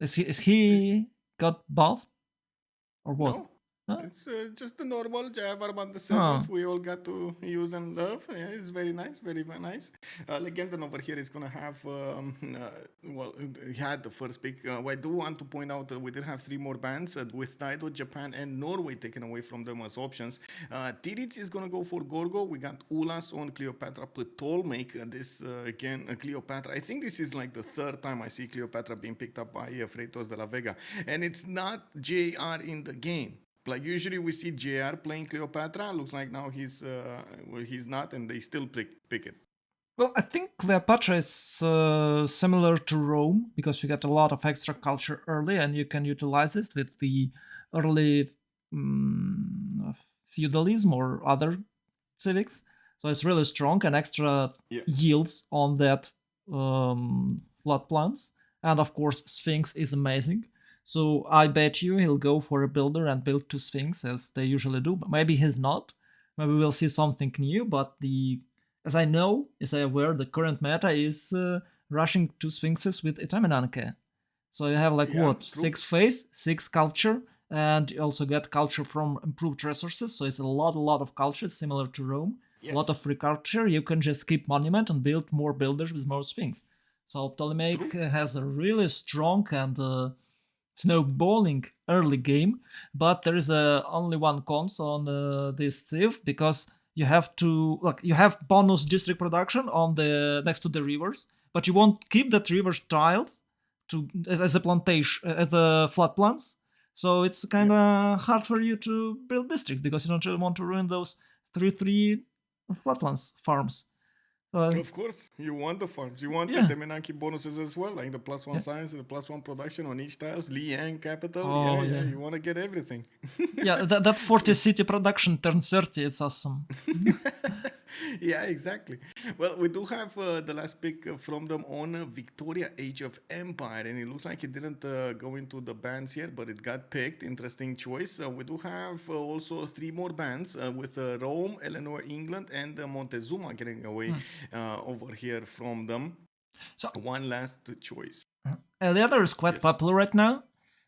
Is he got buffed or what? No, Huh? it's just the normal jab around the Huh. servers we all got to use and love. Yeah, it's very nice, very nice. Legendon over here is gonna have, well, he had the first pick. I do want to point out we did have three more bans with Taido, Japan, and Norway taken away from them as options. Deity is gonna go for Gorgo. We got Ulas on Cleopatra Ptolemy. This again, Cleopatra. I think this is like the third time I see Cleopatra being picked up by Freritos de la Vega, and it's not JR in the game. Like usually we see JR playing Cleopatra. Looks like now he's not, and they still pick it. Well, I think Cleopatra is similar to Rome because you get a lot of extra culture early, and you can utilize this with the early feudalism or other civics. So it's really strong and extra Yeah, yields on that flood plans. And of course, Sphinx is amazing. So I bet you he'll go for a builder and build two Sphinx as they usually do. But maybe he's not. Maybe we'll see something new. But as I aware, the current meta is rushing two Sphinxes with Itaminanke. So you have like yeah, what, true, six face, six culture, and you also get culture from improved resources. So it's a lot of culture, similar to Rome. A yeah, lot of free culture. You can just keep monument and build more builders with more sphinx. So Ptolemaic true. has a really strong and snowballing early game, but there is only one cons on this Civ because you have bonus district production on the next to the rivers, but you won't keep that rivers tiles as a plantation as the flood plants. So it's kind Yeah. of hard for you to build districts because you don't really want to ruin those 3-3 floodlands farms. Of course, you want the farms. You want the Yeah, Temenaki bonuses as well, like the plus one yeah. science and the plus one production on each tiles, Liang capital. Yeah, Oh yeah, yeah, you want to get everything. yeah. That 40 city production turns 30. It's awesome. Yeah, exactly. Well, we do have the last pick from them on Victoria Age of Empire, and it looks like it didn't go into the bands here, but it got picked. Interesting choice. We do have also three more bands with Rome, Eleanor, England, and Montezuma getting away Hmm. over here from them. So One last choice. Eleanor is quite Yes. popular right now,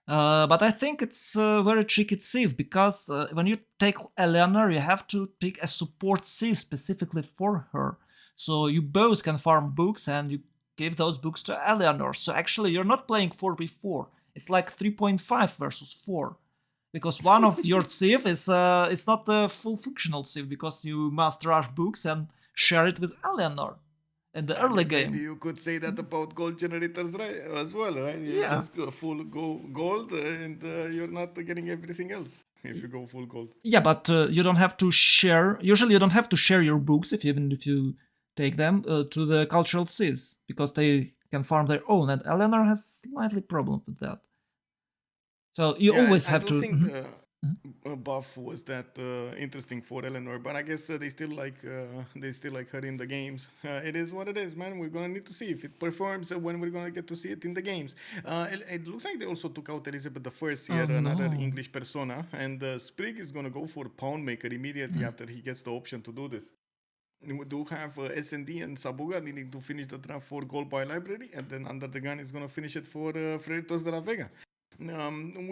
but I think it's very tricky Civ because when you take Eleanor, you have to pick a support Civ specifically for her. So you both can farm books and you give those books to Eleanor. So actually, you're not playing 4v4. It's like 3.5 versus 4. Because one of your Civ is it's not the full functional Civ because you must rush books and share it with Eleanor in the I early mean, maybe game. you could say that about gold generators, right? As well, right? You Yeah, just go full gold, and you're not getting everything else if you go full gold. yeah, but you don't have to share. Usually, you don't have to share your books even if you take them to the cultural seas because they can farm their own. And Eleanor has slightly problem with that. So you Yeah, always I have don't to. think Mhm, the mhm. buff was that interesting for Eleanor, but I guess they still like her in the games. It is what it is, man. We're gonna need to see if it performs when we're gonna get to see it in the games. It looks like they also took out Elizabeth the First Oh here, another no. English persona, and Sprig is gonna go for Pound Maker immediately Mm. after he gets the option to do this. We do have SND and Sabuga needing to finish the draft for Gold by Library, and then Under the Gun is going to finish it for Freritos de la Vega.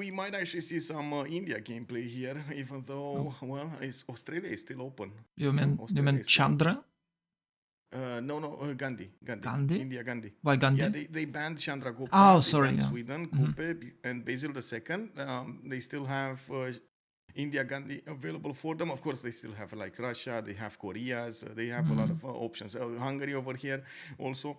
We might actually see some India gameplay here, even Oh, though, well, Australia is still open. you No, mean you Australia mean is still open. Chandra No, Gandhi, Gandhi? India Gandhi. Why Yeah, Gandhi? they banned Chandra Oh, Gupta, they sorry. banned Yeah. Sweden, Mhm. Kupe, and Basil II. They still have India Gandhi available for them. Of course, they still have like Russia, they have Koreas, they have a lot Mhm. of options. Hungary over here also.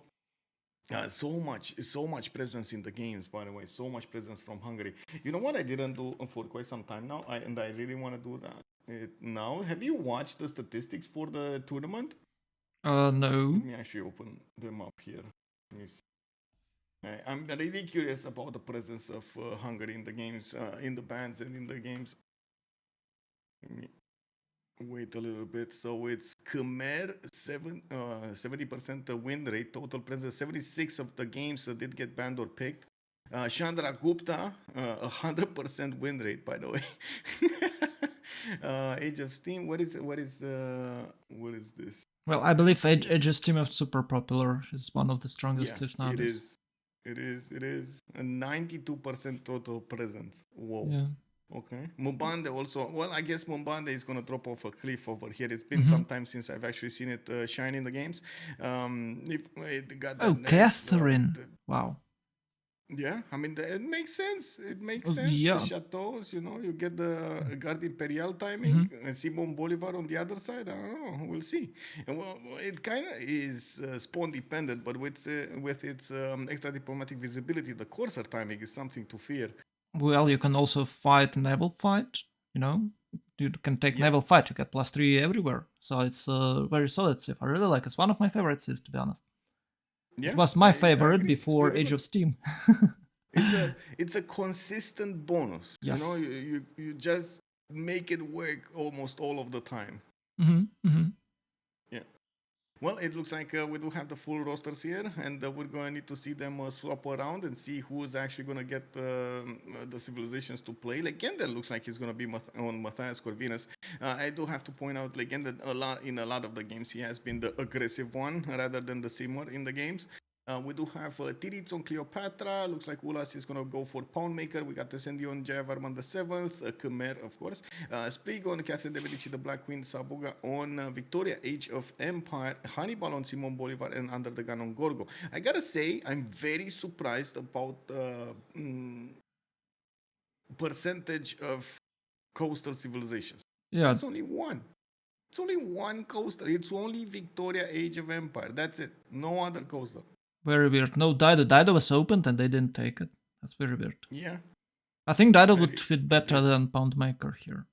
So much presence in the games. By the way, so much presence from Hungary. You know what I didn't do for quite some time now, and I really want to do that now. Have you watched the statistics for the tournament? Let No. me actually open them up here. I'm really curious about the presence of Hungary in the games, in the bands, and in the games. Let me wait a little bit. So it's Khmer 70% win rate, total presence. 76 of the games did get banned or picked. Chandra Gupta, 100% win rate, by the way. Age of Steam. What is this? Well, I I can't believe see it. Age's team is super popular. It's one of the strongest Yeah, teams it nowadays. is. It is a 92% total presence. Whoa. Yeah. Okay. Mumbande also. Well, I guess Mumbande is going to drop off a cliff over here. It's been Hmm. some time since I've actually seen it shine in the games. If it got Oh, that nerf, Catherine. Wow. yeah, I mean, it makes sense. It makes sense. The Yeah. chateaus, you get the Guard Imperial timing, Hmm. Simon Bolivar on the other side. I don't know. We'll see. And well, it kind of is spawn dependent, but with its extra diplomatic visibility, the courser timing is something to fear. Well, you can also fight naval fight. You know, you can take Yeah, naval fight. You get +3 everywhere. So it's very solid Civ. I really like it. It's one of my favorite Civs, to be honest. It yeah, was my I favorite agree. It's before pretty Age good. of Steam. It's a consistent bonus. Yes. You just make it work almost all of the time. Hmm. Hmm. Yeah. Well, it looks like we do have the full rosters here, and we're going to need to see them swap around and see who's actually going to get the civilizations to play. Legenda looks like he's going to be on Matthias Corvinus. I do have to point out Legenda in a lot of the games he has been the aggressive one rather than the simmer in the games. We do have Tirits on Cleopatra. Looks like Ulas is going to go for Poundmaker. We got Descendi on Jayavarman the 7th. Khmer, of course. Sprig on Catherine de Medici, the Black Queen. Sabuga on Victoria, Age of Empire. Hannibal on Simon Bolivar. And Under the Gun on Gorgo. I gotta say, I'm very surprised about percentage of coastal civilizations. Yeah. It's only one. It's only one coastal. It's only Victoria, Age of Empire. That's it. No other coastal. Very weird. No, Dido. Dido was opened and they didn't take it. That's very weird. Yeah. I think Dido would Very fit better weird. than Poundmaker here.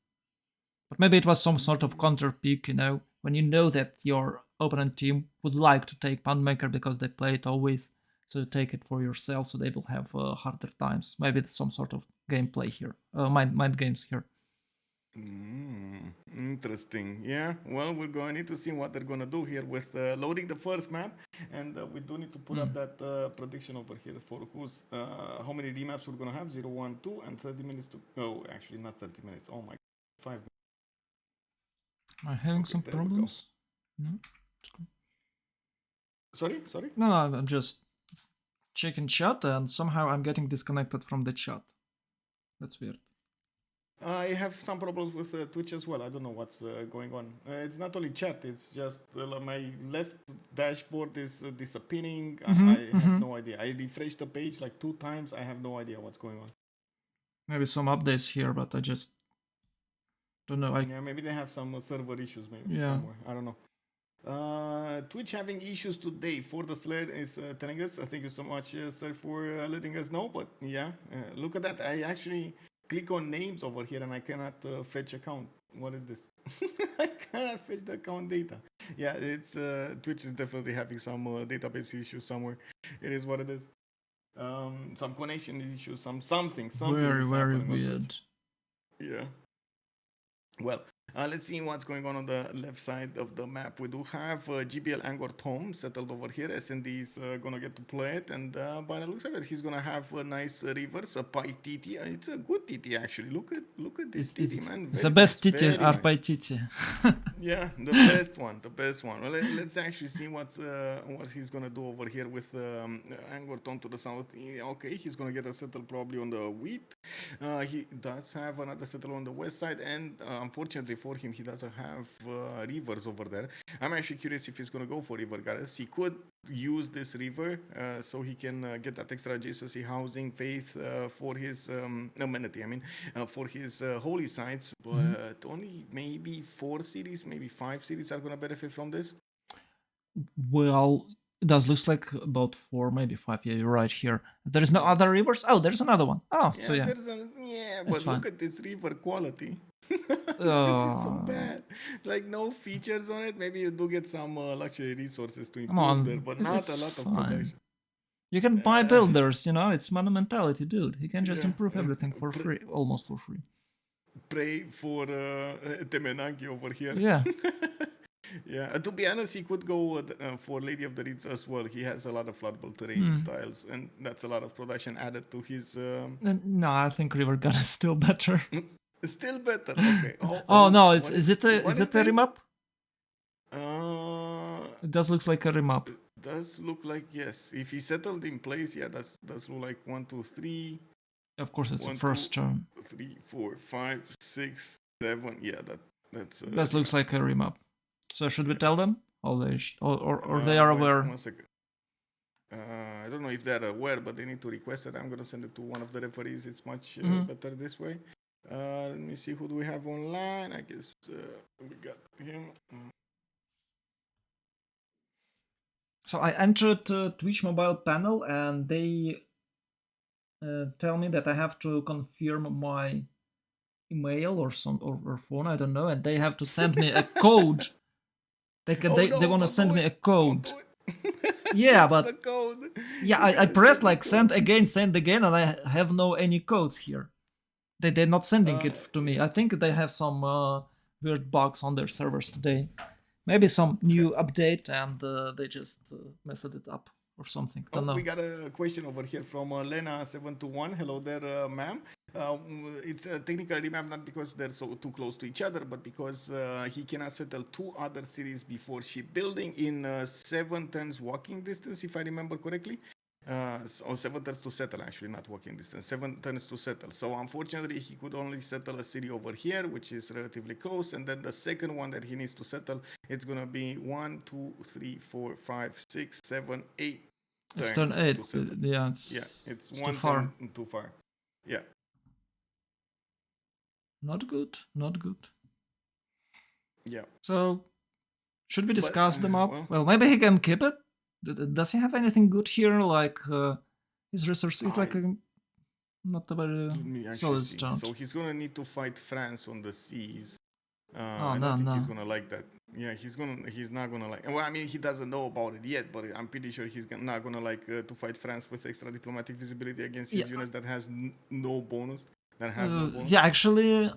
But maybe it was some sort of counter pick, when you know that your opponent team would like to take Poundmaker because they play it always. So you take it for yourself so they will have harder times. Maybe it's some sort of gameplay here. Mind games here. Interesting. Yeah. Well, we're going to need to see what they're going to do here with loading the first map, and we do need to put up that prediction over here for who's how many remaps we're going to have: 0, 1, 2, and 30 minutes to. Oh, actually, not 30 minutes. Oh my, 5. Am I having Okay, some there we go. problems? No. Sorry, sorry. No, I'm just checking chat and somehow I'm getting disconnected from the chat. That's weird. I have some problems with Twitch as well. I don't know what's going on. It's not only chat, it's just my left dashboard is disappearing. I have no idea. I refreshed the page like 2 times. I have no idea what's going on. Maybe some updates here, but I just don't know. Yeah, maybe they have some server issues maybe somewhere. I don't know. Twitch having issues today. For the Slayer is telling us. Thank you so much, sir, for letting us know. But yeah, look at that. I actually click on names over here and I cannot fetch account. What is this? I cannot fetch the account data. Yeah, it's Twitch is definitely having some database issues somewhere. It is what it is. Some connection issues, something Very, is very happening on weird. Twitch. Yeah. Well, let's see what's going on the left side of the map. We do have GBL Angor Tom settled over here. SND is going to get to play it. And by the looks of it, he's going to have a nice reverse, a Pi TT. It's a good TT, actually. Look at this TT, man. It's Very the best nice, TT, very nice. RP TT. Yeah, the best one. Well, let's actually see what he's gonna do over here with Angorton to the south. Okay, he's gonna get a settle probably on the wheat. He does have another settle on the west side, and unfortunately for him, he doesn't have rivers over there. I'm actually curious if he's gonna go for river goddess. He could use this river so he can get that extra adjacency housing faith for his amenity. I mean, for his holy sites, but only maybe 4 cities, maybe 5 cities are gonna benefit from this. Well, it does looks like about 4, maybe 5. Yeah, you're right here. There is no other rivers. Oh, there's another one. Oh, Yeah, so yeah, but fine. look at this river quality. This is so bad. Like no features on it. Maybe you do get some luxury resources to Come improve there, on, but not a it's lot of fine. production. You can buy builders, it's monumentality, dude. You can just Yeah, improve everything for free, almost for free. Pray for Temenagi over here. Yeah. Yeah, to be honest, he could go for Lady of the Reeds as well. He has a lot of floodable terrain styles, and that's a lot of production added to his. No, I think River God is still better. Still better. Okay. Oh no, is what it a this? remap? Uh, It does looks like a remap. does look like yes. If he settled in place, yeah, does look like 1, 2, 3, Of course, it's the 1, 2, first turn. 3, 4, 5, 6, 7. Yeah, that's a That looks remap. like a remap. So should we Yep. tell them? Or they are Wait aware? 1 second. I don't know if they're aware, but they need to request it. I'm gonna send it to one of the referees. It's much better this way. Let me see who do we have online. I guess we got him. So I entered Twitch mobile panel and they tell me that I have to confirm my email or phone, I don't know, and they have to send me a code. Oh They no! want to Don't send do me it! a Don't code. do it! Yeah, It's the but code. yeah, You I gotta pressed send the like code. send again, and I have no any codes here. They're not sending it to me. Yeah. I think they have some weird bugs on their servers today. Maybe some Okay. new update and they just messed it up or something. Oh, Don't know. we got a question over here from Lena721. Hello there, ma'am. It's a technical remap not because they're so too close to each other, but because he cannot settle 2 other cities before shipbuilding in 7 turns walking distance, if I remember correctly. Or 7 turns to settle, actually, not walking distance. 7 turns to settle. So unfortunately, he could only settle a city over here, which is relatively close, and then the second one that he needs to settle, it's gonna be 1, 2, 3, 4, 5, 6, 7, 8 It's turn turns 8. to settle. Yeah, Yeah, it's it's too one far. turn too far. Yeah. Not good. Not good. Yeah. So should we But discuss them up? well, Well, maybe he can keep it. Does he have anything good here? Like his resource is like I a not a very let me actually solid see. start. So he's gonna need to fight France on the seas. Oh I don't no think he's no. gonna like that. Yeah, he's not gonna like. Well, I mean, he doesn't know about it yet, but I'm pretty sure he's not gonna like to fight France with extra diplomatic visibility against Yeah, his units that has no bonus. That has no bonus. yeah. Actually,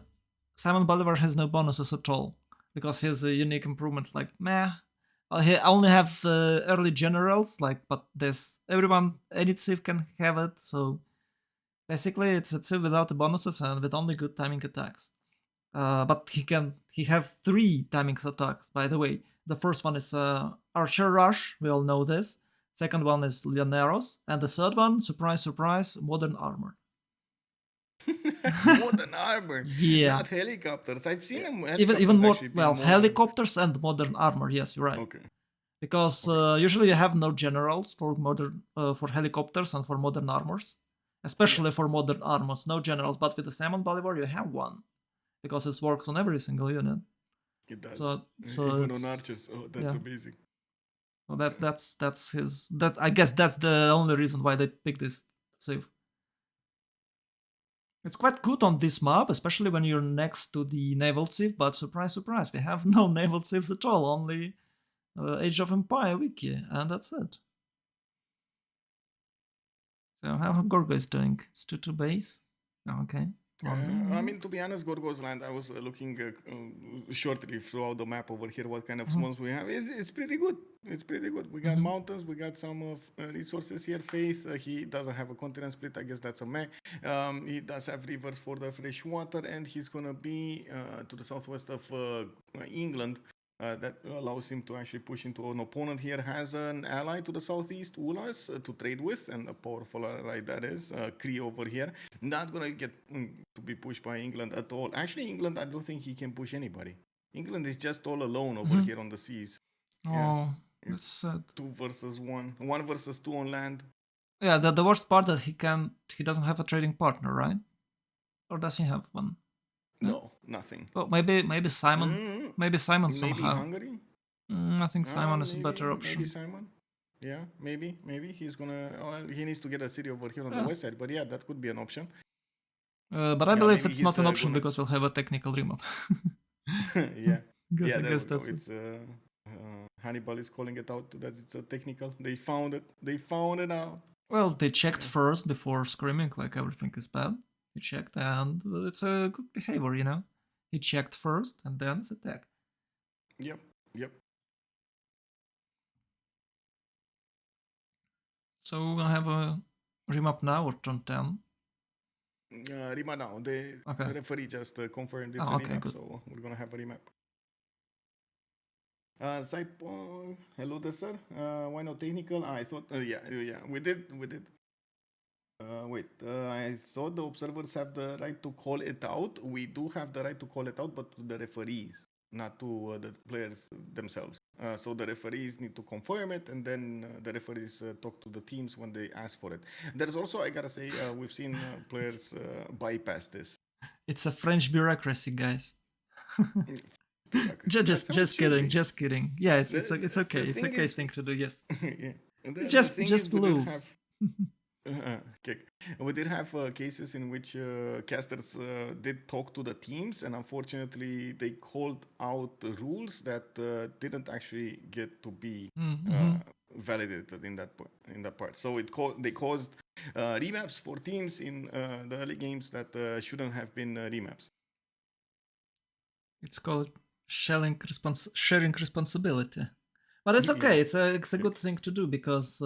Simon Bolivar has no bonuses at all because his unique improvement like meh. He only have early generals like, but there's everyone any civ can have it. So basically, it's a civ without the bonuses and with only good timing attacks. But he have 3 timing attacks, by the way. The first one is Archer Rush, we all know this. Second one is Llaneros, and the third one, surprise, surprise, Modern Armor. Modern armor, Yeah, not helicopters. I've seen them even helicopters more. actually being Well, modern. helicopters and modern armor. Yes, you're right. Okay. Because Okay. usually you have no generals for modern for helicopters and for modern armors, Yeah, especially for modern armors. No generals, but with the Salmon Bolivar you have one because it works on every single unit. it does. So Even on it's archers. Oh, that's yeah. amazing. Well, Yeah. that's his. That I guess that's the only reason why they picked this save. It's quite good on this map, especially when you're next to the naval sieve. But surprise, surprise, we have no naval sieves at all. Only Age of Empire wiki, and that's it. So how Gorgo is doing? It's 2-2 base. Oh, okay. I mean, to be honest, Gorgo's Land, I was looking shortly throughout the map over here what kind of swamps we have. It's pretty good. It's pretty good. We got mountains, we got some resources here. Faith, he doesn't have a continent split. I guess that's a meh. He does have rivers for the fresh water, and he's going to be to the southwest of England. That allows him to actually push into an opponent here. Has an ally to the southeast, Ulas, to trade with, and a powerful ally that is. Kree over here. Not going to get to be pushed by England at all. Actually, England, I don't think he can push anybody. England is just all alone over here on the seas. Yeah. Oh, that's It's sad. 2 versus 1. 1 versus 2 on land. Yeah, the worst part that he doesn't have a trading partner, right? Or does he have one? No, nothing. Well, maybe Simon. Mm, Maybe Simon maybe somehow. Hungary. I think Simon is a better Maybe option. Simon. Yeah, maybe he's gonna. Well, he needs to get a city over here on the Yeah. west side. But yeah, that could be an option. But I believe Maybe it's he's not an option gonna. because we'll have a technical remap. Yeah, yeah. I There guess we go. that's it. It's Hannibal is calling it out that it's a technical. They found it. They found it out. Well, they checked first before screaming like everything is bad. He checked, and it's a good behavior, you know. He checked first, and then it's attack. Yep. Yep. So we're gonna have a remap now or turn 10. Remap now. The Okay. referee just confirmed it's Oh, a okay, remap, good. so we're gonna have a remap. Saipong, hello there, sir. Why not technical? I thought, yeah, we did. Wait, I thought the observers have the right to call it out. We do have the right to call it out, but to the referees, not to the players themselves. So the referees need to confirm it, and then the referees talk to the teams when they ask for it. There's also, I gotta say, we've seen It's players bypass this. it's a French bureaucracy, guys. Bureaucracy. just That's just how it just should kidding, be. just kidding. Yeah, The, it's the, okay. the It's thing okay is, thing to do. Yes, yeah. it's The thing is, just we did have rules. okay. We did have cases in which casters did talk to the teams, and unfortunately, they called out the rules that didn't actually get to be Mm-hmm. validated in that part. So they caused remaps for teams in the early games that shouldn't have been remaps. It's called sharing responsibility, but it's okay. Yeah. It's a good thing to do because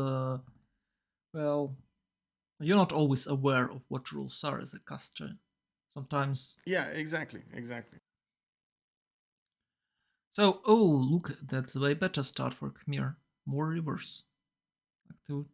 well, you're not always aware of what rules are as a caster. Sometimes. Yeah. Exactly. So, oh, look, that's way better start for Khmer. More rivers. Like two.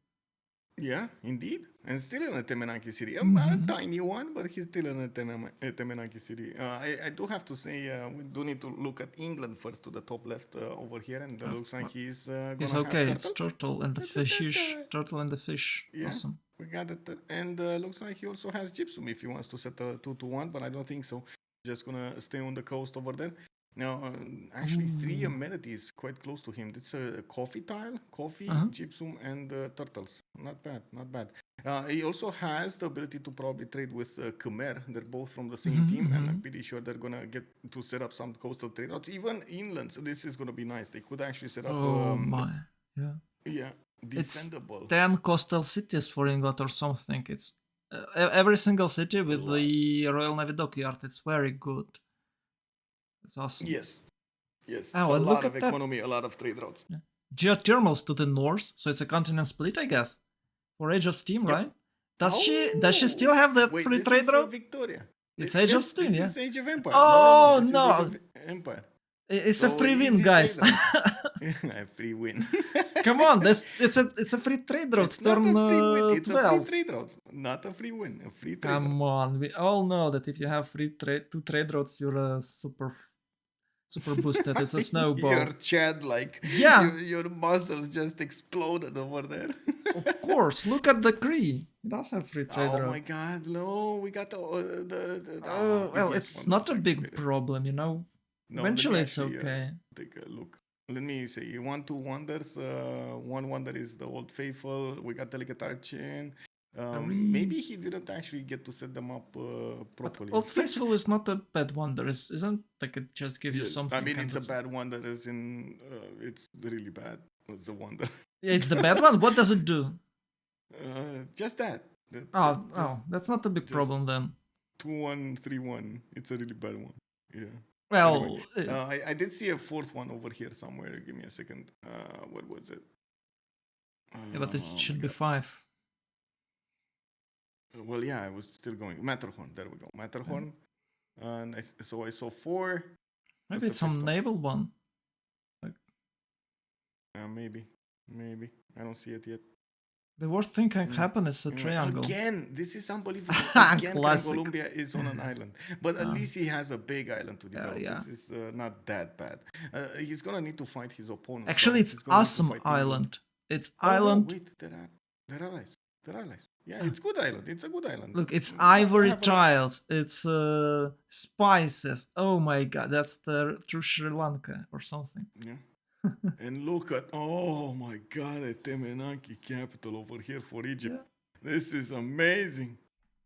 Yeah, indeed. And still in a Temenaki city. A Mm-hmm. tiny one, but he's still in a Temenaki city. I do have to say, we do need to look at England first to the top left over here, and it looks like Well, he's it's gonna have okay. It's turtles. turtle and the fishish. Turtle and the fish. Yeah, Awesome. we got it. And looks like he also has Gypsum if he wants to set a 2-1, but I don't think so. Just gonna stay on the coast over there. Now, actually, three Ooh. amenities quite close to him. It's a coffee tile, coffee, Uh-huh. gypsum, and turtles. Not bad, not bad. He also has the ability to probably trade with Khmer. They're both from the same Mm-hmm, team, and mm-hmm. I'm pretty sure they're gonna get to set up some coastal trade routes, even inland. So this is gonna be nice. They could actually set up, Oh my. Yeah. yeah, It's defendable. 10 coastal cities for England or something. It's every single city A with lot. the Royal Navy dockyard. It's very good. It's awesome. Yes, yes, Oh, a and look lot of at that. economy, a lot of trade routes. Yeah. Geothermals to the north, so it's a continent split, I guess. For Age of Steam, Yep. right? Does she Oh, still have that wait, free this trade is route? Victoria. It's Age of Yes, Steam, this yeah. is Age of Empire. No, Oh this is Age of no! Empire. It's a So free win, easy guys. trade route. Free win. Come on, it's a free trade route. It's not Turn a free win. It's a free 12. trade route, not a free win. A free trade route. Come on, we all know that if you have two trade routes, you're super boosted. It's a Your snowball. Chad, like Yeah, your muscles just exploded over there. of course. Look at the Kree. It does have free trade Oh my route. God, no, we got Oh, well, previous it's one not was a big activated. problem, you know. No, let me Eventually, it's actually okay. take a look. Let me see. You want two wonders? One wonder is the Old Faithful. We got Delicate Archon. Three. Maybe he didn't actually get to set them up But properly. Old Faithful is not a bad wonder, isn't like it just give you Yes, I something mean and it's a that's it. bad wonder, as in it's really bad. It's a wonder. Yeah, it's the bad one. What does it do? Just that. Oh, that's not a big Just problem then. 2-1-3-1. It's a really bad one. Yeah. Anyway, Well, I did see a fourth one over here somewhere. Give me a second. What was it? yeah, but it Oh my should be god. 5. Well, yeah, I was still going. Matterhorn. There we go. Yeah. Matterhorn. And so I saw 4. What's Maybe the it's some 5th one? naval one. Like Maybe. Maybe. I don't see it yet. the worst thing can Mm. happen is a triangle. Again, this is unbelievable. Again, Gran Classic. Colombia is on an island, but at least he has a big island to develop. Yeah. This is not that bad. He's gonna need to fight his opponents. Actually, though. it's He's gonna need to awesome fight England. island. It's Oh no! island. Wait, there are allies. There are allies. Yeah, it's good island. It's a good island. Look, it's I ivory have a lot. tiles. It's spices. Oh my god, that's the true Sri Lanka or something. Yeah. And look at, oh my god, a Temenanki capital over here for Egypt. Yeah. This is amazing.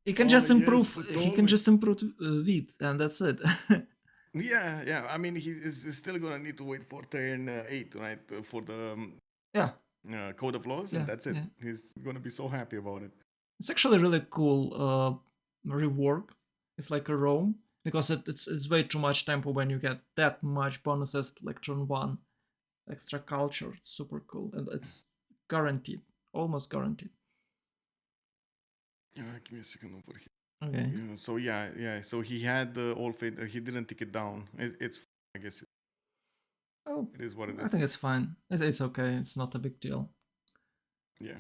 He can Oh just yes, improve. He can totally. just improve wheat, and that's it. Yeah. I mean, he's still gonna need to wait for turn 8, right, for the Yeah, code of laws, yeah, and that's it. yeah. He's gonna be so happy about it. It's actually really cool rework. It's like a Rome because it's way too much tempo when you get that much bonuses like turn 1 extra culture. It's super cool and it's guaranteed, almost guaranteed. Give me a second over here. Okay. So yeah. So he had the all fate. He didn't take it down. It's I guess. Oh, It is what it I is. think it's fine. It's okay. It's not a big deal. Yeah.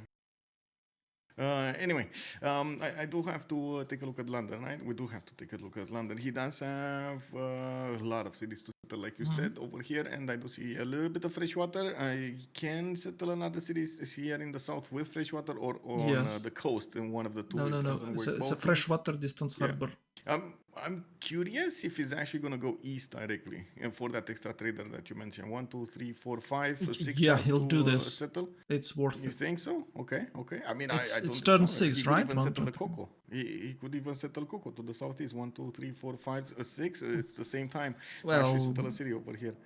Anyway, I do have to take a look at London, right? We do have to take a look at London. He does have a lot of cities to settle, like you said, over here, and I do see a little bit of freshwater. I can settle another cities here in the south with freshwater or on Yes. the coast in one of the two. No, It no, no. doesn't It's work a both ways. freshwater distance Yeah. harbor. I'm curious if he's actually gonna go east directly and for that extra trader that you mentioned. 1, 2, 3, 4, 5, 6 Yeah, tiles he'll do to this. settle. It's worth You it. think so? Okay, okay. I mean, I It's don't turn discount it. He 6, could right? even One, settle two, the three. Coco. He could even settle Coco to the southeast. 1, 2, 3, 4, 5, 6. It's the same time. Actually, Well, settle a city over here.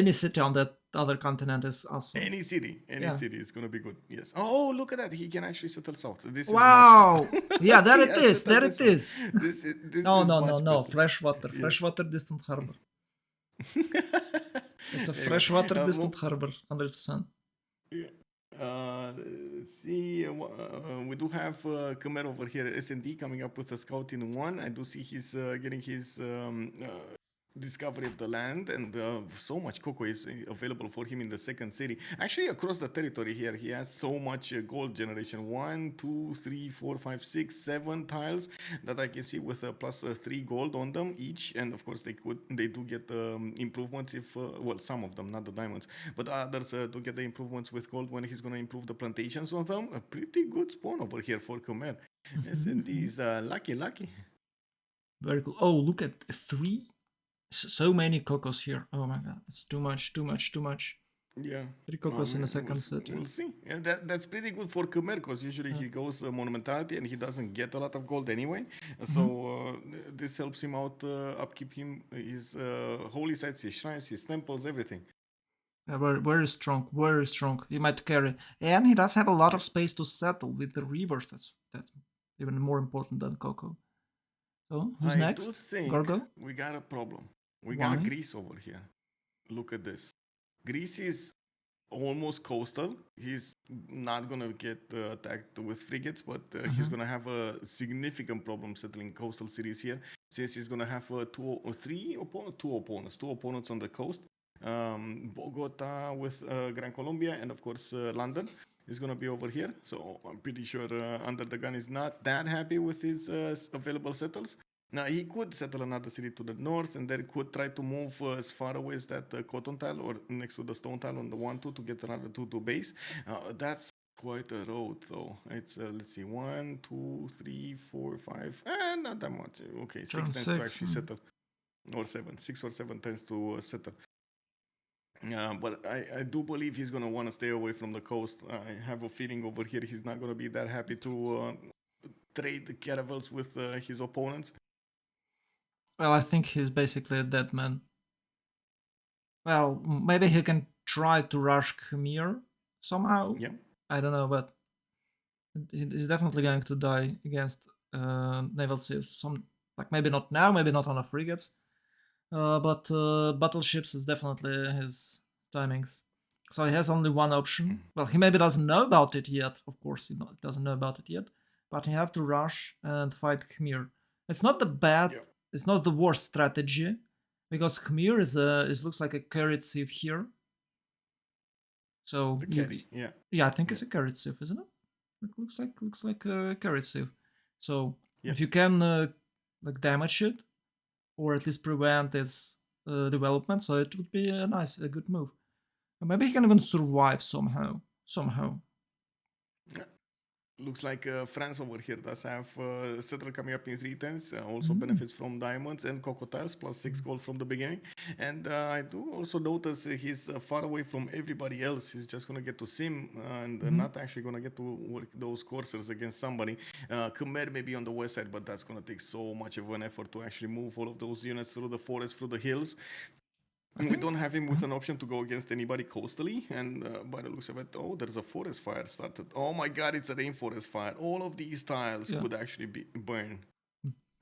any city on that other continent is awesome. Any city Yeah. is gonna be good. Yes. Oh, look at that. He can actually settle south. This is much Wow! better. Yeah, there He it has is. settled There this it one. is. This No, is no, no, much no. better. Freshwater. Yes. Freshwater distant harbor. It's a Anyway, freshwater distant harbor, 100%. yeah. Let's see. We do have Khmer over here, S&D, coming up with a scout in 1. I do see he's getting his discovery of the land, and so much cocoa is available for him in the second city. Actually, across the territory here, he has so much gold generation. 1, 2, 3, 4, 5, 6, 7 tiles that I can see with plus 3 gold on them each, and of course they do get improvements if well, some of them, not the diamonds, but others do get the improvements with gold when he's going to improve the plantations on them. A pretty good spawn over here for Khmer. S&D is lucky. Very cool. Oh, look at 3. So many cocos here. Oh my god, it's too much, too much, too much. Yeah. 3 cocos in the second We'll, city. we'll see. Yeah, that's pretty good for Khmer because usually he goes monumentality and he doesn't get a lot of gold anyway. So this helps him out, upkeep him his holy sites, his shrines, his temples, everything. Very, very strong, very strong. He might carry, and he does have a lot of space to settle with the rivers. That's even more important than Coco. So who's I do next? think Gorgo? we got a problem. We got Why? Greece over here. Look at this. Greece is almost coastal. He's not gonna get attacked with frigates, but he's gonna have a significant problem settling coastal cities here, since he's gonna have two opponents on the coast. Bogota with Gran Colombia, and of course London is gonna be over here. So I'm pretty sure Under the Gun is not that happy with his available settles. Now he could settle another city to the north, and then could try to move as far away as that cotton tile or next to the stone tile on the 1-2 to get another 2-2 base. That's quite a road, though. It's let's see, 1, 2, 3, 4, 5, not that much. Okay, 6 Turn tends to 6. actually settle, or 7, 6 or 7 tends to settle. But I do believe he's gonna want to stay away from the coast. I have a feeling over here he's not gonna be that happy to trade the caravels with his opponents. Well, I think he's basically a dead man. Well, maybe he can try to rush Khmer somehow. Yeah. I don't know, but he's definitely going to die against naval ships. Some, like, maybe not now, maybe not on the frigates, but battleships is definitely his timings. So he has only one option. Well, he maybe doesn't know about it yet. Of course, he doesn't know about it yet. But he have to rush and fight Khmer. It's not the bad. Yeah. It's not the worst strategy, because Khmer is looks like a carried sieve here. So The carry, yeah. yeah, I think it's a carried sieve, isn't it? It looks like a carried sieve. So if you can like damage it, or at least prevent its development, so it would be a good move. Or maybe he can even survive somehow. Looks like France over here does have settle coming up in 3 turns. Also benefits from diamonds and cocotiles, plus 6 gold from the beginning. And I do also notice he's far away from everybody else. He's just going to get to sim and not actually going to get to work those coursers against somebody. Khmer may be on the west side, but that's going to take so much of an effort to actually move all of those units through the forest, through the hills. We don't have him with an option to go against anybody coastally, and by the looks of it, oh, there's a forest fire started. Oh my god, it's a rainforest fire. All of these tiles could actually be burned.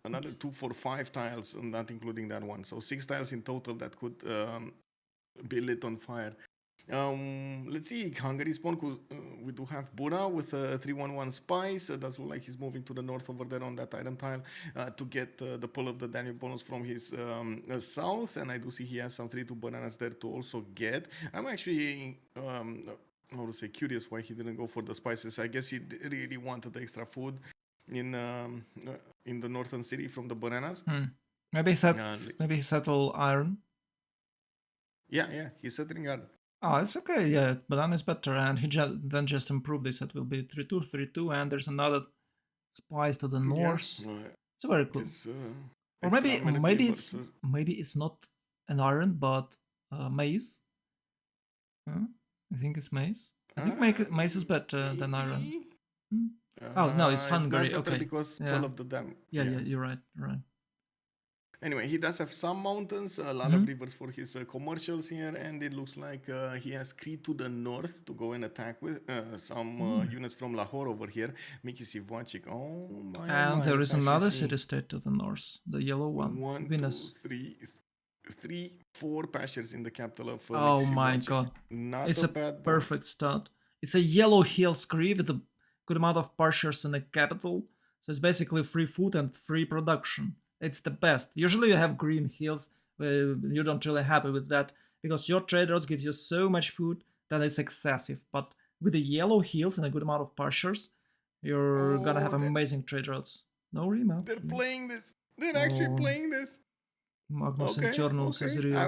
Another 2, 4, 5 tiles, not including that one. So 6 tiles in total that could be lit on fire. Let's see, Hungary spawn. We do have Bura with a 311 spice. Does look like he's moving to the north over there on that iron tile to get the pull of the Danube bonus from his south. And I do see he has some 3-2 bananas there to also get. I'm actually how to say, curious why he didn't go for the spices. I guess he really wanted the extra food in the northern city from the bananas. Maybe he settled iron. Yeah, he's settling iron. Oh, it's okay. Yeah, banana is better, and he then just improved this. It will be 3-2, 3-2, and there's another spice to the north. It's very cool. Or maybe it's not an iron, but maize. Huh? I think it's maize. I think maize is better than iron. Oh no, it's Hungary. It's not better Okay, because yeah. pull of the dam. Yeah, you're right. Anyway, he does have some mountains, a lot of rivers for his commercials here, and it looks like he has Crete to the north to go and attack with some units from Lahore over here. Miki Sivachik. Oh my! And there is another city-state to the north, the yellow one. 1, Venus. 2, 3, 4 pastures in the capital of Oh my god! It's a perfect start. It's a yellow hill scree with a good amount of pastures in the capital, so it's basically free food and free production. It's the best. Usually you have green hills, you don't really happy with that because your trade routes gives you so much food that it's excessive. But with the yellow hills and a good amount of pastures, you're gonna have amazing trade routes. No remap. They're playing this. They're actually playing this. Magnus Internal says real.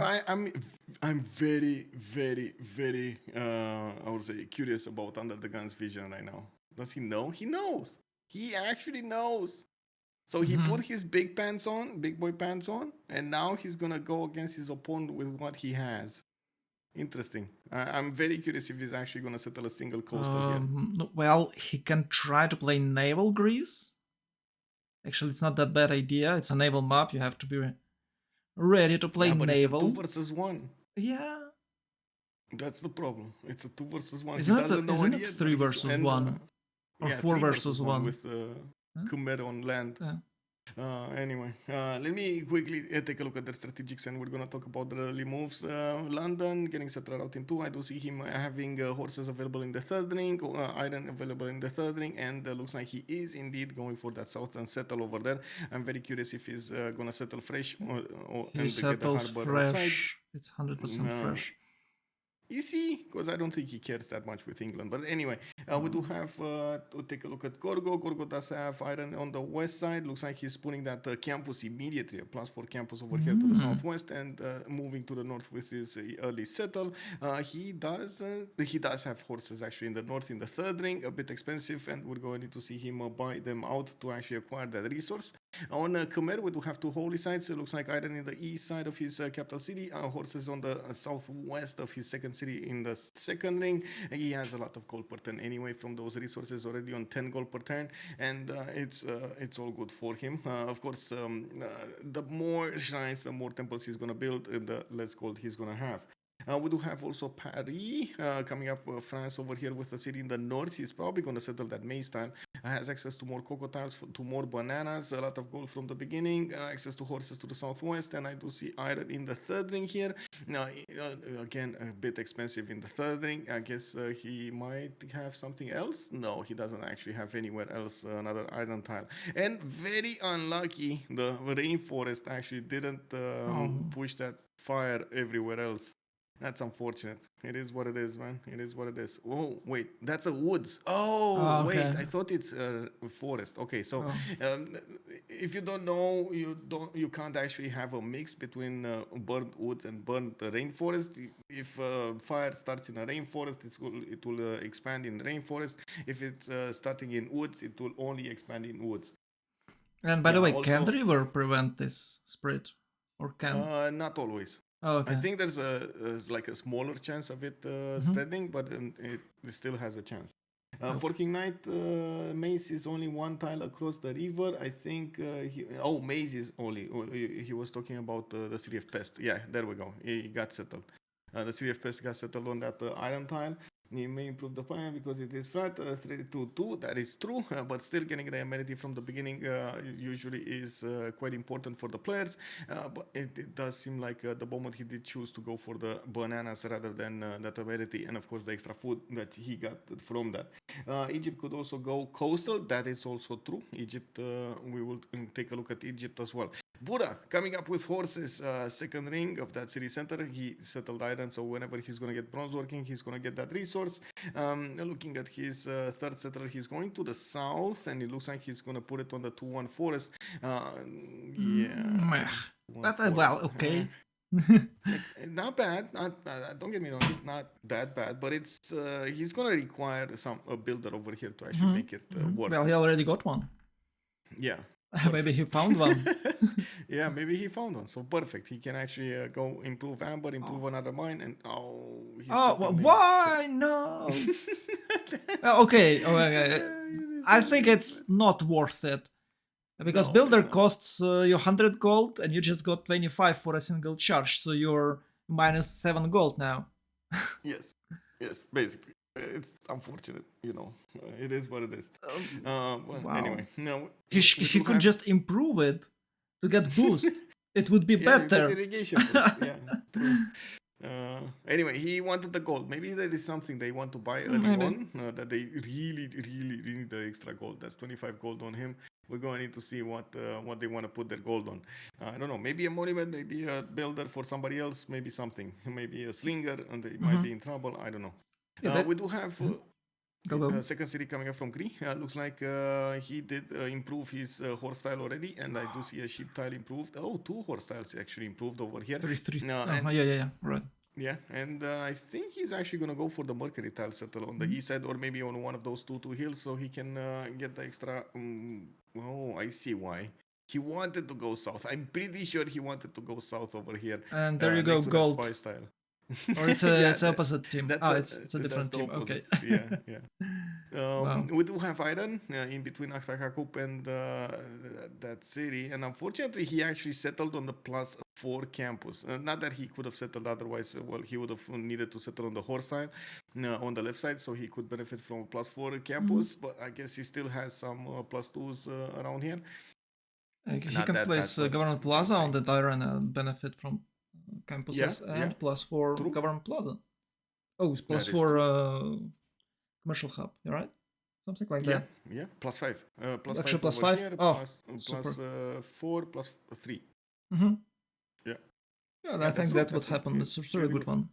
I'm very, very, very I would say curious about Under the Gun's vision right now. Does he know? He knows. He actually knows. So he put his big boy pants on, and now he's gonna go against his opponent with what he has. Interesting. I'm very curious if he's actually gonna settle a single coastal here. Well, he can try to play naval Greece. Actually, it's not that bad idea. It's a naval map. You have to be ready to play naval. It's a 2 versus 1. Yeah. That's the problem. It's a 2 versus 1. Isn't it 3 versus 1? Or 4 versus 1? With Khmer on land. Yeah. Anyway, let me quickly take a look at the strategics, and we're gonna talk about the early moves. London getting settled out in 2. I do see him having horses available in the 3rd ring, iron available in the 3rd ring, and looks like he is indeed going for that southern settle over there. I'm very curious if he's gonna settle fresh or he settles fresh. Outside. It's 100% fresh. You see, because I don't think he cares that much with England. But anyway, we do have to take a look at Gorgo. Gorgo does have iron on the west side. Looks like he's putting that campus immediately, a +4 campus over here to the southwest, and moving to the north with his early settle. He does have horses actually in the north in the 3rd ring, a bit expensive, and we're going to see him buy them out to actually acquire that resource. On Khmer, we do have 2 holy sites. It looks like iron in the east side of his capital city, horses on the southwest of his second city in the 2nd ring. He has a lot of gold per turn anyway from those resources, already on 10 gold per turn, and it's all good for him. Of course, the more shrines, the more temples he's gonna build, the less gold he's gonna have. We do have also Paris coming up, France over here with a city in the north. He's probably going to settle that maize tile. Has access to more cocoa tiles, to more bananas, a lot of gold from the beginning, access to horses to the southwest, and I do see iron in the 3rd ring here. Now, again, a bit expensive in the 3rd ring. I guess he might have something else. No, he doesn't actually have anywhere else another iron tile. And very unlucky, the rainforest actually didn't push that fire everywhere else. That's unfortunate. It is what it is, man. It is what it is. Oh, wait, that's a woods. Oh, okay. Wait, I thought it's a forest. Okay, so if you don't know, you can't actually have a mix between burnt woods and burnt rainforest. If fire starts in a rainforest, it will expand in rainforest. If it's starting in woods, it will only expand in woods. And by the way, can the river prevent this spread, or can? Not always. Oh, okay. I think there's a smaller chance of it spreading, but it still has a chance. For King Knight, Maze is only 1 tile across the river. I think Maze is only. He was talking about the city of Pest. Yeah, there we go. He got settled. The city of Pest got settled on that iron tile. He may improve the plan because it is flat, 3-2-2. That is true, but still getting the amenity from the beginning usually is quite important for the players. But it does seem like the moment he did choose to go for the bananas rather than that amenity, and of course the extra food that he got from that. Egypt could also go coastal. That is also true. Egypt, we will take a look at Egypt as well. Buddha coming up with horses, second ring of that city center. He settled iron, so whenever he's going to get bronze working, he's going to get that resource. Looking at his third settler, he's going to the south, and it looks like he's going to put it on the 2-1 forest. Yeah. But, well, okay. Not bad. Don't get me wrong, it's not that bad, but it's he's going to require a builder over here to actually make it work. Well, he already got one. Yeah. Maybe he found one. Yeah, maybe he found one. So perfect. He can actually go improve amber, improve another mine, and why no? Okay. I think it's not worth it because builder costs you 100 gold, and you just got 25 for a single charge, so you're minus 7 gold now. Yes, basically. It's unfortunate, it is what it is. Well, wow. Anyway, no. He could just improve it to get boost. It would be better. Irrigation boost. Yeah, true. Anyway, he wanted the gold. Maybe there is something they want to buy early on that they really need the extra gold. That's 25 gold on him. We're going to need to see what they want to put their gold on. I don't know. Maybe a monument, maybe a builder for somebody else, maybe something. Maybe a slinger, and they might be in trouble. I don't know. We do have second city coming up from Gree. Looks like he did improve his horse tile already, and I do see a sheep tile improved. Oh, 2 horse tiles actually improved over here. 3. Yeah, right. Yeah, and I think he's actually going to go for the Mercury tile settle on the east side, or maybe on one of those two hills, so he can get the extra. Oh, I see why. He wanted to go south. I'm pretty sure he wanted to go south over here. And there you go, gold. Spice tile. Or it's it's opposite team. It's a different team. Okay. Yeah. Wow. We do have iron in between Akhtakakoup and that city, and unfortunately, he actually settled on the +4 campus. Not that he could have settled otherwise. Well, he would have needed to settle on the horse side, on the left side, so he could benefit from a +4 campus. But I guess he still has some +2s around here. He can place Government Plaza on that iron and benefit from campuses and +4 Government Plaza. Oh, it's +4 commercial hub, right? Something like that. Yeah, +5. Actually, +5. Here, super. +4, +3. Yeah, I think that's what happened. It's a really good one.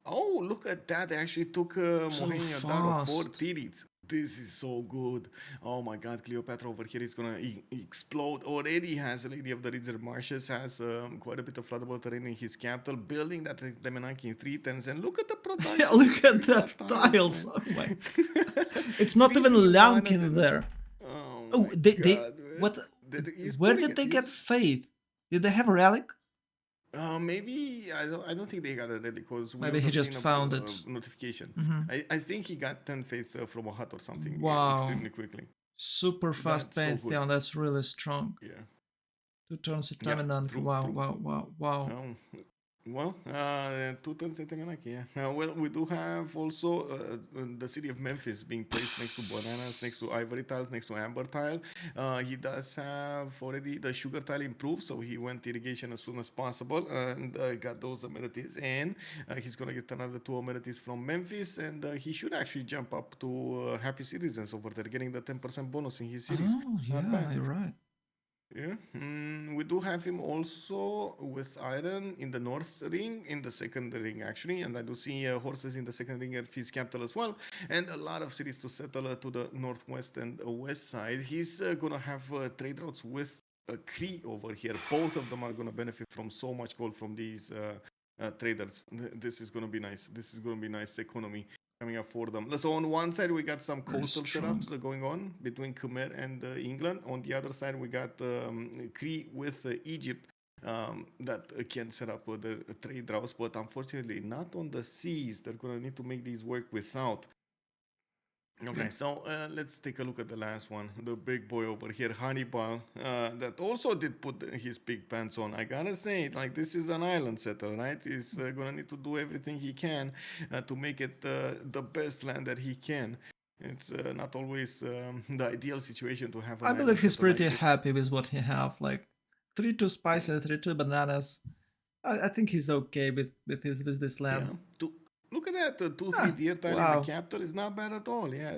Oh, look at that. They actually took Mohania down 4 Tirits. This is so good. Oh my god, Cleopatra over here is gonna explode. Already has a Lady of the River Marshes, has quite a bit of floodable terrain in his capital, building that Demenaki in 3 turns. And look at the production. Look at that tiles. Oh my. It's not even Lankin there. Oh, they what? Where did they get Faith? Did they have a relic? Maybe I don't think they got it ready because maybe he just found it. Notification. I think he got 10 faith from a hut or something. Wow! Extremely quickly. Super fast Pantheon. So that's really strong. Yeah. 2 turns at Tamananki. Wow. Well, 2 turns at Tamanaki. Yeah. Well, we do have also the city of Memphis being placed next to bananas, next to ivory tiles, next to amber tile. He does have already the sugar tile improved, so he went irrigation as soon as possible and got those amenities in. He's gonna get another 2 amenities from Memphis, and he should actually jump up to happy citizens over there, getting the 10% bonus in his cities. Oh, yeah, you're right. Yeah, we do have him also with iron in the north ring, in the second ring actually, and I do see horses in the second ring at his capital as well, and a lot of cities to settle to the northwest and west side. He's gonna have trade routes with Cree over here. Both of them are gonna benefit from so much gold from these traders. This is gonna be nice. This is gonna be nice economy coming up for them. So on one side we got some coastal setups going on between Khmer and England. On the other side we got Cree with Egypt that can set up the trade routes, but unfortunately not on the seas. They're gonna need to make these work without. Okay, so let's take a look at the last one. The big boy over here, Hannibal, that also did put his big pants on. I gotta say, like, this is an island settler, right? He's gonna need to do everything he can to make it the best land that he can. It's not always the ideal situation to have an I believe island he's settle like pretty this. happy with what he have. Like 3-2 spicy, 3-2 bananas. I think he's okay with this Yeah, land. look at that, 2-3 Ah, deer tile in the wow. capital is not bad at all. Yeah,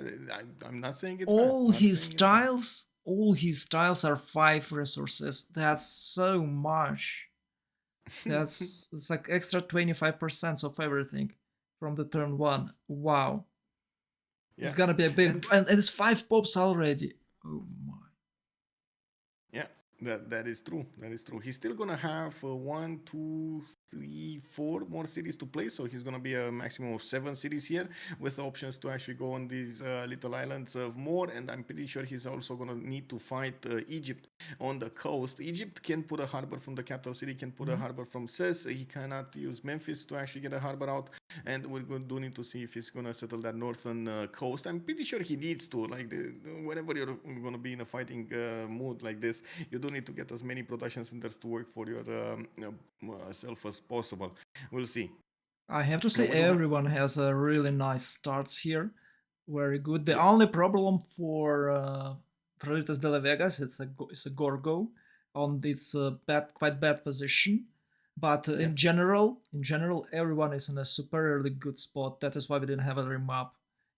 I'm not saying it's bad. All Not his saying it's bad. tiles, all his tiles are 5 resources. That's so much. That's it's like extra 25% of everything from the turn one. Wow. It's Yeah, gonna be a big and and it's 5 pops already. Oh my. yeah, that is true. That is true. He's still gonna have one, two, three, four more cities to play, so he's gonna be a maximum of 7 cities here, with options to actually go on these little islands of more. And I'm pretty sure he's also gonna need to fight Egypt on the coast. Egypt can put a harbor from the capital city, can put a Mhm. harbor from Sis. He cannot use Memphis to actually get a harbor out, and we're going to need to see if he's gonna settle that northern coast. I'm pretty sure he needs to. Like whenever you're gonna be in a fighting mood like this, you do need to get as many production centers to work for your self as possible. We'll see. I have to say We do have. everyone has a really nice starts here. Very good. The Yeah, only problem for Freritos de la Vegas it's a Gorgo on its quite bad position. But yeah, in general, everyone is in a superiorly good spot. That is why we didn't have a remap.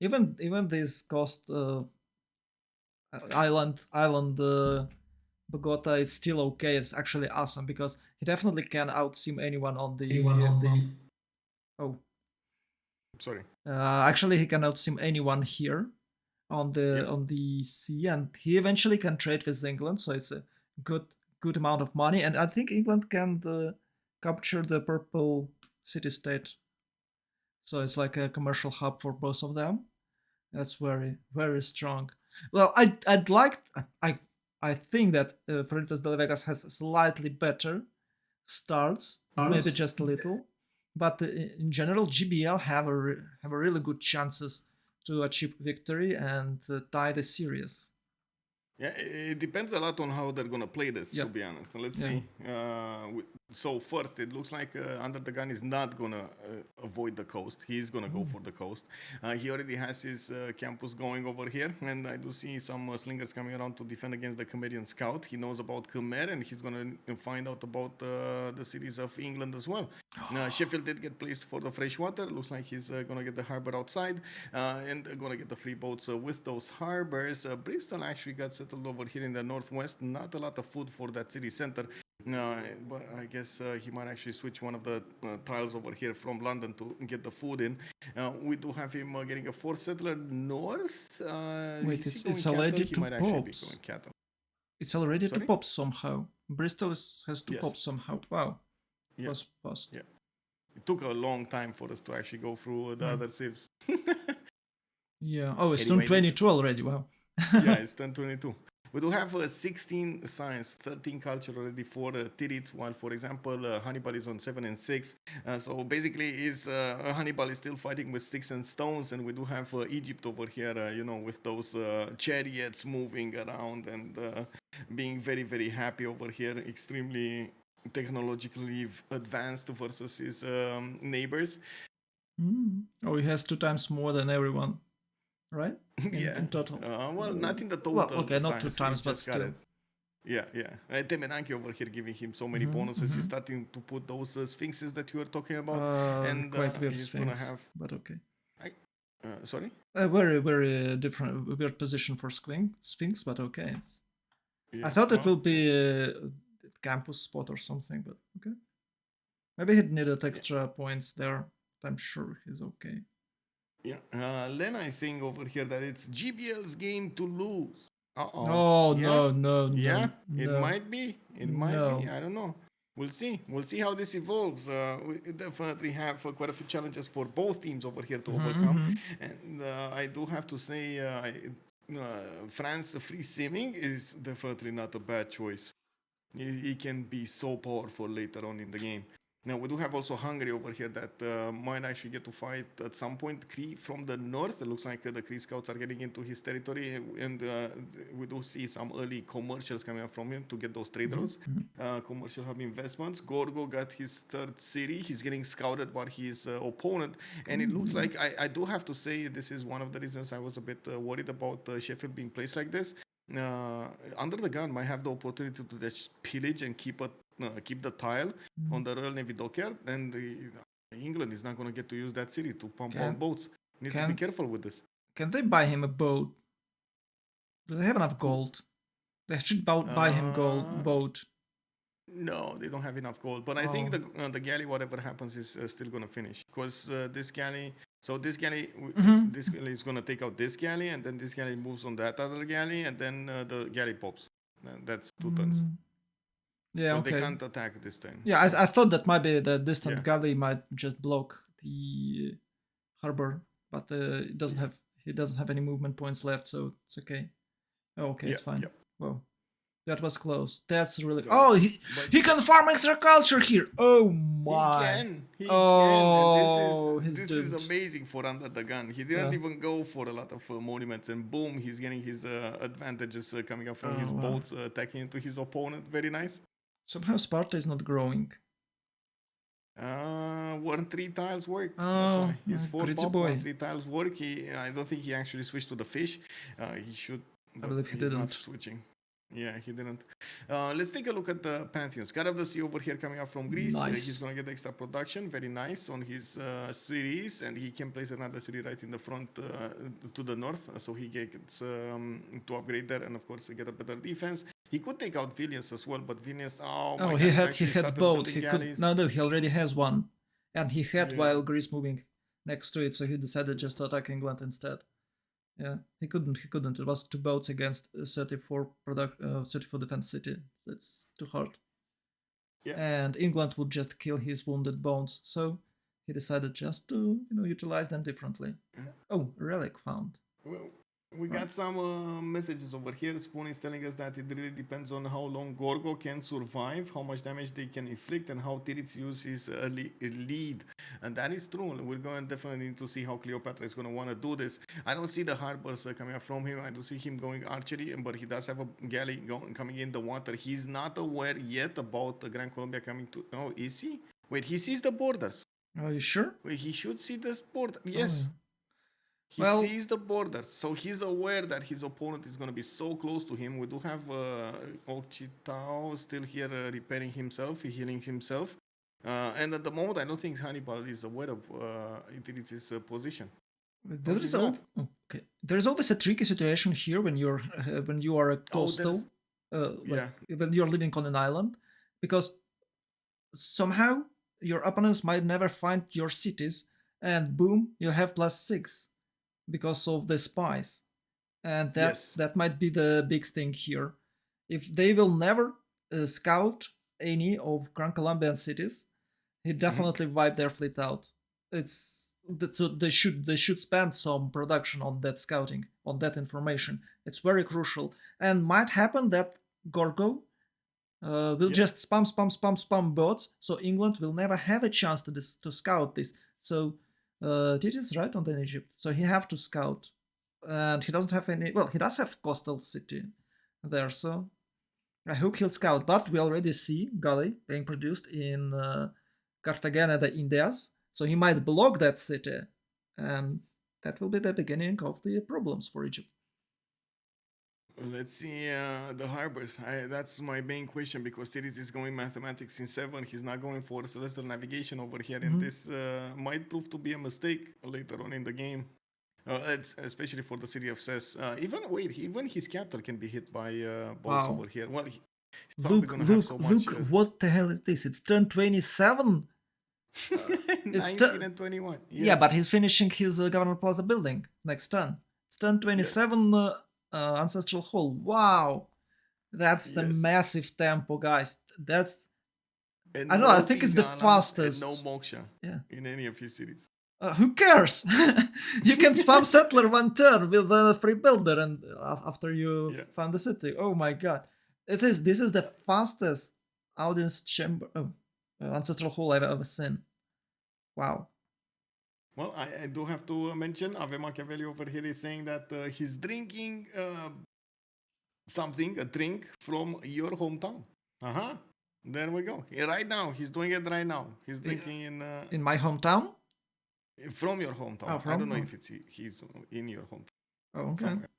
Even this cost island Bogota, it's still okay. It's actually awesome because he definitely can outsim anyone on the oh sorry. actually he can outsim anyone here Yeah, on the sea, and he eventually can trade with England. So it's a good good amount of money, and I think England can capture the purple city state. So it's like a commercial hub for both of them. That's very strong. Well, I'd like I think that Freritas de Vegas has slightly better starts, maybe just a little, but in general, GBL have a really good chances to achieve victory and tie the series. yeah, it depends a lot on how they're gonna play this. To Yep. be honest, let's Yeah. see. So first, it looks like Under the Gun is not gonna avoid the coast. He's gonna go for the coast. He already has his campus going over here, and I do see some slingers coming around to defend against the Khmerian scout. He knows about Khmer, and he's gonna find out about the cities of England as well. Sheffield did get placed for the freshwater. Looks like he's gonna get the harbor outside, and gonna get the free boats with those harbors. Bristol actually got settled over here in the northwest. Not a lot of food for that city center. But I guess he might actually switch one of the tiles over here from London to get the food in. We do have him getting a fourth settler north. Wait, Is he going it's cattle? already He two might actually be pops. going cattle. It's already two Sorry? pops somehow. Bristol has two Yes. pops somehow. Wow, Yeah. was fast. Yeah. It took a long time for us to actually go through the Hmm. other civs. Yeah. Oh, it's turn Anyway, 22 already. Wow. yeah, it's 1022. We do have 16 science, 13 culture already for Tirit, while for example Hannibal is on 7 and 6. So basically, is Hannibal is still fighting with sticks and stones, and we do have Egypt over here, with those chariots moving around and being very happy over here, extremely technologically advanced versus his neighbors. Oh, he has 2 times more than everyone, right? Yeah. In total. Well, not in the Well, total okay, not two science. He's times, but just got it. still. Yeah, yeah. Temenanki over here giving him so many Hmm. bonuses. He's starting to put those sphinxes that you were talking about, and Quite weird he's gonna Sphinx, have. but okay. I, sorry. A very different, weird position for Sphinx, but okay. I Yeah. thought it Well. will be a campus spot or something, but okay. Maybe he needed Yeah. extra points there. But I'm sure he's okay. Yeah. Lena is saying over here that it's GBL's game to lose. Uh oh. Oh Yeah. no, no, Yeah. no, It no, might be. It might be. no. I don't know. We'll see. We'll see how this evolves. We definitely have quite a few challenges for both teams over here to overcome. Mm-hmm. And I do have to say, France free simming is definitely not a bad choice. He can be so powerful later on in the game. Now we do have also Hungary over here that might actually get to fight at some point. Kree from the north. It looks like the Kree scouts are getting into his territory, and we do see some early commercials coming up from him to get those trade routes, commercial hub investments. Gorgo got his third city. He's getting scouted by his opponent, and it looks like I do have to say this is one of the reasons I was a bit worried about Sheffield being placed like this. Under the gun might have the opportunity to just pillage and keep the tile on the Royal Navy dockyard, and England is not going to get to use that city to pump out boats. Needs to be careful with this. Can they buy him a boat? Do they have enough gold? They should buy him boat. No, they don't have enough gold. But I think the galley, whatever happens, is still going to finish. Because this galley... So this galley is going to take out this galley, and then this galley moves on that other galley, and then the galley pops. That's 2 turns. Yeah, okay. They can't attack this turn. Yeah, I thought that maybe the distant galley might just block the harbor, but it doesn't have. He doesn't have any movement points left, so it's okay. Oh, okay, it's fine. Well, that was close. That's really. Oh, he can farm extra culture here. Oh my! He can. And this is amazing for under the gun. He didn't even go for a lot of monuments, and boom, he's getting his advantages coming up from his boats attacking into his opponent. Very nice. Somehow Sparta is not growing. 1 3 tiles work. That's why he's 4 pop, 1 3 tiles work. I don't think he actually switched to the fish. He should. I believe he didn't. Not switching. Yeah, he didn't. Let's take a look at the Pantheons. God of the Sea over here coming up from Greece. Nice. He's going to get extra production. Very nice on his cities. And he can place another city right in the front to the north. So he gets to upgrade there and, of course, get a better defense. He could take out Vilnius as well, but Vilnius... he had both. He could, no, he already has one. And he had while Greece moving next to it, so he decided just to attack England instead. Yeah, he couldn't. It was 2 boats against 34 defense city. So it's too hard. Yeah. And England would just kill his wounded bones. So he decided just to utilize them differently. Oh, relic found. Well, we got some messages over here. Spoon is telling us that it really depends on how long Gorgo can survive, how much damage they can inflict, and how Tirit's use his lead. And that is true. We're going to definitely need to see how Cleopatra is going to want to do this. I don't see the harbors coming up from him. I do see him going archery, but he does have a galley coming in the water. He's not aware yet about the Grand Colombia coming to... Oh, is he? Wait, he sees the borders. Are you sure? Wait, he should see this border. Yes. Oh. He sees the borders, so he's aware that his opponent is going to be so close to him. We do have Ochitao still here repairing himself, healing himself. And at the moment, I don't think Hannibal is aware of Utility's position. There is always a tricky situation here when you are a coastal, when you're living on an island, because somehow your opponents might never find your cities, and boom, you have +6. Because of the spies, and that might be the big thing here. If they will never scout any of Grand Colombian cities, he definitely wipe their fleet out. So they should spend some production on that scouting, on that information. It's very crucial, and might happen that Gorgo will just spam boats, so England will never have a chance to scout this. So Deity is right on the Egypt, so he have to scout, and he doesn't have any. Well, he does have coastal city there, so I hope he'll scout. But we already see galley being produced in Cartagena de Indias, so he might block that city, and that will be the beginning of the problems for Egypt. Let's see the harbors. That's my main question, because Tirit is going mathematics in 7. He's not going for celestial navigation over here, and this might prove to be a mistake later on in the game. It's especially for the city of Ses. Even his capital can be hit by boats over here. Well, look! What the hell is this? It's turn 27. It's 19 and 21. Yes. Yeah, but he's finishing his Governor Plaza building next turn. It's turn 27. Yes. Ancestral Hall. Wow, that's the massive tempo, guys. That's I think it's the fastest. No moksha. In any of his cities. Who cares? You can spam settler 1 turn with a free builder, and after you found the city. Oh my god, this is the fastest audience chamber. ancestral hall I've ever seen. Wow. Well, I do have to mention Ave Machiavelli over here is saying that he's drinking something, a drink from your hometown. Uh-huh. There we go. Right now, he's doing it right now. He's drinking In my hometown? from your hometown. Oh, I don't know from? if he's in your hometown Oh, okay. somewhere.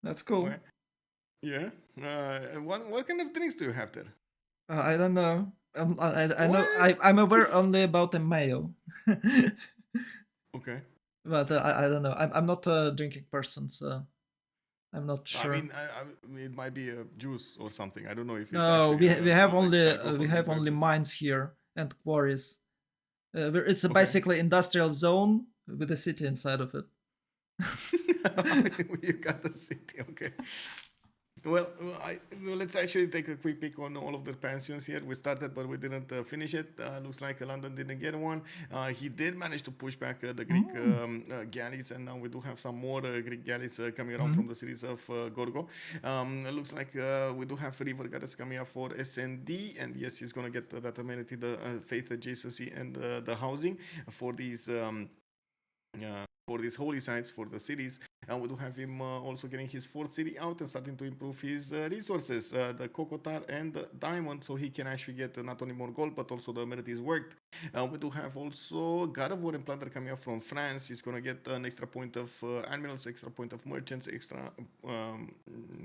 That's cool. Okay. Yeah. What kind of drinks do you have there? I don't know. I know. I'm aware only about the mayo. Okay. But I don't know. I'm not a drinking person, so I'm not sure. I mean, it might be a juice or something. I don't know if it's No, actually we have not like only alcohol we have beverage. only mines here and quarries. It's a Okay. basically industrial zone with a city inside of it. You got the city, okay. Well, let's actually take a quick peek on all of the pensions here. We started, but we didn't finish it. Looks like London didn't get one. He did manage to push back the Greek galleys, and now we do have some more Greek galleys coming around from the cities of Gorgo. It looks like we do have river goddess coming up for SND, and yes, he's going to get that amenity, the faith adjacency, and the housing for these. For these holy sites for the cities, and we do have him also getting his fourth city out and starting to improve his resources, the cocotar and the diamond, so he can actually get not only more gold but also the amenities worked. We do have also God of War and Plunder coming up from France. He's gonna get an extra point of admirals, extra point of merchants, extra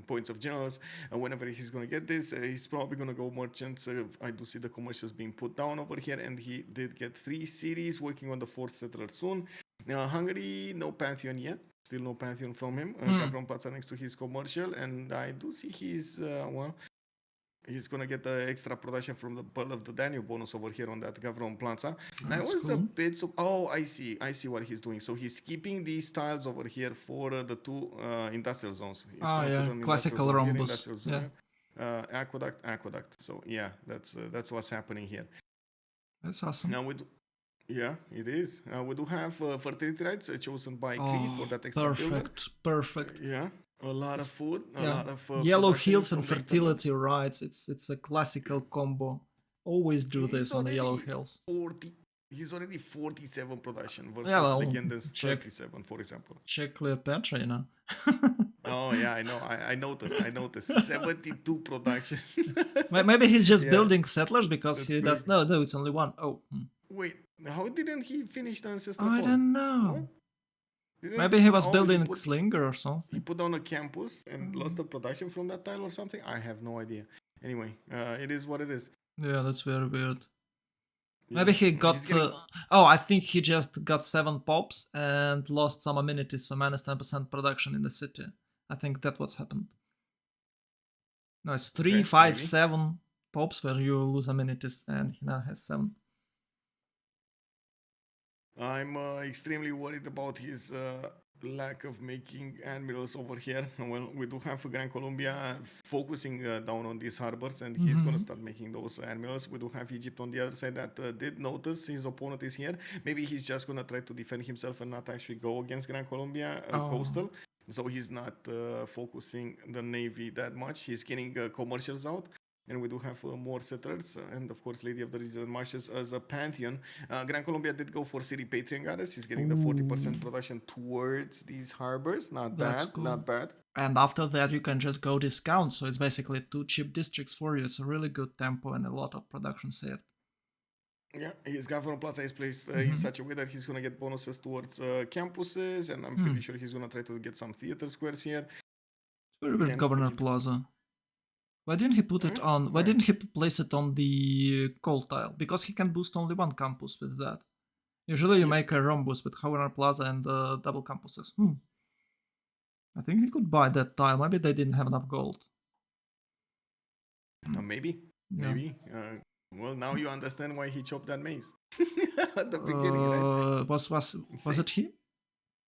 points of generals. Whenever he's gonna get this, he's probably gonna go merchants. I do see the commercials being put down over here, and he did get 3 cities, working on the 4th settler soon. Hungary, no Pantheon yet. Still no Pantheon from him. Gavron Plaza next to his commercial, and I do see he's he's gonna get the extra production from the Pearl of the Danube bonus over here on that Gavron Plaza. I was a bit I see what he's doing. So he's keeping these tiles over here for the 2 industrial zones. He's yeah, classical rhombus. Yeah. Aqueduct. So yeah, that's what's happening here. That's awesome. Now yeah, it is. We do have fertility rights chosen by Cree for that extra perfect. Yeah, a lot of food, a lot of Yellow Hills and fertility rights. It's a classical combo. Always do this on the Yellow Hills. He's already 47 production versus Legenda's 37, for example. Check Cleopatra, you know. Oh yeah, I know. I noticed. 72 production. Maybe he's just building settlers because he does. No, it's only one. Oh. Wait, how didn't he finish the ancestral? I don't know. Maybe he was building Slinger or something. He put down a campus and lost the production from that tile or something. I have no idea. Anyway, it is what it is. Yeah, that's very weird. Yeah. Maybe he got. I think he just got 7 pops and lost some amenities, so minus 10% production in the city. I think that's what's happened. No, it's 3, 5, 7 pops where you lose amenities, and he now has 7. I'm extremely worried about his lack of making admirals over here. Well, we do have Gran Colombia focusing down on these harbors, and he's going to start making those admirals. We do have Egypt on the other side that did notice his opponent is here. Maybe he's just going to try to defend himself and not actually go against Gran Colombia coastal. So he's not focusing the navy that much. He's getting commercials out. And we do have more settlers, and of course, Lady of the Region Marshes as a pantheon. Gran Colombia did go for City Patron Goddess. He's getting the 40% production towards these harbors. Not bad, not bad. And after that, you can just go discount. So it's basically 2 cheap districts for you. It's a really good tempo and a lot of production saved. Yeah, his Governor Plaza is placed in such a way that he's going to get bonuses towards campuses, and I'm pretty sure he's going to try to get some theater squares here. Very good, Governor Plaza. Why didn't he put it on? Why didn't he place it on the coal tile? Because he can boost only 1 campus with that. Usually you make a rhombus with Governor Plaza and double campuses. I think he could buy that tile. Maybe they didn't have enough gold. Maybe. Well, now you understand why he chopped that maze at the beginning, right? Was it he?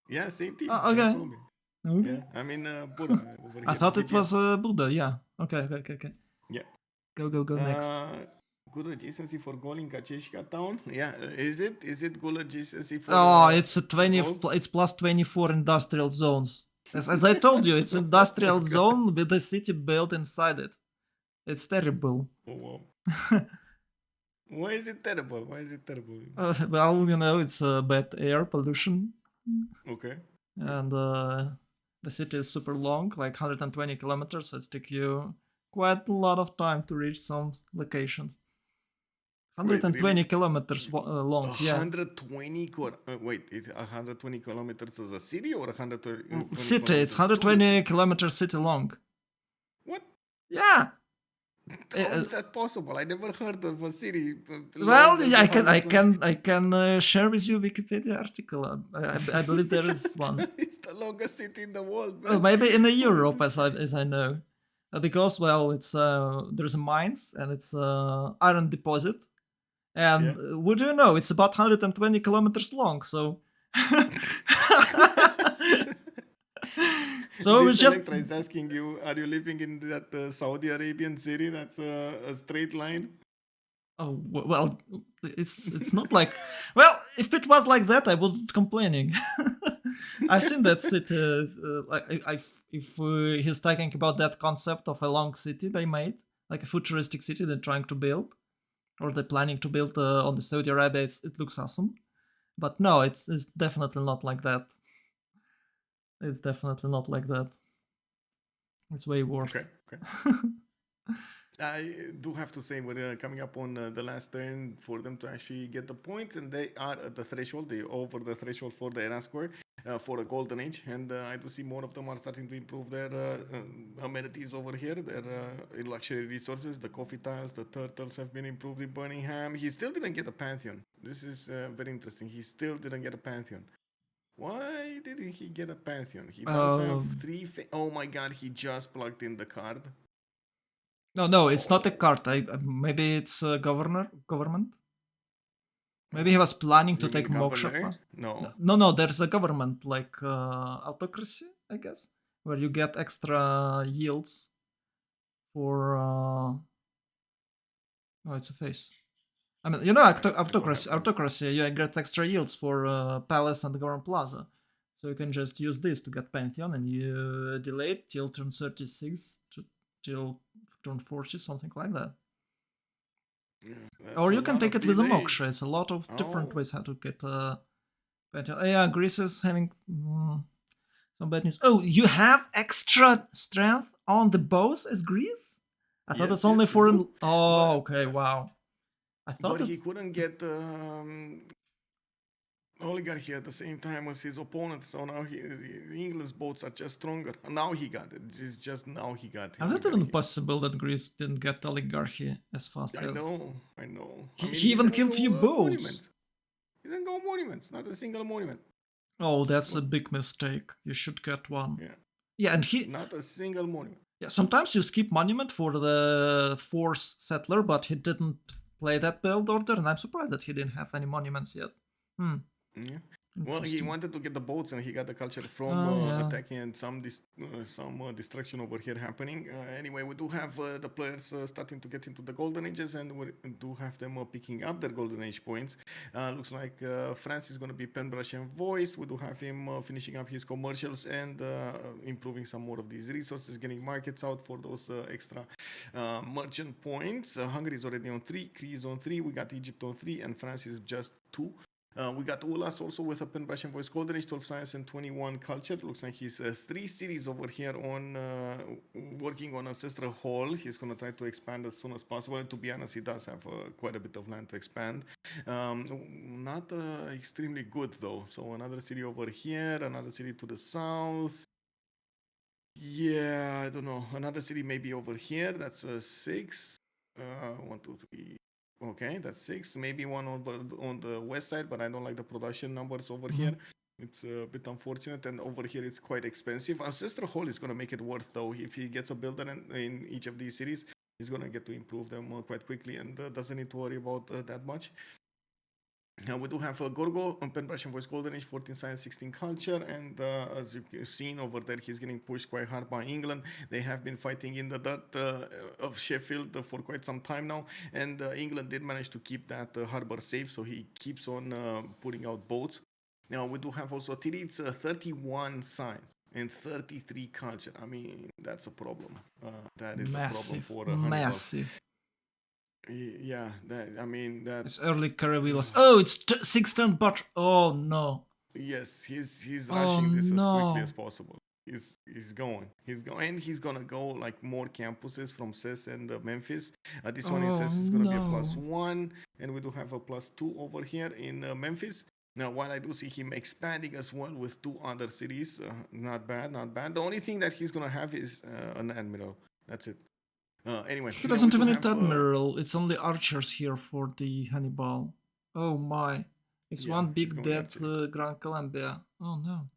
Yeah, same team. Okay. Yeah, I mean Buddha. I thought it was Buddha. Yeah. Okay. Yeah. Go next. Good adjacency for goal in Kachishka town. Yeah, is it good adjacency for? It's a 20. It's plus 24 industrial zones. As I told you, it's industrial zone with a city built inside it. It's terrible. Oh wow. Why is it terrible? Why is it terrible? Well, it's bad air pollution, Okay. and the city is super long, like 120 kilometers. So it's take you quite a lot of time to reach some locations. Wait, 120 really? kilometers long, yeah. 120 wait, 120 kilometers as a city or 120 City, it's kilometers to the 120 city? kilometers city long. What? Yeah. How Uh, is that possible? I never heard of a city well, longer than I can, I 120. can, I can share with you Wikipedia article. I believe there is one. It's the longest city in the world, man. Maybe in the How is Europe, it? as I know, because well, it's there's a mines and it's iron deposit, Yeah. and what do you know? It's about 120 kilometers long. So, so we This just Electra is asking you, are you living in that Saudi Arabian city that's a straight line? oh well, it's not like well, if it was like that, I wouldn't complaining. I've seen that city. If he's talking about that concept of a long city they made, like a futuristic city they're trying to build, or they're planning to build on the Saudi Arabia, it looks awesome. But no, it's definitely not like that. It's definitely not like that. It's way Okay, worse. okay. I do have to say we're coming up on the last turn for them to actually get the points, and they are at the threshold. They over the threshold for the era score for a golden age, and I do see more of them are starting to improve their amenities over here, their luxury resources. The coffee tiles, the turtles have been improved in Birmingham. He still didn't get a pantheon. This is very interesting. He still didn't get a pantheon. Why didn't he get a pantheon? He does have Um, three. Oh my god! He just plugged in the card. no, it's not a Oh, cart. Maybe it's government. Maybe he was planning to you take mean Moksha governor? fast. No. No. There's a government like autocracy, I guess, where you get extra yields for. Oh, it's a face. I mean, I don't have autocracy. any. Autocracy. You get extra yields for Palace and Government Plaza, so you can just use this to get Pantheon, and you delay it till turn 36 till turn 40, something like that. Yeah, that's Or a you can lot take of it with a delays. Moksha. It's a lot of different Oh, ways how to get Pantheon. Yeah, Greece is having some bad news. Oh, you have extra strength on the bows as Greece? I thought it's yes, only yes, we for. do. Oh, But okay, wow. I thought he it's. couldn't get oligarchy at the same time as his opponent. So now the English boats are just stronger. Now he got it. It's just now he got How is it even oligarchy. possible that Greece didn't get oligarchy as fast I as. know, I know. I mean, He he even didn't killed few go boats. monuments. He didn't go monuments. Not a single monument. Oh, that's a What? big mistake. You should get one. Yeah, Yeah, and he. not a single monument. Yeah, sometimes you skip monument for the force settler, but he didn't play that build order, and I'm surprised that he didn't have any monuments yet. Hmm, Yeah. Well, he interesting. wanted to get the boats, and he got the culture from Oh yeah. attacking and some destruction over here happening. Anyway, we do have the players starting to get into the golden ages, and we do have them picking up their golden age points. Looks like France is going to be Penbrush and Voice. We do have him finishing up his commercials and improving some more of these resources, getting markets out for those extra merchant points. Hungary is already on 3, Greece on 3, we got Egypt on 3, and France is just 2. We got Ulas also with a pen brush and voice golden age, 12 science and 21 culture. Looks like he's 3 series over here on working on Ancestral Hall. He's going to try to expand as soon as possible. And to be honest, he does have quite a bit of land to expand. Not extremely good though. So another city over here, another city to the south. Yeah, I don't know. Another city maybe over here. That's a 6. 1, 2, 3. Okay, that's 6. Maybe one on the west side, but I don't like the production numbers over Mm-hmm. here. It's a bit unfortunate, and over here it's quite expensive. Ancestral Hall is going to make it worth though. If he gets a builder in each of these cities, he's going to get to improve them quite quickly and doesn't need to worry about that much. Now we do have Gorgo on Pen Brush and Voice Golden Age, 14 Science, 16 Culture, and as you've seen over there, he's getting pushed quite hard by England. They have been fighting in the dirt of Sheffield for quite some time now, and England did manage to keep that harbor safe, so he keeps on putting out boats. Now we do have also Tirit's 31 Science and 33 Culture. I mean, that's a problem. That is a problem Massive, for Hannibal. massive. Yeah, I mean that. It's early Caravillas. Oh, it's 6 turn but oh no. Yes, he's Oh rushing this as quickly as no. possible. He's going, and he's gonna go like more campuses from CES and Memphis. This one in Oh CES is gonna be a no. +1, and we do have a +2 over here in Memphis. Now, while I do see him expanding as well with 2 other cities, not bad, not bad. The only thing that he's gonna have is an admiral. That's it. Anyway, He now we doesn't do even need have Admiral. It's only archers here for the Hannibal. Oh my. It's yeah, one he's big going dead archery. Grand Columbia. Oh no.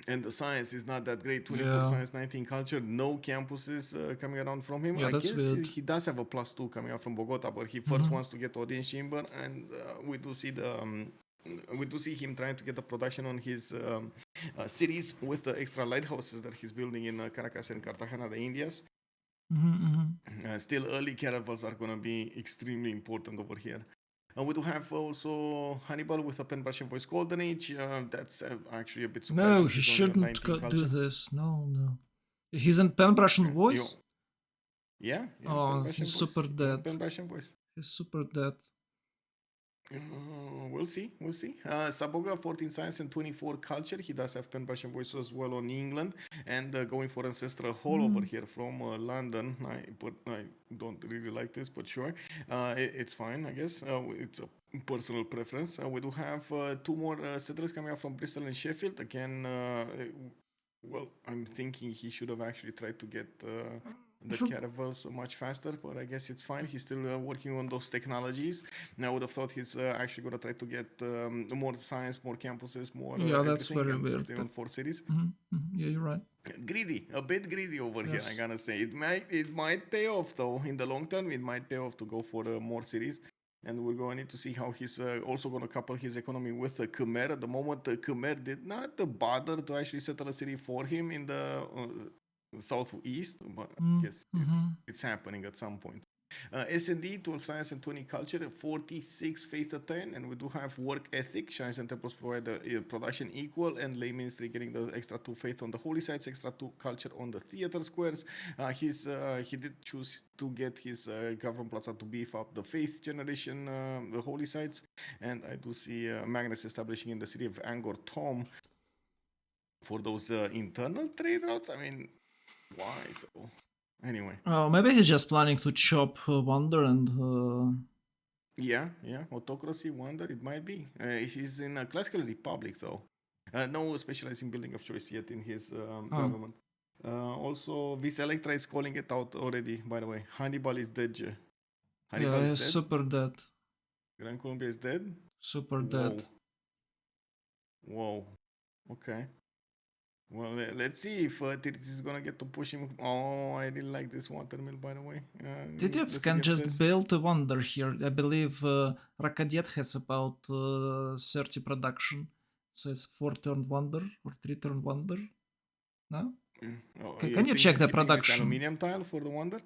And the science is not that great. 24 Yeah. science, 19 culture, no campuses coming around from him. Yeah, I that's guess good. he does have a +2 coming out from Bogota, but he first Mm-hmm. wants to get audience chamber, and we do see him trying to get the production on his cities with the extra lighthouses that he's building in Caracas and Cartagena, the Indias. Mm-hmm, mm-hmm. Still, early caravels are going to be extremely important over here. We do have also Hannibal with a pen brush and voice golden age. That's actually a bit No, surprising. he He's only on shouldn't 19 do culture. this. No, no. He's in pen brush and Okay. voice? Yeah, pen Oh, brush he's and voice. super dead. Pen brush and voice. He's super dead. We'll see. We'll see. Saboga, 14 science and 24 culture. He does have pen brush and voice as well on England. And going for Ancestral Hall over here from London. I don't really like this, but sure. It's fine, I guess. It's a personal preference. We do have 2 more settlers coming out from Bristol and Sheffield. Again, well, I'm thinking he should have actually tried to get the caravels much faster, but I guess it's fine. He's still working on those technologies. Now, I would have thought he's actually going to try to get more science, more campuses, more Yeah, that's everything, very and weird. stay on 4 cities. Yeah, you're right. Greedy, a bit greedy over here. I Yes. gotta say, it might pay off though in the long term. It might pay off to go for more cities. And we're going to need to see how he's also going to couple his economy with Khmer. At the moment, Khmer did not bother to actually settle a city for him in the southeast, but I guess Mm-hmm. it's happening at some point. S&D, 12 science and 20 culture, 46 faith at 10, and we do have work ethic. Shrines and temples provide the production equal, and lay ministry getting the extra 2 faith on the holy sites, extra 2 culture on the theater squares. He did choose to get his government plaza to beef up the faith generation, the holy sites, and I do see Magnus establishing in the city of Angkor Thom for those internal trade routes. I mean, why though? Anyway. Oh, maybe he's just planning to chop Wonder and. Yeah, autocracy, wonder, it might be. He's in a classical republic, though. No specializing building of choice yet in his government. Also, Vis Electra is calling it out already, by the way. Hannibal is dead. Hannibal Yeah, is he's dead. super dead. Gran Colombia is dead. Super dead. Whoa. Okay. Well, let's see if Tirtis is gonna get to push him. Oh, I really like this watermill, by the way. Tidiots can just build a Wonder here. I believe Rakadet has about 30 production. So it's 4-turn Wonder or 3-turn Wonder. No? Can you check the production? Aluminium tile for the Wonder?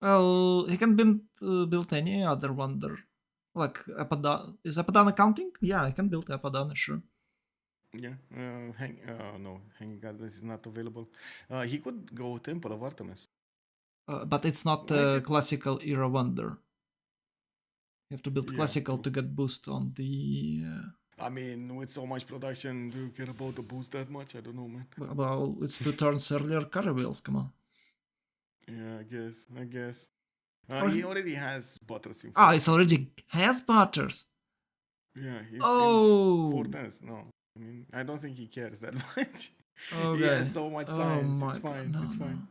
Well, he can build any other Wonder. Like Apadana. Is Apadana counting? Yeah, I can build Apadana, sure. Yeah, no, Hanging Gardens is not available. He could go Temple of Artemis. But it's not a classical era Wonder. You have to build classical to get boost on the... I mean, with so much production, do you care about the boost that much? I don't know, man. Well, it's 2 turns earlier Caravels, come on. Yeah, I guess. He already has Butters in it already has Butters. Yeah, he's in 4 turns. No, I mean, I don't think he cares that much. Okay. He has so much science. It's fine. God, it's fine.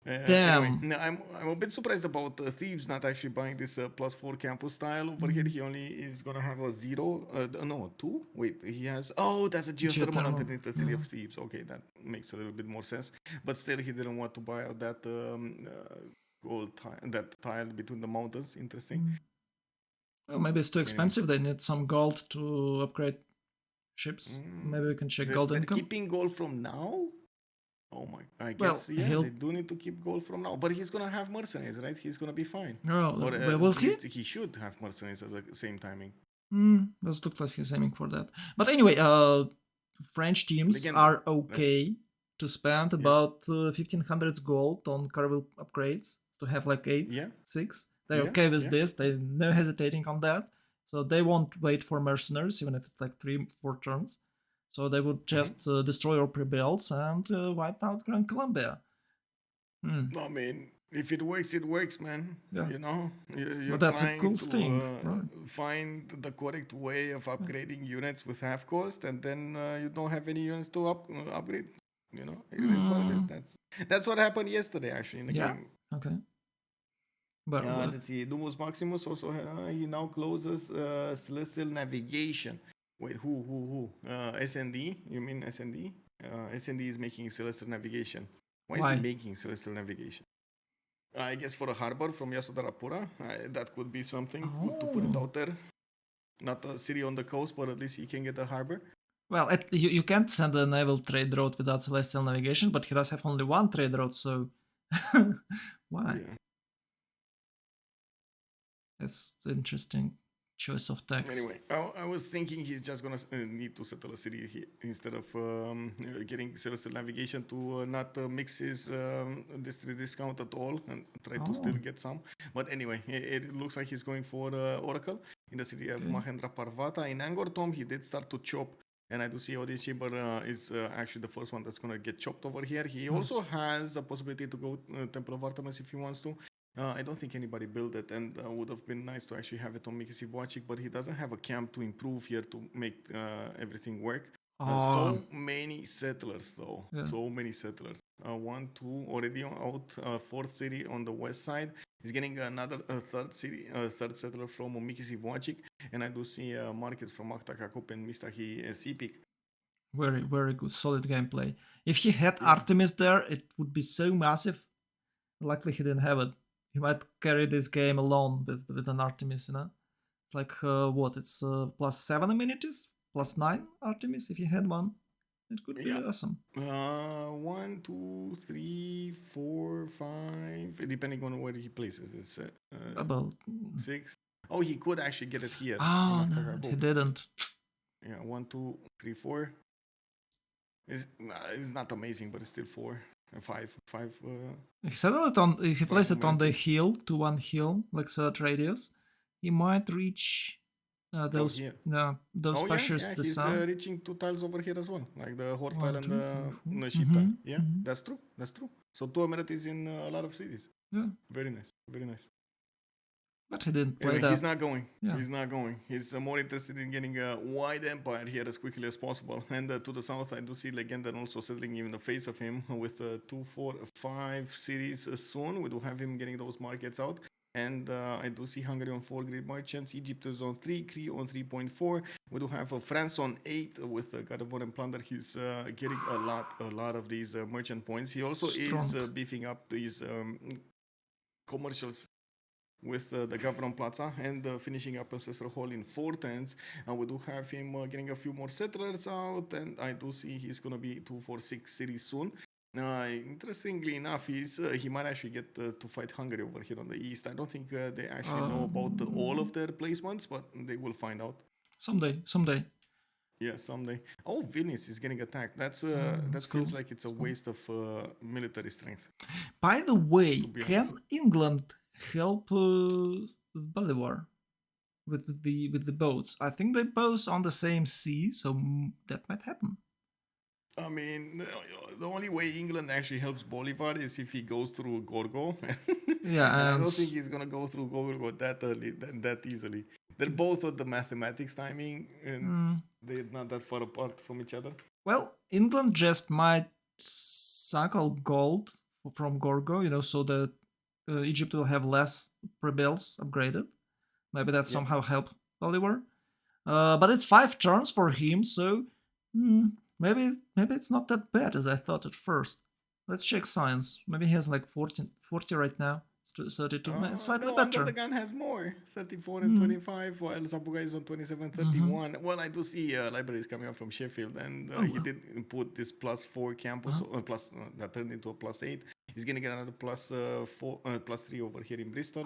Damn. Anyway, I'm a bit surprised about Thebes not actually buying this +4 campus style over here. He only is gonna have a 0. No, 2. Wait, he has. Oh, that's a geothermal underneath the city of Thebes. Okay, that makes a little bit more sense. But still, he didn't want to buy out that gold tile between the mountains. Interesting. Well, maybe it's too expensive. They need some gold to upgrade ships. Maybe we can check gold income. They're keeping gold from now. Oh my! I guess they do need to keep gold from now, but he's gonna have mercenaries, right? He's gonna be fine. Will he? He should have mercenaries at the same timing. That looks like he's aiming for that. But anyway, French teams are okay to spend about 1500 gold on caravel upgrades. to have like 8, Yeah, 6. They're yeah, okay with yeah. this. They're no hesitating on that. So they won't wait for mercenaries, even if it's like 3, 4 turns. So they would Hmm. just destroy our pre-builds and wipe out Gran Colombia. Hmm. I mean, if it works, man. Yeah, You know, but you're that's a trying cool to thing, right? find the correct way of Yeah. upgrading units with half cost, and then you don't have any units to upgrade. You know, it is what it is. Hmm. That's what happened yesterday, actually, in the Yeah. game. Okay. But Let's see. Dumus Maximus also he now closes Celestial Navigation. Wait, who? SND? You mean SND? SND is making Celestial Navigation. Why is he why? making Celestial Navigation? I guess for a harbor from Yasudarapura, that could be something good to put it Oh. out there. Not a city on the coast, but at least he can get a harbor. Well, you can't send a naval trade route without celestial navigation, but he does have only one trade route, so why? Yeah. That's the interesting choice of text. Anyway, I was thinking he's just gonna need to settle a city here instead of getting celestial navigation to not mix his discount at all and try to still Oh, get some. But anyway, it looks like he's going for Oracle in the city of okay. Mahendra Parvata. In Angkor Thom, he did start to chop. And I do see Odin Shibar is actually the first one that's going to get chopped over here. He Oh, also has a possibility to go Temple of Artemis if he wants to. I don't think anybody built it, and would have been nice to actually have it on Mikisi Wachik, but he doesn't have a camp to improve here to make everything work. oh, So many settlers, though. yeah. So many settlers. One, two already out. Fourth city on the west side. He's getting another third city, third settler from Mikisi Wachik, and I do see markets from Aktakakop and Mistahi Sipik. Very, very good, solid gameplay. If he had Yeah. Artemis there, it would be so massive. Luckily, he didn't have it. He might carry this game alone with an Artemis, you know? It's like, what? It's +7 amenities? +9 Artemis if he had one. It could be Yeah. awesome. 1, 2, 3, 4, 5. Depending on where he places. It's About. 6. Oh, he could actually get it here in Oh, no, he Aktakakop. didn't. Yeah, 1, 2, 3, 4. It's not amazing, but it's still 4 and 5. 5. If he settled it on, if he 5 placed it on the amenities. hill, to one hill, like third radius, he might reach Oh, those here. those Oh yeah, pastures yeah. to the He's south. reaching 2 tiles over here as well, like the horse tile 1, and 2, the 3, 4. sheep tile. Yeah, Mm-hmm. that's true. That's true. So 2 amenities in a lot of cities. Yeah, Very nice. Very nice. but he didn't play Anyway, he's that. not going. Yeah. He's not going. He's more interested in getting a wide empire here as quickly as possible. And to the south, I do see Legenda also settling in the face of him with 2, 4, 5 cities soon. We do have him getting those markets out. And I do see Hungary on 4 grid merchants, Egypt is on 3, Cree on 3.4. We do have France on 8 with God of War and Plunder. He's getting a lot of these merchant points. He also is Strong. beefing up these commercials with the Gavron Plaza and finishing up Ancestral Hall in 4 turns. We do have him getting a few more settlers out, and I do see he's going to be 2 for 6 cities soon. Interestingly enough, he might actually get to fight Hungary over here on the east. I don't think they actually know about all of their placements, but they will find out. Someday. Yeah, someday. Oh, Vilnius is getting attacked. That That's feels cool. like it's a Cool. waste of military strength. By the way, To be can honest. England help Bolivar with the boats? I think they both on the same sea, so that might happen. I mean, the only way England actually helps Bolivar is if he goes through Gorgo, and Yeah, I and don't think he's gonna go through Gorgo that early, that easily. They're both at the mathematics timing, and they're not that far apart from each other. well, England just might cycle gold from Gorgo, you know, so that Egypt will have less rebels upgraded. Maybe that Yeah. somehow helped Bolivar. But it's 5 turns for him, so maybe it's not that bad as I thought at first. Let's check science. Maybe he has like 40 right now. It's 32, slightly No, Under the better. Gun has more 34 and 25, while Zabuga is on 27, 31. Well, I do see libraries coming up from Sheffield, and he did put this +4 campus, plus that turned into a +8. He's gonna get another +3 over here in Bristol.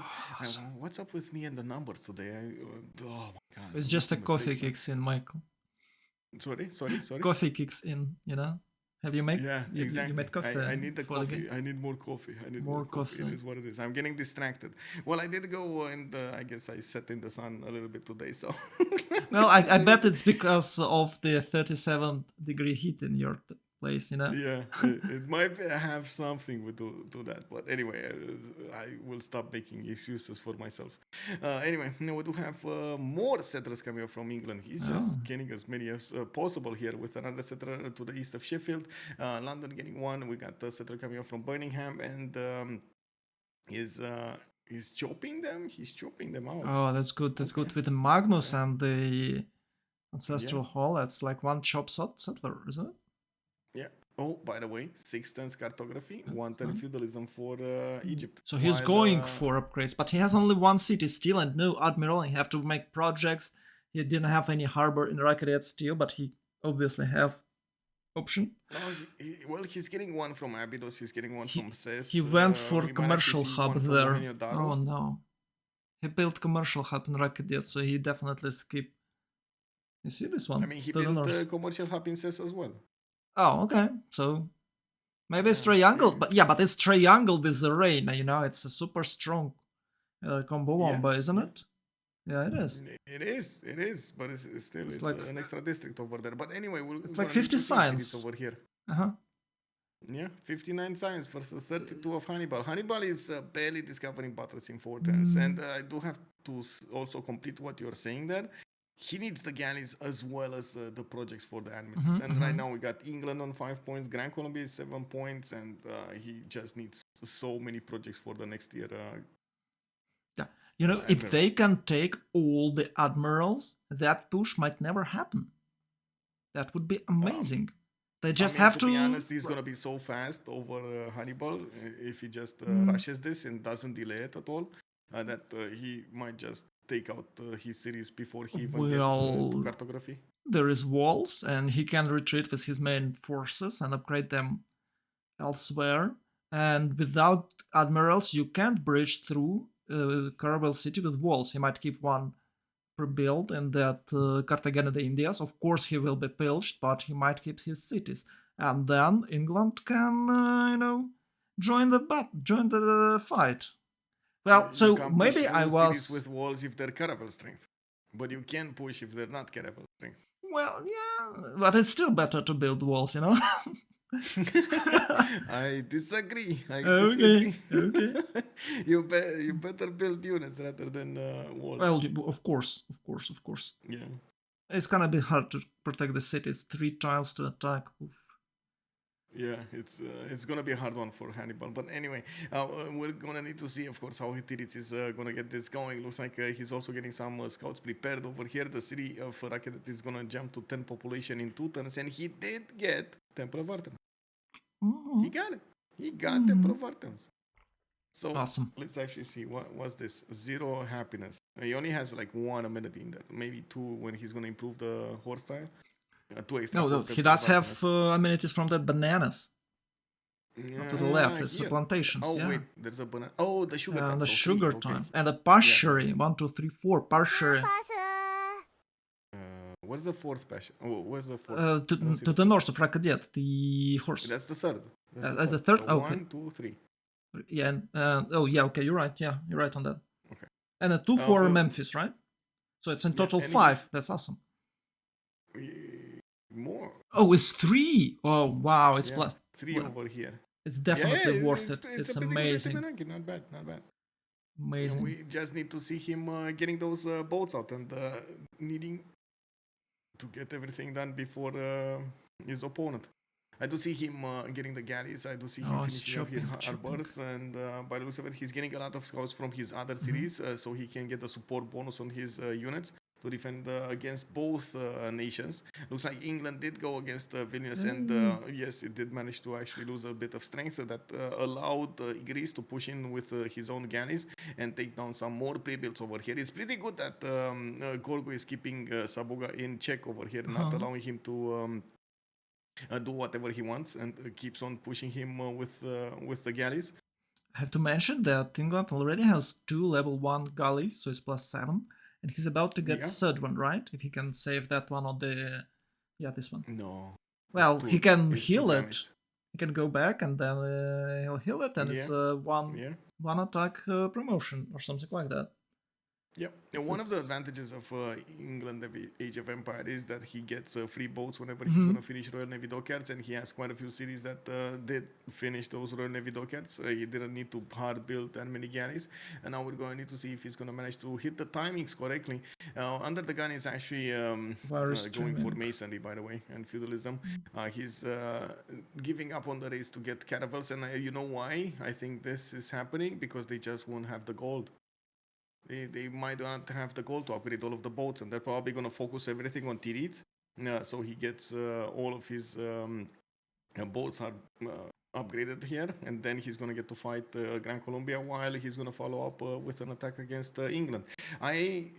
What's up with me and the numbers today? Oh my god! It's I'm just a making coffee mistakes, man. kicks in, Michael. Sorry. Coffee kicks in, you know? Have you made Yeah, you exactly. made coffee I need the for the coffee. game? I need more coffee. I need more More coffee. It coffee. is what it is. I'm getting distracted. Well, I did go and I guess I sat in the sun a little bit today, so. Well, I bet it's because of the 37-degree heat in your place, you know? Yeah, it might have something to that, but anyway, I will stop making excuses for myself. Anyway, now we do have more settlers coming up from England. He's Oh. just getting as many as possible here with another settler to the east of Sheffield. London getting one. We got a settler coming up from Birmingham, and is he's chopping them. He's chopping them out. Oh, that's good. That's Okay. good. With the Magnus Yeah. and the Yeah. Ancestral Hall, that's like one chop settler, isn't it? Yeah. Oh, by the way, 6 turns cartography, 1 turn Fine. feudalism for Egypt. So he's While, going for upgrades, but he has only one city still and no admiral. He have to make projects. He didn't have any harbor in Rakadiat still, but he obviously have option. no, well, he's getting one from Abydos. He's getting one from Ses. He went for We might actually commercial see hub one from there. Mohenjo-Daro. Oh no. He built commercial hub in Rakadiat, so he definitely skip. You see this one? I mean, he To the built north. a commercial hub in Ses as well. Oh, okay. So maybe it's Yeah, triangle, yeah. but it's triangle with the rain. You know, it's a super strong combo Yeah, wombo, isn't yeah. it? Yeah, it is. It is, but it's still It's it's like an extra district over there. But anyway, we're it's gonna like need 50 to see cities signs. over here. Uh-huh. Yeah, 59 signs versus 32 of Hannibal. Hannibal is barely discovering battles in 4 turns, and I do have to also complete what you're saying there. He needs the galleys as well as the projects for the admirals. And right now we got England on 5 points, Grand Colombia is 7 points, and he just needs so many projects for the next year. Yeah. You know, if they can take all the admirals, that push might never happen. That would be amazing. They just have to. be honest, he's gonna be so fast over Hannibal if he just rushes this and doesn't delay it at all. That he might just take out his cities before he even gets to cartography. There is walls, and he can retreat with his main forces and upgrade them elsewhere. And without admirals, you can't breach through Caravelle City with walls. He might keep one pre-built in that Cartagena de Indias. Of course, he will be pillaged, but he might keep his cities. And then England can, join the fight. Well, You so can't maybe push I through was. cities with walls if they're caravel strength, but you can push if they're not caravel strength. Well, yeah, but it's still better to build walls, I disagree. Okay. You better build units rather than walls. Well, of course. Yeah. It's gonna be hard to protect the city. It's 3 tiles to attack. Oof. Yeah, it's gonna be a hard one for Hannibal. But anyway, we're gonna need to see, of course, how Hittite is gonna get this going. Looks like he's also getting some scouts prepared over here. The city of Rakedet is gonna jump to 10 population in 2 turns, and he did get Temple of Artemis. He got it. He got Temple of Artemis. So awesome. Let's actually see what was this. 0 happiness. He only has like 1 amenity in there, maybe 2 when he's gonna improve the horse style. 2 extra. No, he does have amenities from that bananas. Yeah, to the left, it's the plantations. Oh yeah. wait, there's a banana. Oh, the sugar time. And the so sugar 3, time. okay. And the pasture. Yeah. 1, 2, 3, 4 pasture. What's the 4th pasture? Oh, what's the 4th? To the north of Rakadet, the horse. That's the 3rd. That's the 3rd? So okay. 1, 2, 3. Yeah. Okay. You're right. Yeah, you're right on that. Okay. And a 2 for Memphis, right? So it's in total 5. That's awesome. More. Oh, it's 3. Oh, wow. It's plus 3 over here. It's definitely worth it. It's amazing. Not bad. Amazing. And we just need to see him getting those boats out and needing to get everything done before his opponent. I do see him getting the galleys. I do see him finishing up his harbors. And by the looks of it, he's getting a lot of scouts from his other cities, so he can get the support bonus on his units to defend against both nations. Looks like England did go against Vilnius, and yes, it did manage to actually lose a bit of strength that allowed Greece to push in with his own galleys and take down some more pre-builds over here. It's pretty good that Gorgo is keeping Sabuga in check over here, not allowing him to do whatever he wants, and keeps on pushing him with the galleys. I have to mention that England already has 2 level 1 galleys, so it's +7. And he's about to get third one, right? If he can save that one on the... Yeah, this one. No. Well, he Two can is too heal it. damaged. He can go back and then he'll heal it, and it's Yeah, a one yeah. attack promotion or something like that. Yep. And one of the advantages of England Age of Empire is that he gets free boats whenever he's going to finish Royal Navy dockyards, and he has quite a few cities that did finish those Royal Navy dockyards. He didn't need to hard build that many galleys, and now we're going to need to see if he's going to manage to hit the timings correctly. Under the Gun is actually going for masonry, by the way, and feudalism. He's giving up on the race to get caravels, and you know why I think this is happening? Because they just won't have the gold. They might not have the gold to upgrade all of the boats, and they're probably going to focus everything on Tirits. So he gets all of his boats are upgraded here, and then he's going to get to fight Gran Colombia while he's going to follow up with an attack against England. I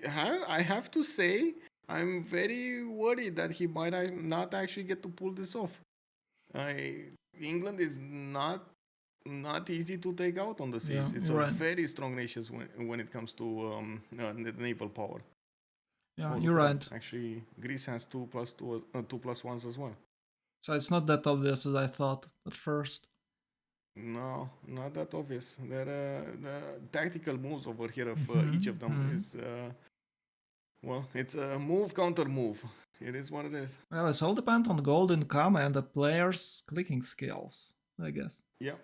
have to say, I'm very worried that he might not actually get to pull this off. England is not easy to take out on the seas. Yeah, it's right. very strong nation when it comes to naval power. Yeah, you're right. Actually, Greece has 2+1s as well. So it's not that obvious as I thought at first. No, not that obvious. The tactical moves over here of each of them is well, it's a move counter move. It is what it is. Well, it's all depend on gold income and the players' clicking skills, I guess. Yeah.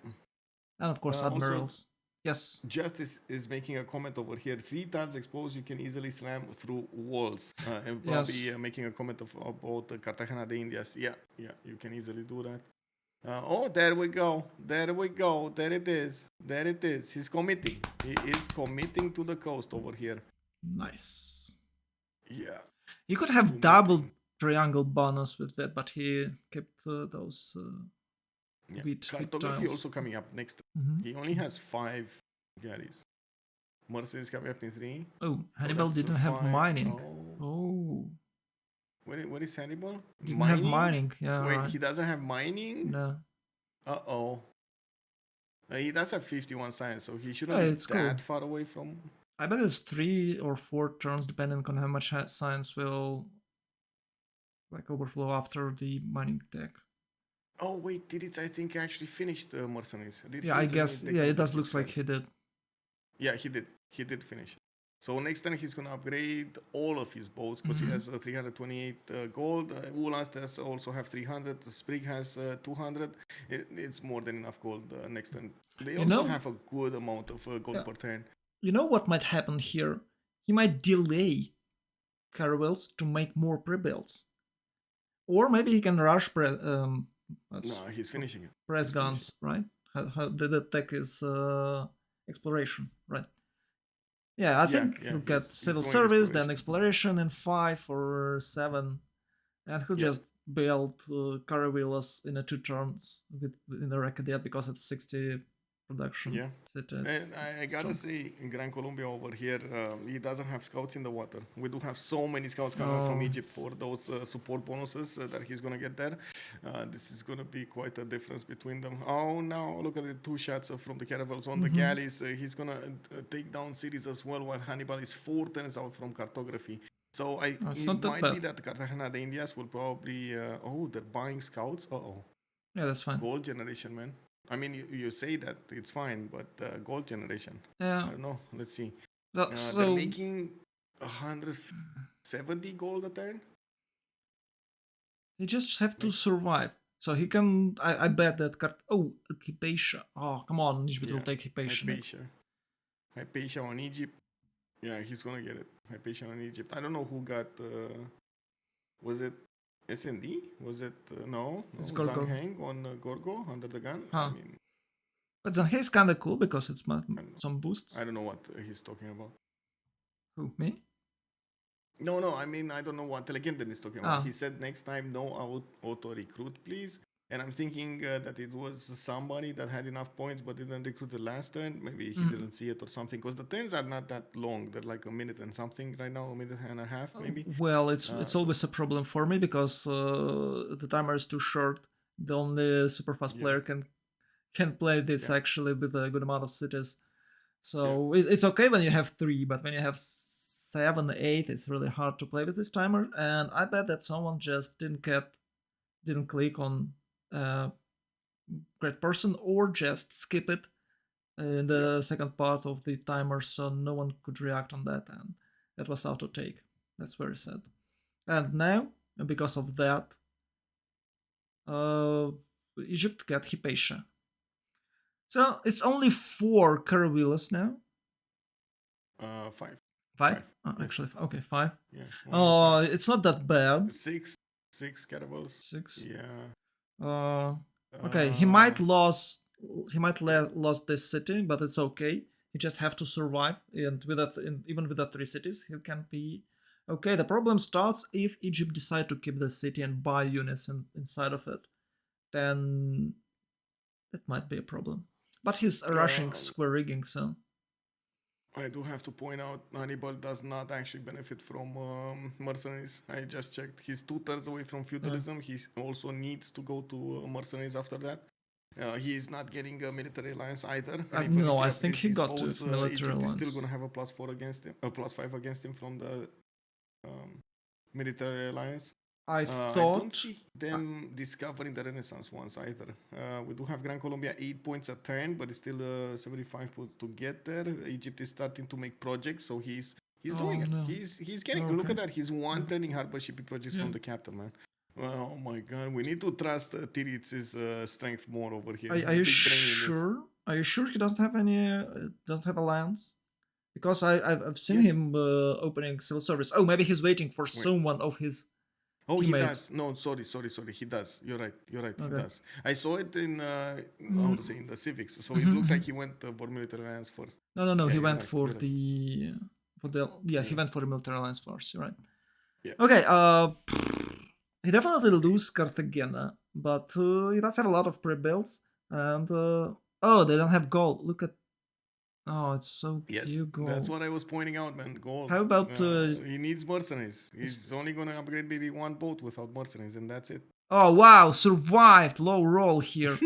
And of course, admirals. Yes. Justice is making a comment over here. 3 tiles exposed, you can easily slam through walls. And probably making a comment about Cartagena de Indias. Yeah, you can easily do that. Oh, there we go. There we go. There it is. There it is. He's committing. He is committing to the coast over here. Nice. Yeah. You could have double triangle bonus with that, but he kept those Cartography also coming up next. He only has 5 galleys. Mercy is coming up in 3. Oh, Hannibal didn't have mining. Oh. What is Hannibal? Didn't have mining. Yeah. Wait, right. He doesn't have mining? No. Uh-oh. He does have 51 science, so he shouldn't be that far away from... I bet it's 3 or 4 turns, depending on how much science will overflow after the mining deck. Oh wait, did it? I think actually finished mercenaries. I guess. Yeah, it does look like he did. Yeah, he did. He did finish. So next time he's gonna upgrade all of his boats because he has 328 gold. Ulas does also have 300. Sprig has 200. It's more than enough gold next turn. They also have a good amount of gold per turn. You know what might happen here? He might delay caravels to make more pre-builds. Or maybe he can rush no, he's finishing it. Press guns, right? How the tech is exploration, right? Yeah, I think he'll get civil service, then exploration in 5 or 7, and he'll just build caravels in 2 turns in the Recadia because it's 60 production. Yeah. And I gotta say, in Gran Colombia over here, he doesn't have scouts in the water. We do have so many scouts coming from Egypt for those support bonuses that he's gonna get there. This is gonna be quite a difference between them. Oh no, look at the 2 shots from the caravels on the galleys. He's gonna take down cities as well, while Hannibal is 4 turns out from cartography. So it might be that Cartagena de Indias will probably... they're buying scouts? Yeah, that's fine. Gold generation, man. I mean, you say that it's fine, but gold generation. Yeah. I don't know. Let's see. They're making 170 gold a turn. He just have to survive. So he can... I bet that... Hypatia. Oh, come on. Egypt will take Hypatia. Hypatia on Egypt. Yeah, he's gonna get it. Hypatia on Egypt. I don't know who got... was it SND? Was it... no? It's Gorgo. Zangheng on Gorgo, under the gun? Huh. But Zangheng's kinda cool because it's some boosts. I don't know what he's talking about. Who, me? No, I mean, I don't know what Telegenden is talking about. He said next time no auto-recruit, please. And I'm thinking that it was somebody that had enough points but didn't recruit the last turn. Maybe he didn't see it or something. Because the turns are not that long. They're like a minute and something right now, a minute and a half maybe. Well, it's always a problem for me because the timer is too short. The only super fast player can play this actually with a good amount of cities. So it's okay when you have 3, but when you have 7, 8, it's really hard to play with this timer. And I bet that someone just didn't get didn't click on great person or just skip it in the second part of the timer, so no one could react on that, and that was auto take. That's very sad. And now, because of that, Egypt got Hypatia. So it's only 4 caravels now. 5. 5? Oh, Yes. actually, okay, 5. Yeah. Only 5. It's not that bad. 6 caravels. 6. Yeah. Okay, he might lost this city, but it's okay. He just have to survive, and with that, even with the 3 cities, he can be okay. The problem starts if Egypt decide to keep the city and buy units inside of it. Then that might be a problem. But he's rushing square rigging, so I do have to point out Hannibal does not actually benefit from mercenaries. I just checked. He's 2/3 away from feudalism. He also needs to go to mercenaries after that. He is not getting a military alliance either. no, I think he got to military Egypt alliance. is still going to have a +4 against him, a +5 against him from the military alliance. I I thought don't see them discovering the Renaissance ones either. We do have Gran Colombia 8 points a turn, but it's still 75 to get there. Egypt is starting to make projects, so he's doing it. no. He's getting. Okay. Look at that. He's one turning harbor shipping projects from the capital, man. Oh my god, we need to trust Tiritz's strength more over here. Are you sure? Are you sure he doesn't have any? Doesn't have alliance? Because I've seen him opening civil service. Oh, maybe he's waiting for someone of his. Oh, teammates. he does. No, sorry. He does. You're right. Okay. He does. I saw it in how to say, in the civics. So it looks like he went for military alliance first. No. Yeah, he went for the he went for the military alliance first. You're right. Yeah. Okay. He definitely lose Cartagena, but he does have a lot of pre-builds, and oh, they don't have gold. Look at. Oh, it's so few gold. That's what I was pointing out, man. Gold. How about he needs mercenaries. He's only gonna upgrade maybe 1 boat without mercenaries, and that's it. Oh wow! Survived. Low roll here.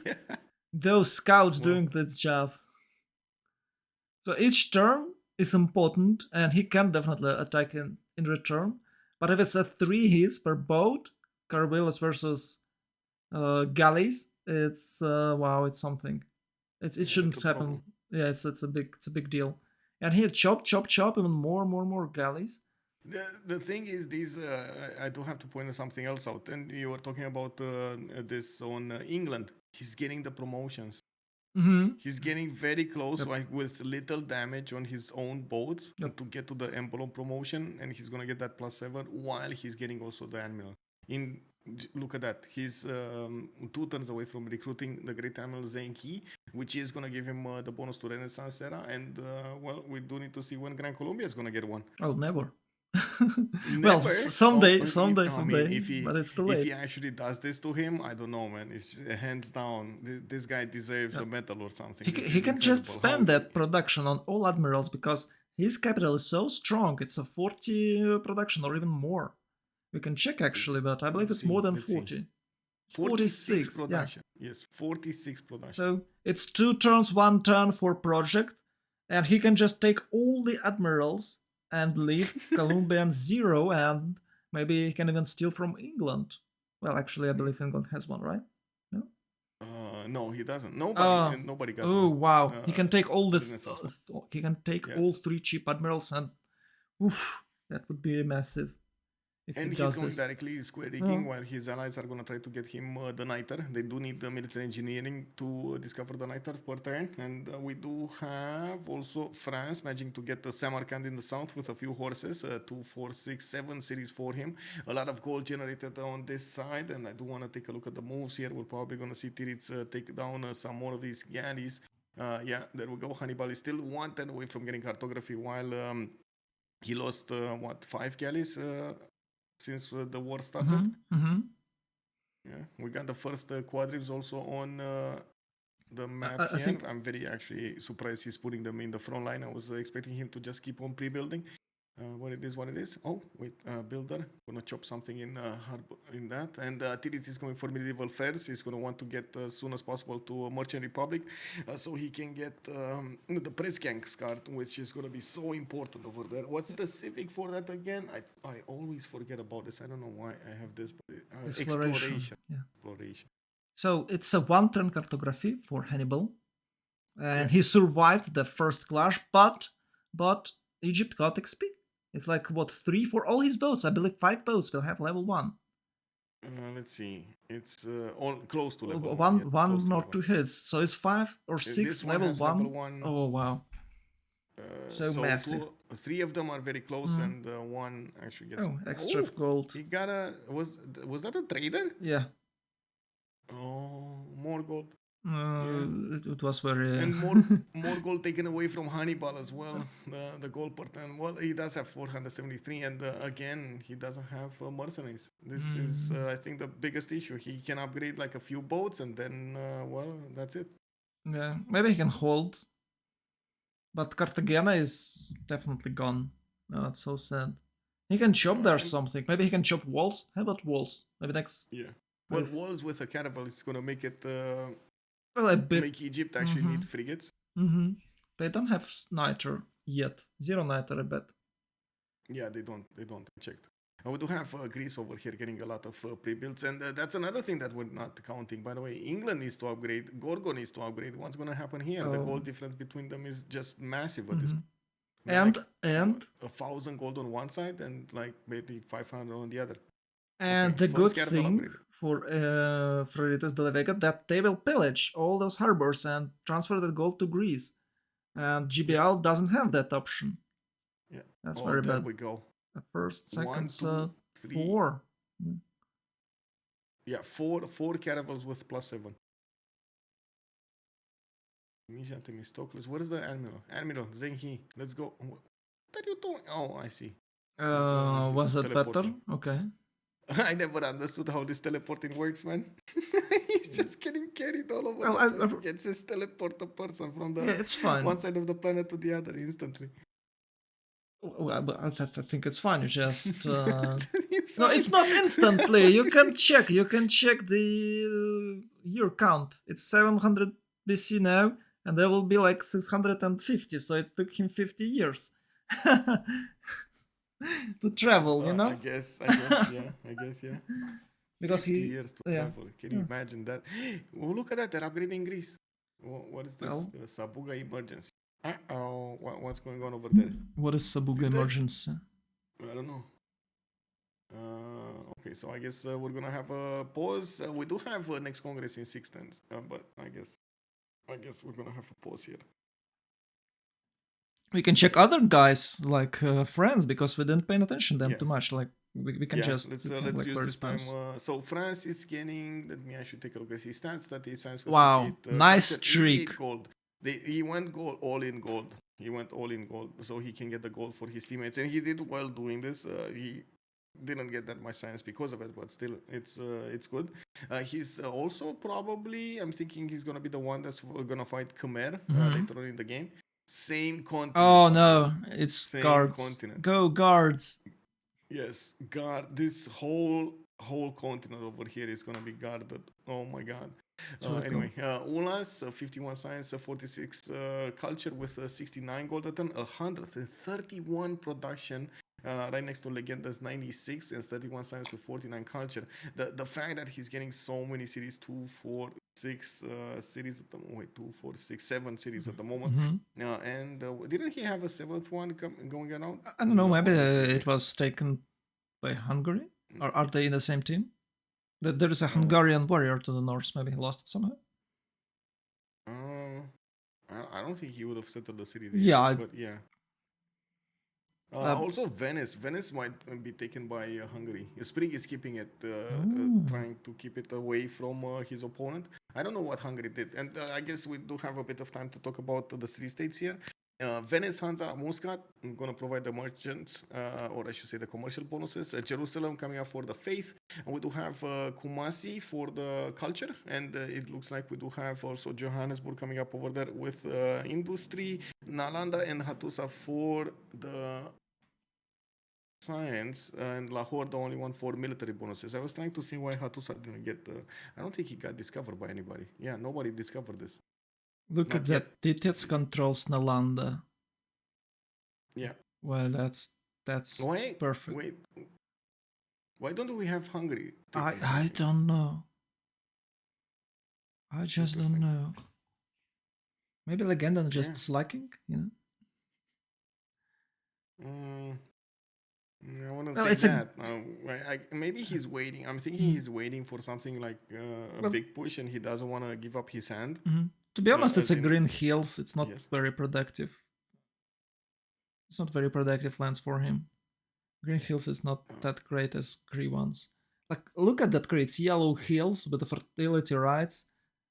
Yeah. Those scouts doing this job. So each turn is important, and he can definitely attack in return. But if it's a 3 hits per boat, caravelas versus galleys, it's wow, it's something. It shouldn't happen. Problem. Yeah, it's a big deal. And here, chop, even more galleys. The thing is, these I do have to point something else out. And you were talking about this on England. He's getting the promotions. Mm-hmm. He's getting very close, like with little damage on his own boats to get to the emblem promotion, and he's gonna get that +7 while he's getting also the admiral. Look at that, he's 2 turns away from recruiting the great admiral Zenki, which is gonna give him the bonus to Renaissance era, and well, we do need to see when Gran Colombia is gonna get one. Oh, never. Well, someday, but it's too late. If he actually does this to him, I don't know, man. It's hands down. This guy deserves a medal or something. He can just spend that production on all admirals because his capital is so strong. It's a 40 production or even more. We can check actually, but I believe it's more than 40. It's 46 production. Yeah. Yes, 46 production. So it's 2 turns, 1 turn for project, and he can just take all the admirals and leave Colombian 0, and maybe he can even steal from England. Well, actually, I believe England has one, right? No. No, he doesn't. Nobody got. Oh one. Wow! He can take all the. He can take all 3 cheap admirals, and oof, that would be massive. And he's going directly square rigging while his allies are going to try to get him the Niter. They do need the military engineering to discover the Niter per turn. And we do have also France managing to get the Samarkand in the south with a few horses. 2, 4, 6, 7 cities for him. A lot of gold generated on this side. And I do want to take a look at the moves here. We're probably going to see Tiritz take down some more of these galleys. Yeah, there we go. Hannibal is still 1 turn away from getting cartography while he lost, 5 galleys since the war started. Yeah, we got the first quadribs also on the map here. I'm very actually surprised he's putting them in the front line. I was expecting him to just keep on pre-building. What it is, what it is. Oh, wait, builder. Gonna chop something in in that. And Tirit is going for medieval fairs. He's gonna want to get as soon as possible to Merchant Republic, so he can get the Press Gangs card, which is gonna be so important over there. What's the civic for that again? I always forget about this. I don't know why I have this, but Exploration. Yeah. Exploration. So it's a one-turn cartography for Hannibal, and Yeah. he survived the first clash, but Egypt got XP. It's like what 3 for all his boats. I believe 5 boats will have level 1. Let's see. It's all close to level one. One Yeah, close one to or level 2 hits. So it's 5 or one. 6 This one level has level 1. one. Oh wow. So massive. Three of them are very close, Mm. and one actually gets. Oh, extra Oh, gold. he got a. Was that a trader? Yeah. Oh, more gold. Yeah, It was very. and more gold taken away from Hannibal as well. The gold part, and well, he does have 473, and again, he doesn't have mercenaries. This is, I think, the biggest issue. He can upgrade like a few boats, and then, well, that's it. Yeah, maybe he can hold. But Cartagena is definitely gone. Oh, it's so sad. He can chop there And something. Maybe he can chop walls. How about walls? Maybe next. yeah, well, walls with a caravel is gonna make it Well, a bit. make Egypt actually need frigates. They don't have niter yet. 0 niter, I bet. Yeah, they don't. They don't. I checked. We do have Greece over here getting a lot of pre-builds, and that's another thing that we're not counting. By the way, England needs to upgrade. Gorgo needs to upgrade. What's going to happen here? The gold difference between them is just massive at this point. And like, and 1,000 gold on one side and like maybe 500 on the other. And Okay, the good first thing upgrade. for Freritos de Vega that they will pillage all those harbors and transfer the gold to Greece. And GBL doesn't have that option. Yeah. That's Oh, very there bad. we go. At first, second, 1, 2, 3. 4. Yeah, four caravels with +7. Misha Themistocles. What is the Admiral? Admiral Zenhi. Let's go. What are you doing? Oh, I see. Was it better? Teleporting. Okay. I never understood how this teleporting works, man. He's just getting carried all over Well, the place. He can just teleport a person from the it's fine. one side of the planet to the other instantly. Well, I think it's fine. You just no, fine. it's not instantly. You can check. You can check the year count. It's 700 BC now, and there will be like 650. So it took him 50 years to travel. You know. I guess, yeah. Because 50 he, years to travel. Can you imagine that? Oh, look at that. They're upgrading Greece. What is this? Well, Sabuga emergency. Uh-oh. What's going on over there? What is Sabuga emergency? I don't know. Okay, so I guess we're gonna have a pause. We do have next Congress in 6 10s, but I guess we're gonna have a pause here. We can check other guys like friends because we didn't pay attention to them too much. Like we can just let's like use this time. So France is getting. Let me actually take a look at his stats. 38 science. Wow, nice streak. Gold. He went gold, all in gold. He went all in gold, so he can get the gold for his teammates, and he did well doing this. He didn't get that much science because of it, but still, it's good. He's also probably. I'm thinking he's gonna be the one that's gonna fight Khmer later on in the game. Same continent. Oh no, it's same guards. Continent. Go guards. Yes, guard. This whole continent over here is gonna be guarded. Oh my god. Anyway, Ulas, 51 science, 46 culture with 69 gold a ton, 131 production. Right next to Legenda's 96 and 31 science with 49 culture. The fact that he's getting so many series 2, 4, 6 series at the moment. Wait, 2, 4, 6, 7 series at the moment. And didn't he have a 7th one going around? I don't know. Maybe it was taken by Hungary. Or are they in the same team? There is a Hungarian warrior to the north. Maybe he lost it somehow. I don't think he would have settled the city there. Yeah. But yeah. Also, Venice. Venice might be taken by Hungary. Sprig is keeping it, trying to keep it away from his opponent. I don't know what Hungary did. And I guess we do have a bit of time to talk about the 3 states here. Venice, Hansa, Muscat, I'm going to provide the merchants, or I should say the commercial bonuses. Jerusalem coming up for the faith. And we do have Kumasi for the culture. And it looks like we do have also Johannesburg coming up over there with industry. Nalanda and Hattusa for the science, and Lahore the only one for military bonuses. I was trying to see why Hattusa didn't get. I don't think he got discovered by anybody. Yeah, nobody discovered this. Look at Not yet. that. Titets controls Nalanda. Yeah. Well, that's Wait, perfect. wait. Why don't we have Hungary I taking something? don't know. I just don't Interesting. know. Maybe Legenda just Yeah. slacking, you know? I wouldn't Well, say it's a that. Maybe he's waiting. I'm thinking mm, he's waiting for something like a well. big push, and he doesn't want to give up his hand. To be honest, it's As a in, green hills. It's not yes. very productive. It's not very productive lands for him. Green hills is not that great as green ones. Like, look at that crit. It's yellow hills with the fertility rights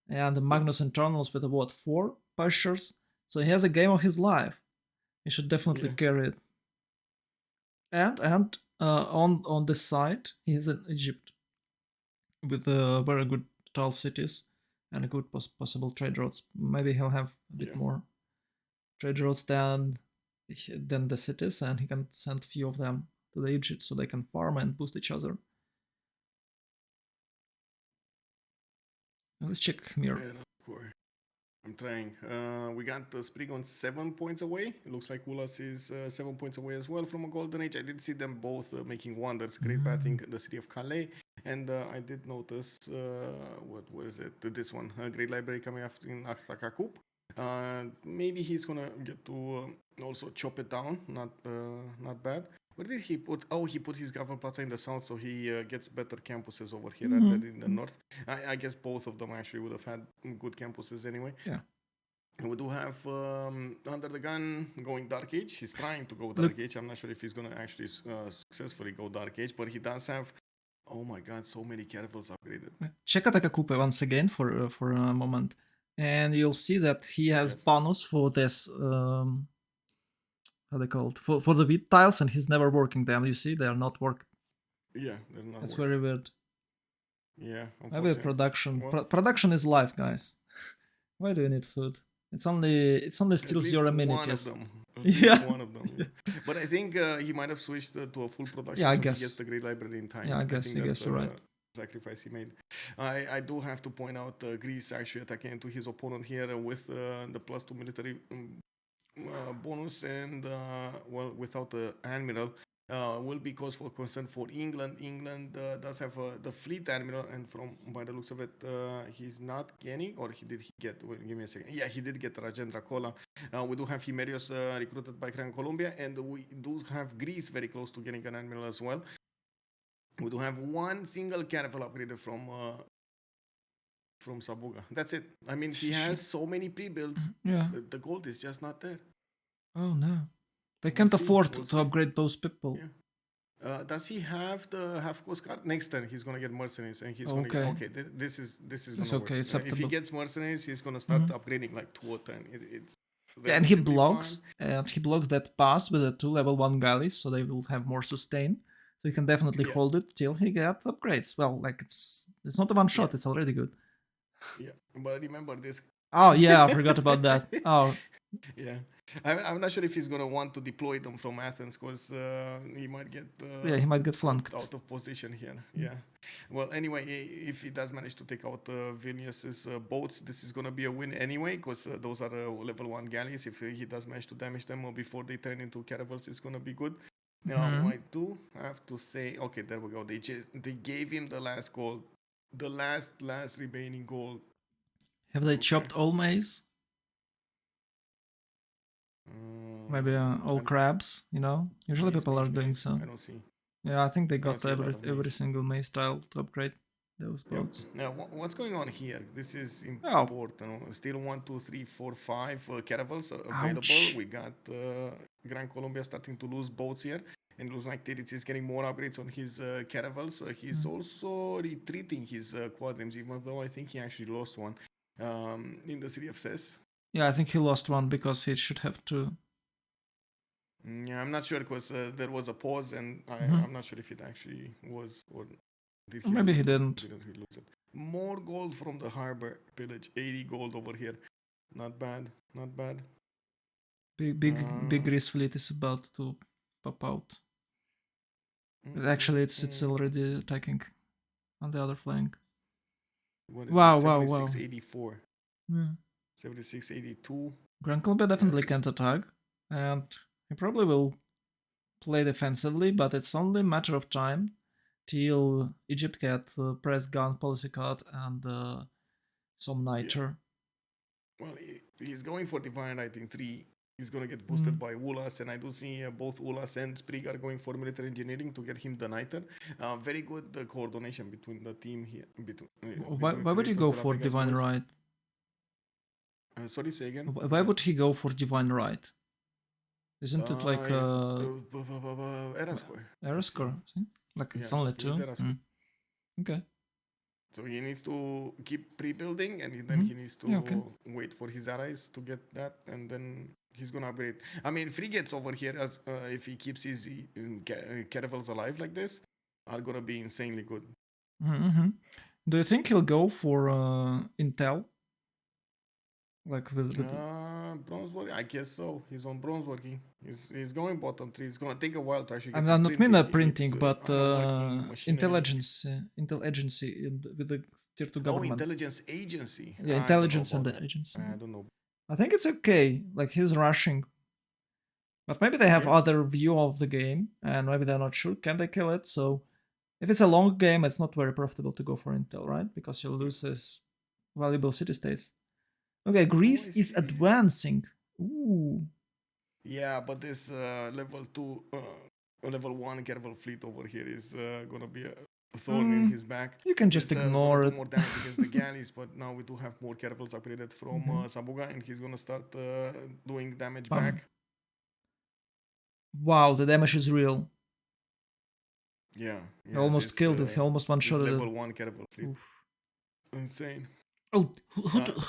and the Magnus internals with what, 4 pushers. So he has a game of his life. He should definitely Yeah. carry it. And on this side, he is in Egypt with very good tall cities and good possible trade routes. Maybe he'll have a bit Yeah. more trade routes than the cities, and he can send few of them to the Egypt so they can farm and boost each other. Let's check Mir. And of course, I'm trying. We got Sprigon 7 points away. It looks like Ulas is 7 points away as well from a golden age. I did see them both making wonders. Great bathing the city of Calais. And I did notice, what was it? This one, Great Library coming after in Aktakakup. Maybe he's gonna get to also chop it down. Not bad. Where did he put? Oh, he put his government plaza in the south, so he gets better campuses over here than in the north. I guess both of them actually would have had good campuses anyway. Yeah. And we do have Under the Gun going Dark Age. He's trying to go Look. Dark Age. I'm not sure if he's gonna actually successfully go Dark Age, but he does have. Oh my God, so many caravels upgraded. Check Atakakupe once again for a moment, and you'll see that he has Yes. bonus for this how they call it, for the wheat tiles, and he's never working them. You see, they are not working. Yeah, they're not. That's working. very weird. Yeah, Maybe production. Well, Production is life, guys. Why do you need food? It's only steals your amenities. One of them. Yeah. One of them. Yeah. But I think he might have switched to a full production. Yeah, I so guess. He gets the Great Library in time. Yeah, I guess you're right. Sacrifice he made. I do have to point out Greece actually attacking into his opponent here with the +2 military bonus and well, without the admiral. Will be cause for concern for England. England does have the fleet admiral, and from by the looks of it, he's not getting, or he get? Wait, give me a second. Yeah, he did get Rajendra Kola. We do have Himerios recruited by Gran Colombia, and we do have Greece very close to getting an admiral as well. We do have one single caravel upgraded from Sabuga. That's it. I mean, he has so many pre-builds. Yeah. The gold is just not there. Oh no, they can't afford to upgrade those people. Yeah. Does he have the half coast card? Next turn he's gonna get mercenaries, and he's gonna get okay. This is gonna work. If he gets mercenaries, he's gonna start upgrading like 2 or 10. It's yeah, and he blocks that pass with the 2 level 1 galleys, so they will have more sustain. So you can definitely hold it till he gets upgrades. Well, like it's not a one shot; it's already good. Yeah, but remember this. Oh yeah, I forgot about that. Oh. Yeah, I'm not sure if he's gonna want to deploy them from Athens because he might get he might get flanked out of position here. Yeah. Well, anyway, if he does manage to take out Vilnius's boats, this is gonna be a win anyway because those are level 1 galleys. If he does manage to damage them before they turn into caravels, it's gonna be good. Now I do have to say, okay, there we go. They gave him the last gold, the last remaining gold. Have they chopped all maize? Maybe all crabs, you know? Usually people are doing so. I don't see. Yeah, I think they got every single maize tile to upgrade those boats. Now, what's going on here? This is important. Still 1, 2, 3, 4, 5 caravels available. Ouch. We got Gran Colombia starting to lose boats here. And it looks like Deity is getting more upgrades on his caravels. He's also retreating his quadrims, even though I think he actually lost one in the city of Ses. Yeah, I think he lost one because he should have 2. Yeah, I'm not sure because there was a pause, and I'm not sure if it actually was or did he. Maybe he didn't. Didn't he lose it? More gold from the harbor village. 80 gold over here. Not bad. Not bad. Big Greece fleet is about to pop out. Actually, it's already attacking on the other flank. What is Wow, it? wow, wow. 7684. Yeah. 7682. Grand Columbia definitely it's- can't attack, and he probably will play defensively, but it's only a matter of time till Egypt get press gun policy card and some niter. Well, he's going for Divine Writing 3. He's going to get boosted by Ulas, and I do see both Ulas and Sprig are going for military engineering to get him the Niter. Very good coordination between the team here. Why would he go for Divine Right? Sorry, say again? Why would he go for Divine Right? Isn't it like Era score? error score? Like it's Yeah, only it's 2? era score. Okay. So he needs to keep pre-building, and then he needs to wait for his allies to get that, and then he's gonna upgrade. I mean, frigates over here, as if he keeps his caravels alive like this, are gonna be insanely good. Do you think he'll go for Intel? Like with bronze working? I guess so. He's on bronze working. He's going bottom 3. It's gonna take a while to actually get. I'm not mean printing, It's, but intelligence agency with the tier 2 government. Intelligence agency. Yeah, intelligence and the agency. I don't know. I think it's okay. Like he's rushing, but maybe they have other view of the game, and maybe they're not sure. Can they kill it? So if it's a long game, it's not very profitable to go for Intel, right? Because you'll lose this valuable city states. Okay, Greece is advancing. Ooh. Yeah, but this level 2, level 1 caravel fleet over here is gonna be a thorn in his back. You can just ignore it. More damage against the galleys, but now we do have more caravels upgraded from Sabuga, and he's gonna start doing damage back. Wow, the damage is real. Yeah, he almost killed it. He almost one-shotted it. Level 1 caravel fleet. Oof. Insane. Oh,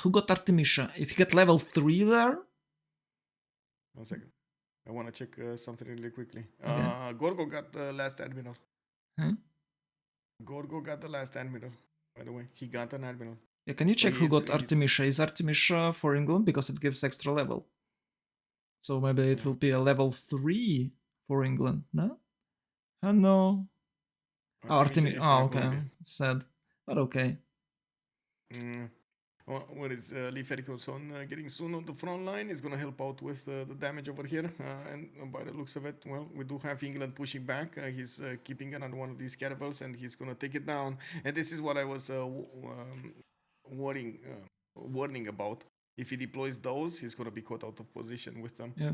who got Artemisia? If you get level 3 there? 1 second. I want to check something really quickly. Okay. Gorgo got the last admiral. Huh? Gorgo got the last admiral. By the way, he got an admiral. Yeah, can you check who got Artemisia? Is Artemisia for England? Because it gives extra level. So maybe it will be a level 3 for England, no? Oh, no. Artemisia. Oh, okay. It's sad. But okay. What is Lee Ferguson getting soon on the front line is going to help out with the damage over here. And by the looks of it, well, we do have England pushing back. He's keeping another one of these caravels, and he's going to take it down. And this is what I was warning about. If he deploys those, he's going to be caught out of position with them. Yeah.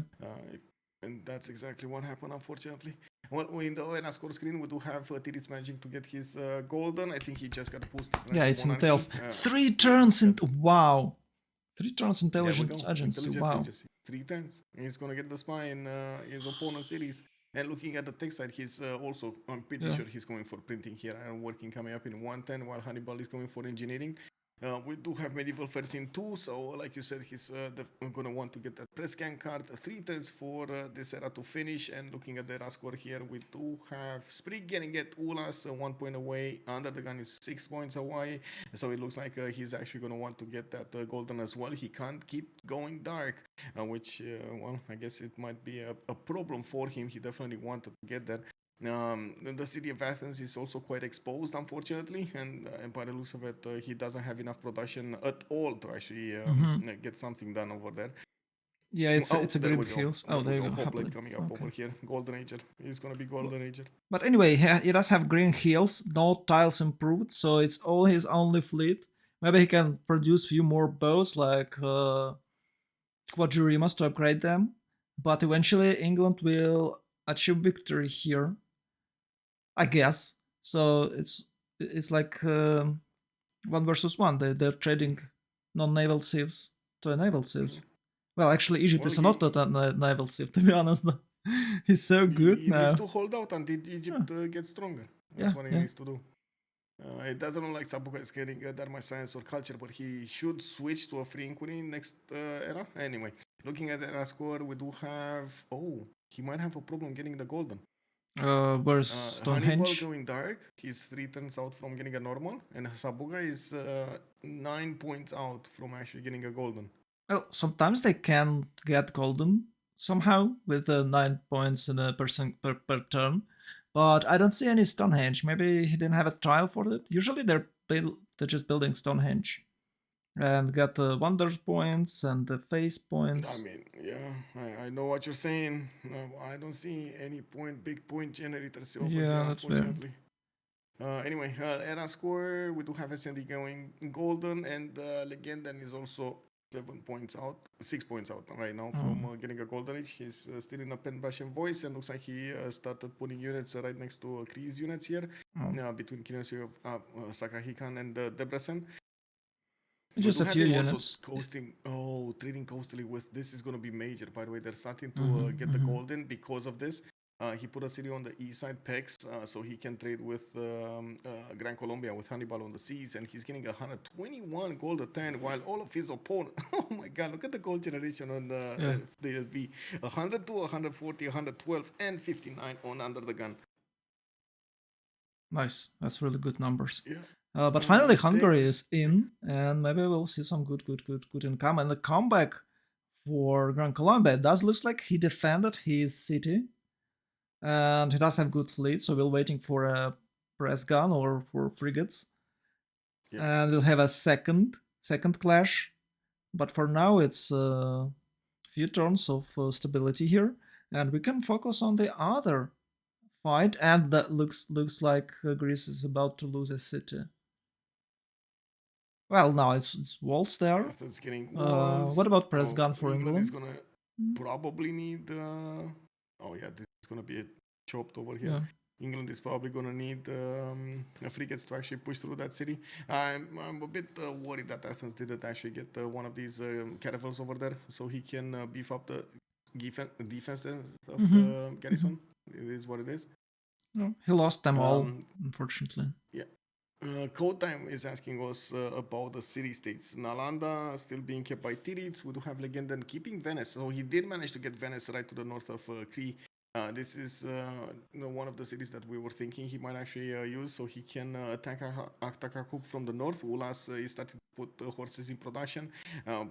And that's exactly what happened, unfortunately. Well, in the ONA score screen, we do have Tiritz managing to get his golden. I think he just got boosted. Yeah, it's Intel. 3 turns in... Wow. 3 turns intelligence agency. Wow. 3 turns. He's going to get the spy in his opponent's cities. And looking at the tech side, he's also, I'm pretty sure he's going for printing here and working coming up in 110, while Hannibal is going for engineering. We do have Medieval 13 too, so like you said, he's going to want to get that press scan card. 3 turns for this era to finish, and looking at the era score here, we do have Sprig getting it, Ulas 1 point away, Under the Gun is 6 points away, so it looks like he's actually going to want to get that golden as well. He can't keep going dark, which, well, I guess it might be a problem for him. He definitely wanted to get that. The city of Athens is also quite exposed, unfortunately, and by the looks of it, he doesn't have enough production at all to actually get something done over there. Yeah, it's a great heals. Oh, there you go. Hoplite coming up over here. Golden Ager. He's gonna be Golden Ager. But anyway, he does have green heals, no tiles improved, so it's all his only fleet. Maybe he can produce few more bows like Quadrimas to upgrade them, but eventually England will achieve victory here, I guess. So it's like 1 versus 1. They're trading non-naval civs to naval civs. Well, actually, Egypt is not a naval civ, to be honest. He's so good now. He needs to hold out until Egypt gets stronger. That's what he needs to do. It doesn't look like Sabuga is getting Dharma Science or Culture, but he should switch to a free inquiry next era. Anyway, looking at the era score, we do have... Oh, he might have a problem getting the golden. Where's Stonehenge? Hannibal going dark. He's 3 turns out from getting a normal, and Sabuga is 9 points out from actually getting a golden. Well, sometimes they can get golden somehow with 9 points in a per turn, But I don't see any Stonehenge. Maybe he didn't have a tile for it. Usually they're just building Stonehenge and got the wonders points and the face I points. mean, yeah, I know what you're saying. I don't see any big point generators over here, Yeah, that's weird. unfortunately. Anyway, era score, we do have SND going golden, and Legendan is also 7 points out, 6 points out right now Oh, from getting a golden age. He's still in a pen brush and voice, and looks like he started putting units right next to Kree's units here, oh. between Kinosio, Sakahikan, and Debrecen. We Just do a have few him also units. coasting. Oh, trading coastally with this is going to be major. By the way, they're starting to Mm-hmm, get the mm-hmm. golden because of this. He put a city on the east side, Pex, so he can trade with Gran Colombia with Hannibal on the seas, and he's getting 121 gold a 10, while all of his opponents. Oh my God! Look at the gold generation on Yeah, the LV: 102, 140, 112, and 59 on under the gun. nice. That's really good numbers. Yeah. But finally, Tech Hungary is is in, and maybe we'll see some good income. And the comeback for Gran Colombia, it does look like he defended his city, and he does have good fleet, so we're waiting for a press gun or for frigates, yeah. and we'll have a second clash. But for now, it's a few turns of stability here, and we can focus on the other fight. And that looks like Greece is about to lose a city. Well, now it's walls there. Athens getting What walls. about press Oh, gun for England is England? gonna Mm, probably need. Oh yeah, this is gonna be a chopped over here. yeah. England is probably gonna need frigates to actually push through that city. I'm a bit worried that Athens didn't actually get one of these caravels over there, so he can beef up the defense of Mm-hmm. the Mm-hmm. garrison. It is what it is. No, he lost them all, Um, unfortunately. yeah. Code Time is asking us about the city states. Nalanda still being kept by Tirits. We do have Legendan keeping Venice. So he did manage to get Venice right to the north of Cree. This is one of the cities that we were thinking he might actually use, so he can attack Aktakakuk from the north. Ulas is starting to put horses in production,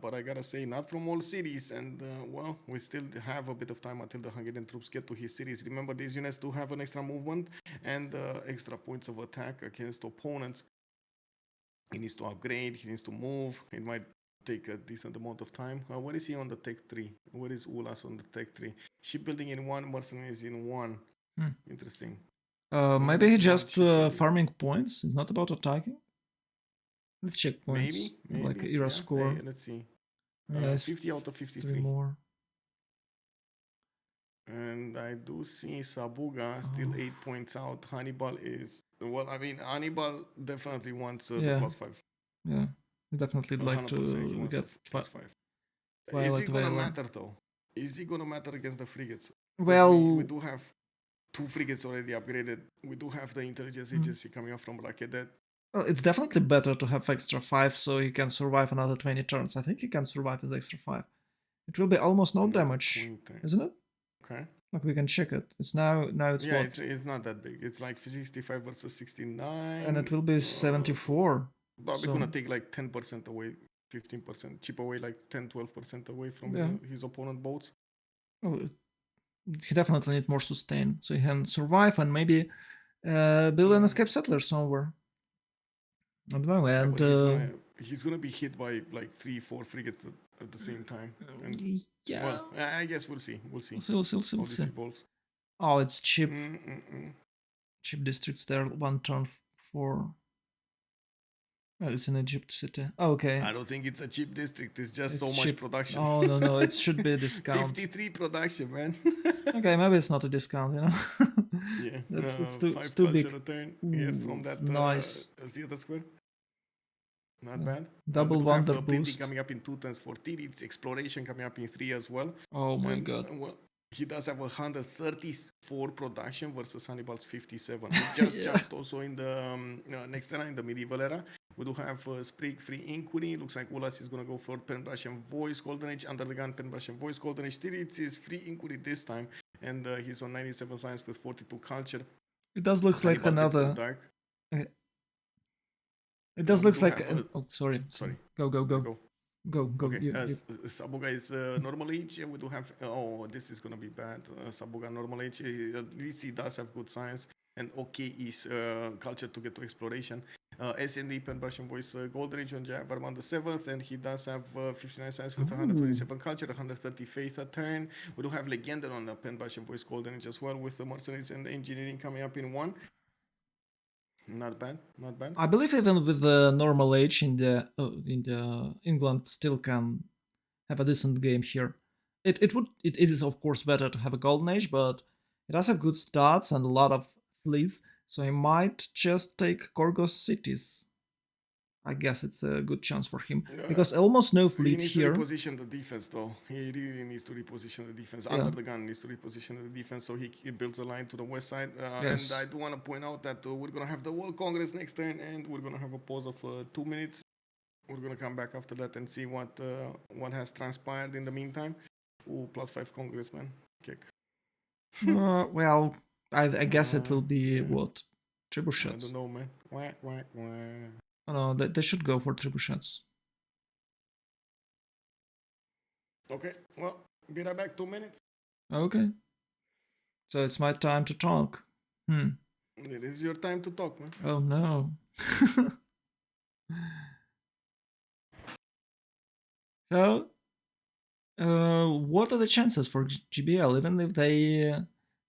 but I gotta say, not from all cities. And well, we still have a bit of time until the Hungarian troops get to his cities. Remember, these units do have an extra movement and extra points of attack against opponents. He needs to upgrade, he needs to move. It might take a decent amount of time. Where is he on the tech tree? Where is Ulas on the tech tree? Shipbuilding in one, mercenaries in one. Hmm. Interesting. Maybe he -1 just shipbuilding. farming points. It's not about attacking. Let's check points, like Maybe. era Yeah. Hey, score. let's see. Yeah, it's 50 out of 3 53. more. And I do see Sabuga still Oh, 8 points out. Hannibal is, well, I mean, Hannibal definitely wants the yeah, +5. yeah. Definitely like 100% he to wants the get +5. Is Violet it gonna Vela. matter though? Is it gonna matter against the frigates? Because we Well, do have two frigates already upgraded. We do have the intelligence mm, agency coming up from Rakedet. well, it's definitely better to have extra 5 so he can survive another 20 turns. I think he can survive with extra 5. It will be almost no Another damage, 20. isn't it? Okay. Like we can check it. It's now it's Yeah, what? it's not that big. It's like 65 versus And it 69. will be 74. Probably So gonna take like 10% away, 15%, chip away like 10-12% away from yeah, his opponent boats. well, he definitely need more sustain so he can survive and maybe build an Mm. escape settler somewhere. I don't know. Yeah, And but he's gonna be hit by like 3-4 frigates at the same time. And yeah, well, I guess we'll see. We'll see we'll how see. this evolves. Oh, it's cheap. Mm-mm-mm. Cheap districts there. One turn for. Oh, it's in Egypt city. Oh, okay. I don't think it's a cheap district. It's just It's so much cheap. production. Oh no, it should be a discount. 53 production, man. Okay, maybe it's not a discount. Yeah, It's 5 too culture big. return here from Ooh, that nice. theater square. Not Uh, bad. We Double do have wonder printing boost. coming up in 2 turns for Tirits, exploration coming up in 3 as well. Oh my And god. well, he does have 134 production versus Hannibal's 57. We just Yeah. jumped also in the next era, in the medieval era. We do have Sprig Free Inquiry. Looks like Ulas is going to go for Pen Brush and Voice Golden Age. Under the gun, Pen Brush and Voice Golden Age. Tirits is Free Inquiry this time. And he's on 97 science with 42 culture. It does look like Hannibal get another. dark. It does We looks do like have an. Oh, sorry. sorry. Go. Go. Go. Okay, You. Sabuga is normal age. We do have. Oh, this is gonna be bad. Sabuga normal age. At least he does have good science and okay is culture to get to exploration. SND Pen Russian Voice Golden Age on Javarman the 7th, and he does have 59 science with Ooh. 127 culture, 130 faith a turn. We do have Legender on the Pen Russian Voice Golden Age as well, with the mercenaries and the engineering coming up in one. Not bad, not bad. I believe even with the normal age in the England still can have a decent game here. It is of course better to have a golden age, but it does have good stats and a lot of fleets, so he might just take Korgos cities. I guess it's a good chance for him because almost no He fleet needs here. to reposition the defense, though. He really needs to reposition the defense. Yeah. Under the gun needs to reposition the defense, so he builds a line to the west side. Yes. And I do want to point out that we're going to have the World Congress next turn, and we're going to have a pause of 2 minutes. We're going to come back after that and see what has transpired in the meantime. Ooh, +5 congressman. Kick. Well, I guess it will be Yeah. what? I don't Trebuchets. know, man. Whack. Oh, no, they should go for trebuchets. Okay, well, be right back. 2 minutes. Okay. So it's my time to talk. It is your time to talk, man. Oh no. So, what are the chances for GBL? Even if they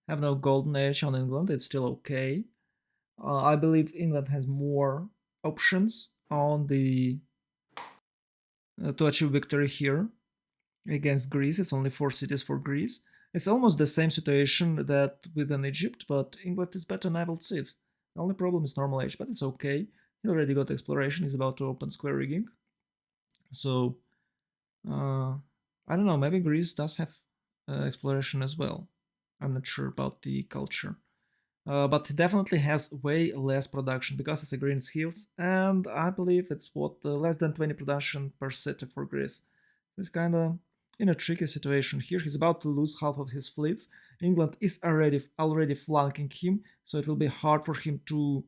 have no golden age on England, it's still okay. I believe England has more options on the to achieve victory here against Greece. It's only 4 cities for Greece. It's almost the same situation that with an Egypt, but England is better naval civ. The only problem is normal age, but it's okay. He already got exploration. He's about to open square rigging. So I don't know. Maybe Greece does have exploration as well. I'm not sure about the culture. But it definitely has way less production because it's a Green Hills, and I believe it's less than 20 production per city for Greece. He's kind of in a tricky situation here. He's about to lose half of his fleets. England is already flanking him, so it will be hard for him to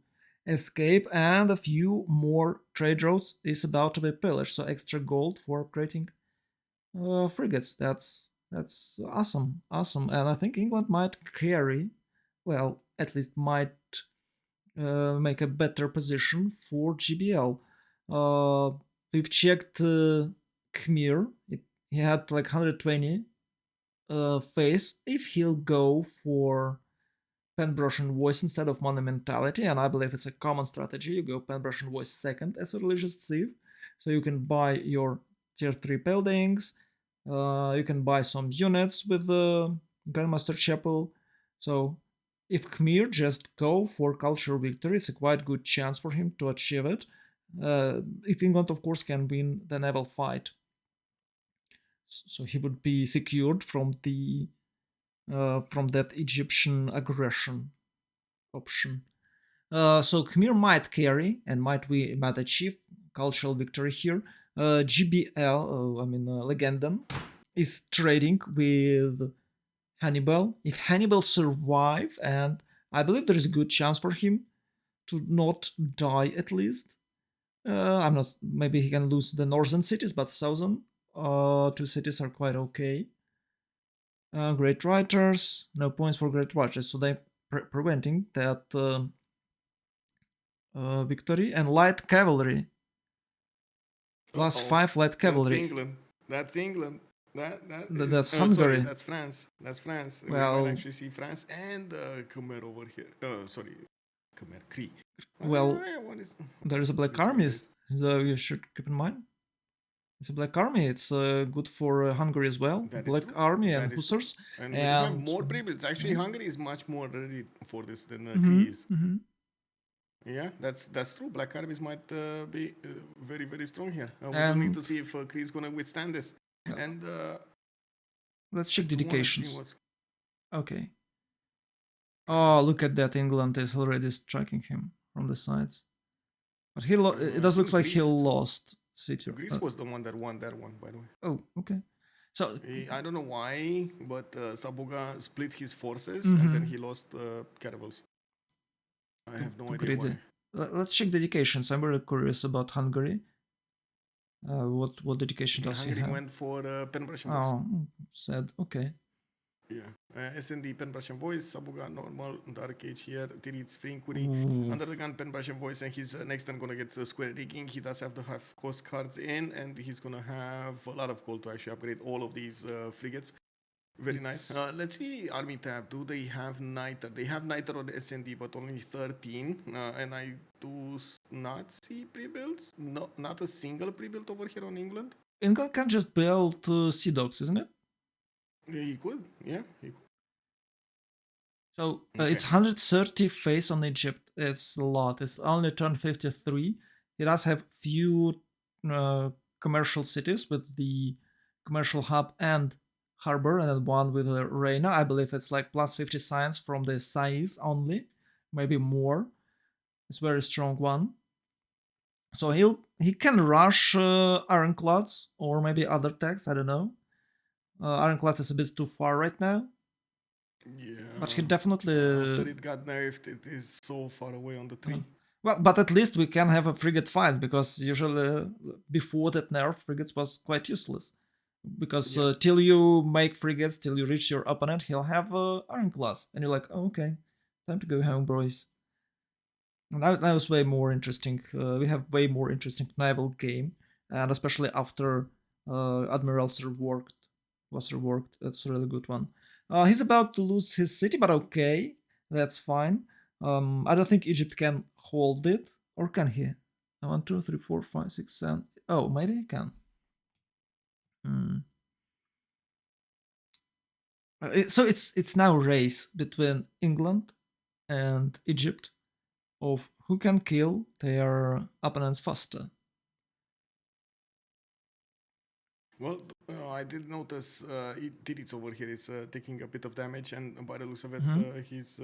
escape. And a few more trade routes is about to be pillaged, so extra gold for upgrading frigates. That's awesome, and I think England might carry, well, at least might make a better position for GBL. We've checked Khmer. He had like 120 face. If he'll go for Penbrush and Voice instead of Monumentality, and I believe it's a common strategy, you go Penbrush and Voice second as a religious civ, so you can buy your tier 3 buildings, you can buy some units with the Grandmaster Chapel. So if Khmer just go for cultural victory, it's a quite good chance for him to achieve it. If England, of course, can win the naval fight, so he would be secured from that Egyptian aggression option. So Khmer might carry and might achieve cultural victory here. GBL, Legendon, is trading with Hannibal. If Hannibal survive, and I believe there is a good chance for him to not die at least. I'm not. Maybe he can lose the northern cities, but southern 2 cities are quite okay. Great writers, no points for great writers, so they're preventing that victory. And light cavalry, +5 light cavalry. That's England. That's Hungary. Sorry, that's France. Well, we might actually see France and Khmer over here. Sorry, Khmer Kree. Well, there is a black army, so you should keep in mind. It's a black army. It's good for Hungary as well. Black army and hussars. And we have more privilege. Actually, Hungary is much more ready for this than Greece. Yeah, that's true. Black armies might be very, very strong here. We will need to see if Greece is going to withstand this. And let's check dedications. Okay. Oh, look at that. England is already striking him from the sides. But it does look like he lost city. Greece was the one that won that one, by the way. Oh, okay. So I don't know why, but Sabuga split his forces and then he lost caravels. I have no idea why. Let's check dedications. I'm very curious about Hungary. What dedication does he Hungary have? went for Pen Russian Voice. Oh, sad. Okay. Yeah. SND Pen Russian Voice, Sabuga normal, Dark Age here, Tirit's Frinkuri, Ooh. Under the Gun Pen Russian Voice, and he's next turn gonna get the Square Rigging. He does have the half cost cards in, and he's gonna have a lot of gold to actually upgrade all of these frigates. Very nice. Let's see army tab. Do they have Niter? They have Niter on the SND, but only 13. And I do not see pre-builds. No, not a single pre-build over here on England. England can just build Sea Dogs, isn't it? He could. Yeah, he could. So Okay. it's 130 face on Egypt. It's a lot. It's only turn 53. It does have few commercial cities with the commercial hub and harbor, and then one with Reina. I believe it's like plus 50 science from the size only, maybe more. It's a very strong one. So he can rush Ironclads or maybe other techs. I don't know. Ironclads is a bit too far right now. Yeah. But he definitely. After it got nerfed, it is so far away on the tree. Well, but at least we can have a frigate fight, because usually before that nerf, frigates was quite useless. Because till you make frigates, till you reach your opponent, he'll have ironclads, and you're like, oh, okay, time to go home, boys. And that was way more interesting. We have way more interesting naval game, and especially after Admiral's was reworked. That's a really good one. He's about to lose his city, but okay, that's fine. I don't think Egypt can hold it, or can he? 1, 2, 3, 4, 5, 6, 7. Oh, maybe he can. So it's now a race between England and Egypt of who can kill their opponents faster. Well, I did notice Tidits over here is taking a bit of damage, and by the looks of it, he's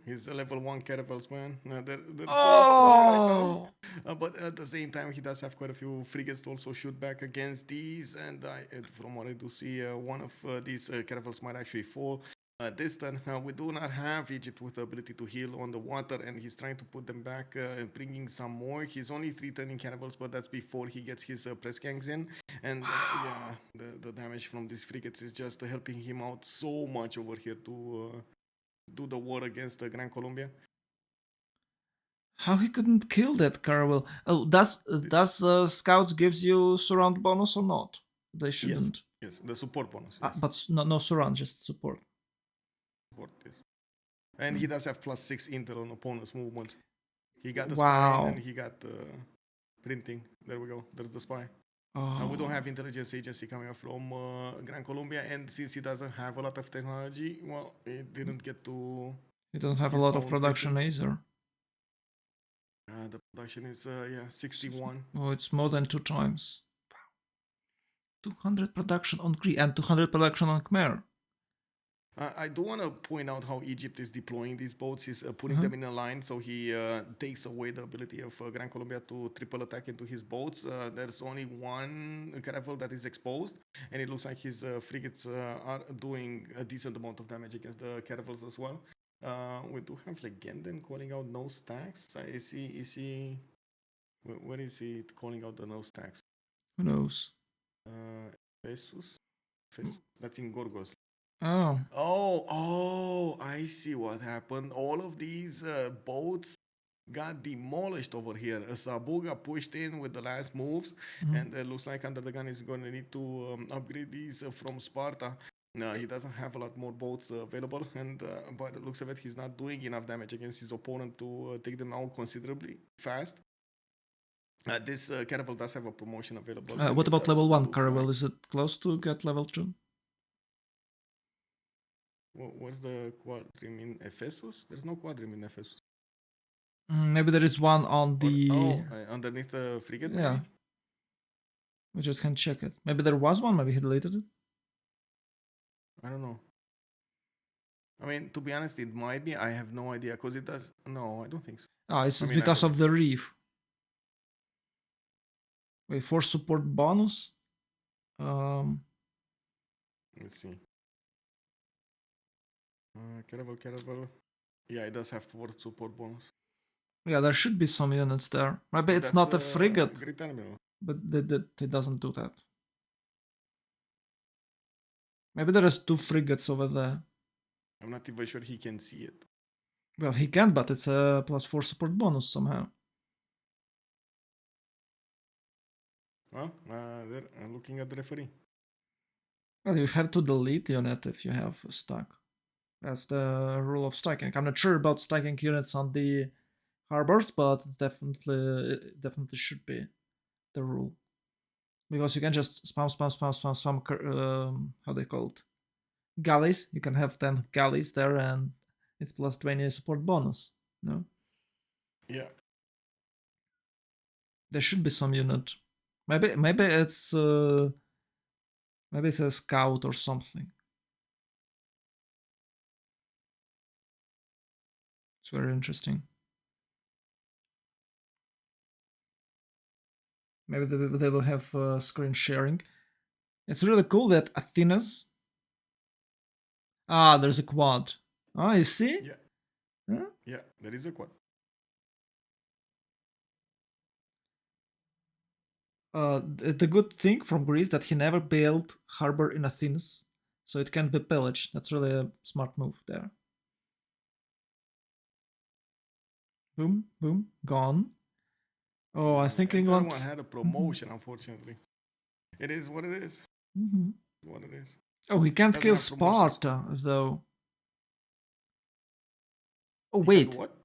he's a level 1 caravels man. They're so strong right now. But at the same time, he does have quite a few frigates to also shoot back against these, and from what I do see, one of these caravels might actually fall. This turn, we do not have Egypt with the ability to heal on the water, and he's trying to put them back and bringing some more. He's only 3 turning cannibals, but that's before he gets his press gangs in. And yeah, the damage from these frigates is just helping him out so much over here to do the war against Gran Colombia. How he couldn't kill that caravel? Oh, does scouts gives you surround bonus or not? They shouldn't. Yes, the support bonus. Yes. But no surround, just support. Support, yes. And he does have +6 intel on opponent's movement. He got the spy and he got the printing. There we go. There's the spy. We don't have intelligence agency coming up from Gran Colombia, and since he doesn't have a lot of technology, well, it didn't get to. He doesn't have a lot of production either. The production is 61. Oh, it's more than 2 times. 200 production on Cree and 200 production on Khmer. I do want to point out how Egypt is deploying these boats. He's putting them in a line, so he takes away the ability of Gran Colombia to triple attack into his boats. There's only one caravel that is exposed, and it looks like his frigates are doing a decent amount of damage against the caravels as well. We do have Legenden calling out no stacks. Is he? Where is he calling out the no stacks? Who knows? Jesus. That's in Gorgos. Oh, I see what happened. All of these boats got demolished over here. Sabuga pushed in with the last moves, and it looks like Under the Gun is going to need to upgrade these from Sparta. He doesn't have a lot more boats available, and by the looks of it, he's not doing enough damage against his opponent to take them out considerably fast. This caravel does have a promotion available. What about level 1 caravel? Is it close to get level 2? What's the quadrim in Ephesus? There's no quadrim in Ephesus. Maybe there is one on the... underneath the frigate? Yeah. Maybe? We just can't check it. Maybe there was one, maybe he deleted it. I don't know. I mean, to be honest, it might be. I have no idea, because it does... No, I don't think so. It's because of the reef. Wait, for support bonus? Let's see. Caravel. Yeah, it does have support bonus. Yeah, there should be some units there. Maybe it's not a frigate. but it doesn't do that. Maybe there is 2 frigates over there. I'm not even sure he can see it. Well, he can, but it's a +4 support bonus somehow. Well, there, I'm looking at the referee. Well, you have to delete the unit if you have stuck. That's the rule of stacking. I'm not sure about stacking units on the harbors, but it definitely should be the rule. Because you can just spam, how they call it? Galleys. You can have 10 galleys there and it's +20 support bonus. No? Yeah. There should be some unit. Maybe it's maybe it's a scout or something. It's very interesting. Maybe they will have screen sharing. It's really cool that Athena's. Ah, there's a quad. Ah, you see? Yeah. Huh? Yeah, there is a quad. The good thing from Greece that he never built harbor in Athens, so it can't be pillaged. That's really a smart move there. Boom, boom, gone. Oh, I think And England. that one had a promotion, unfortunately. It is what it is. Mm-hmm. What it is. Oh, he can't Doesn't kill have promotions. Sparta, though. Oh, He can't wait. what?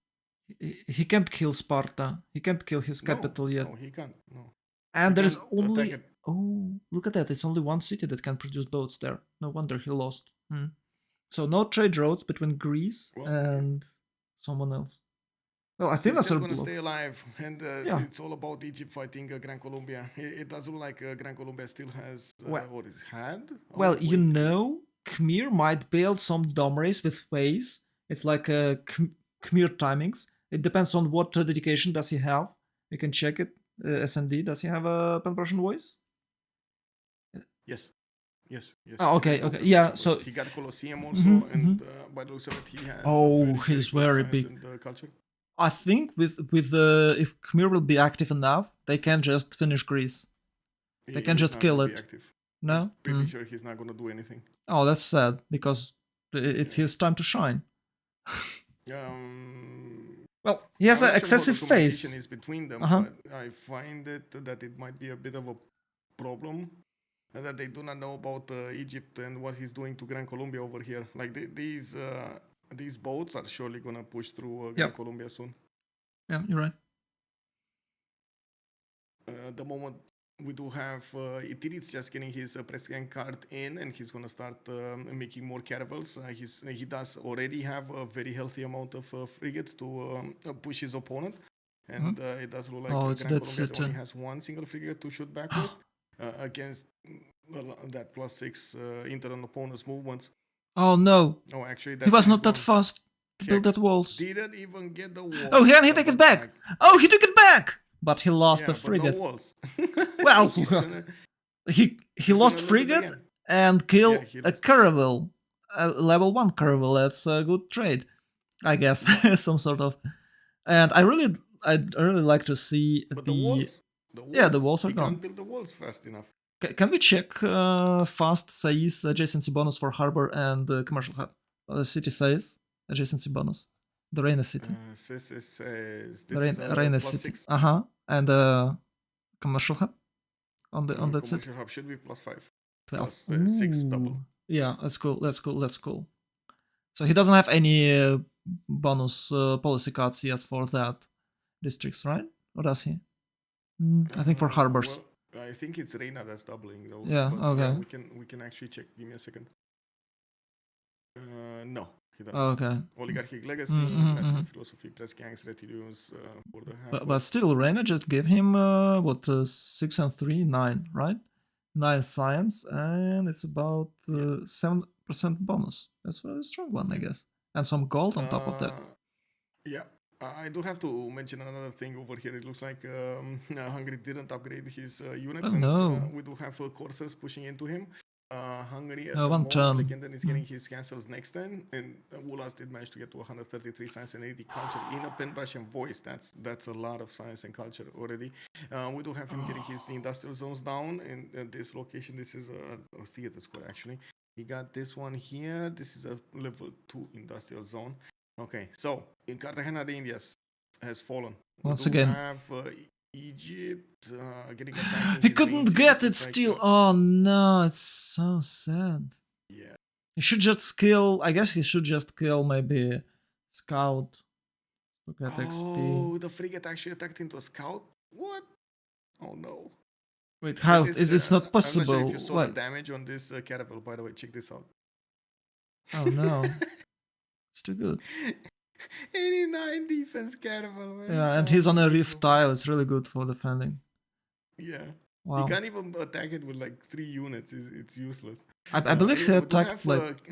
He can't kill Sparta. He can't kill his capital yet. No, he can't. No. And You there's can't only. attack it. Oh, look at that. It's only one city that can produce boats there. No wonder he lost. So no trade routes between Greece Well, and someone else. Well, I think he's that's still a going to block. stay alive, and Yeah. it's all about Egypt fighting Gran Colombia. It does look like Gran Colombia still has what it had. Well, Oh, you wait. know, Khmer might build some domaries with ways. It's like a Khmer timings. It depends on what dedication does he have. You can check it. SND, does he have a Pan-Persian voice? Yes. Yes. Oh, okay, yeah. So he got Colosseum also, and by the looks of it, he has. Oh, he's very big. And, culture. I think with if Khmer will be active enough, they can just finish Greece. They can just kill it. No, I'm pretty sure he's not gonna do anything. Oh, that's sad because it's his time to shine. Well, he has an excessive face. Is between them, but I find it that it might be a bit of a problem that they do not know about Egypt and what he's doing to Gran Colombia over here. Like these boats are surely gonna push through Gran Colombia soon. Yeah, you're right. The moment we do have Itirit's just getting his press gang card in, and he's gonna start making more caravels. He does already have a very healthy amount of frigates to push his opponent, and it does look like Gran Colombia only has one single frigate to shoot back with against that +6 internal opponent's movements. Oh no! Oh, actually, he was not that fast to build that walls. Didn't even get the walls. Oh, he took it back. Oh, he took it back. But he lost a frigate. No walls. Well, he lost frigate and killed a caravel, a level 1 caravel. That's a good trade, I guess. Some sort of. And I'd really like to see the walls. The walls are gone. Can't build the walls fast enough. Can we check fast size adjacency bonus for harbor and commercial hub? The city size adjacency bonus. The Reina city. Reina city. And commercial hub on that city. Commercial hub should be +5. 12. +6 double. Yeah, that's cool. So he doesn't have any bonus policy cards yet for that districts, right? Or does he? I think for harbors. Well, I think it's Reina that's doubling those. Yeah. Okay. Yeah, we can actually check. Give me a second. No, he doesn't. Okay. Oligarchic legacy, natural philosophy, press gangs, retinues for the. But still, Reina just gave him 6 and 3, 9, right? 9 science, and it's about 7% bonus. That's a strong one, I guess, and some gold on top of that. Yeah. I do have to mention another thing over here. It looks like Hungary didn't upgrade his units, no. and we do have coursers pushing into him. Hungary at the One moment. turn. Legendon is getting his castles next turn, and Ulas did manage to get to 133 science and 80 culture in a pen brush and voice. That's a lot of science and culture already. We do have him getting his industrial zones down in this location. This is a theater square actually. He got this one here. This is a level 2 industrial zone. Okay, so in Cartagena de Indias has fallen. We Once do again. have Egypt getting attacked in He his main couldn't cities. get it Looks like, still. Oh no, it's so sad. yeah. He should just kill. I guess he should just kill maybe Scout to get XP. Oh, the frigate actually attacked into a scout? What? Oh no. Wait, how is this not I'm not sure if possible? you saw What? the damage on this caravel, by the way. Check this out. Oh no, it's too good. 89 defense caravel, man. Yeah, and he's on a rift Unbelievable. tile. It's really good for defending. Yeah. Wow. He can't even attack it with like 3 units. It's useless. I believe he Anyway, we do attacked have like.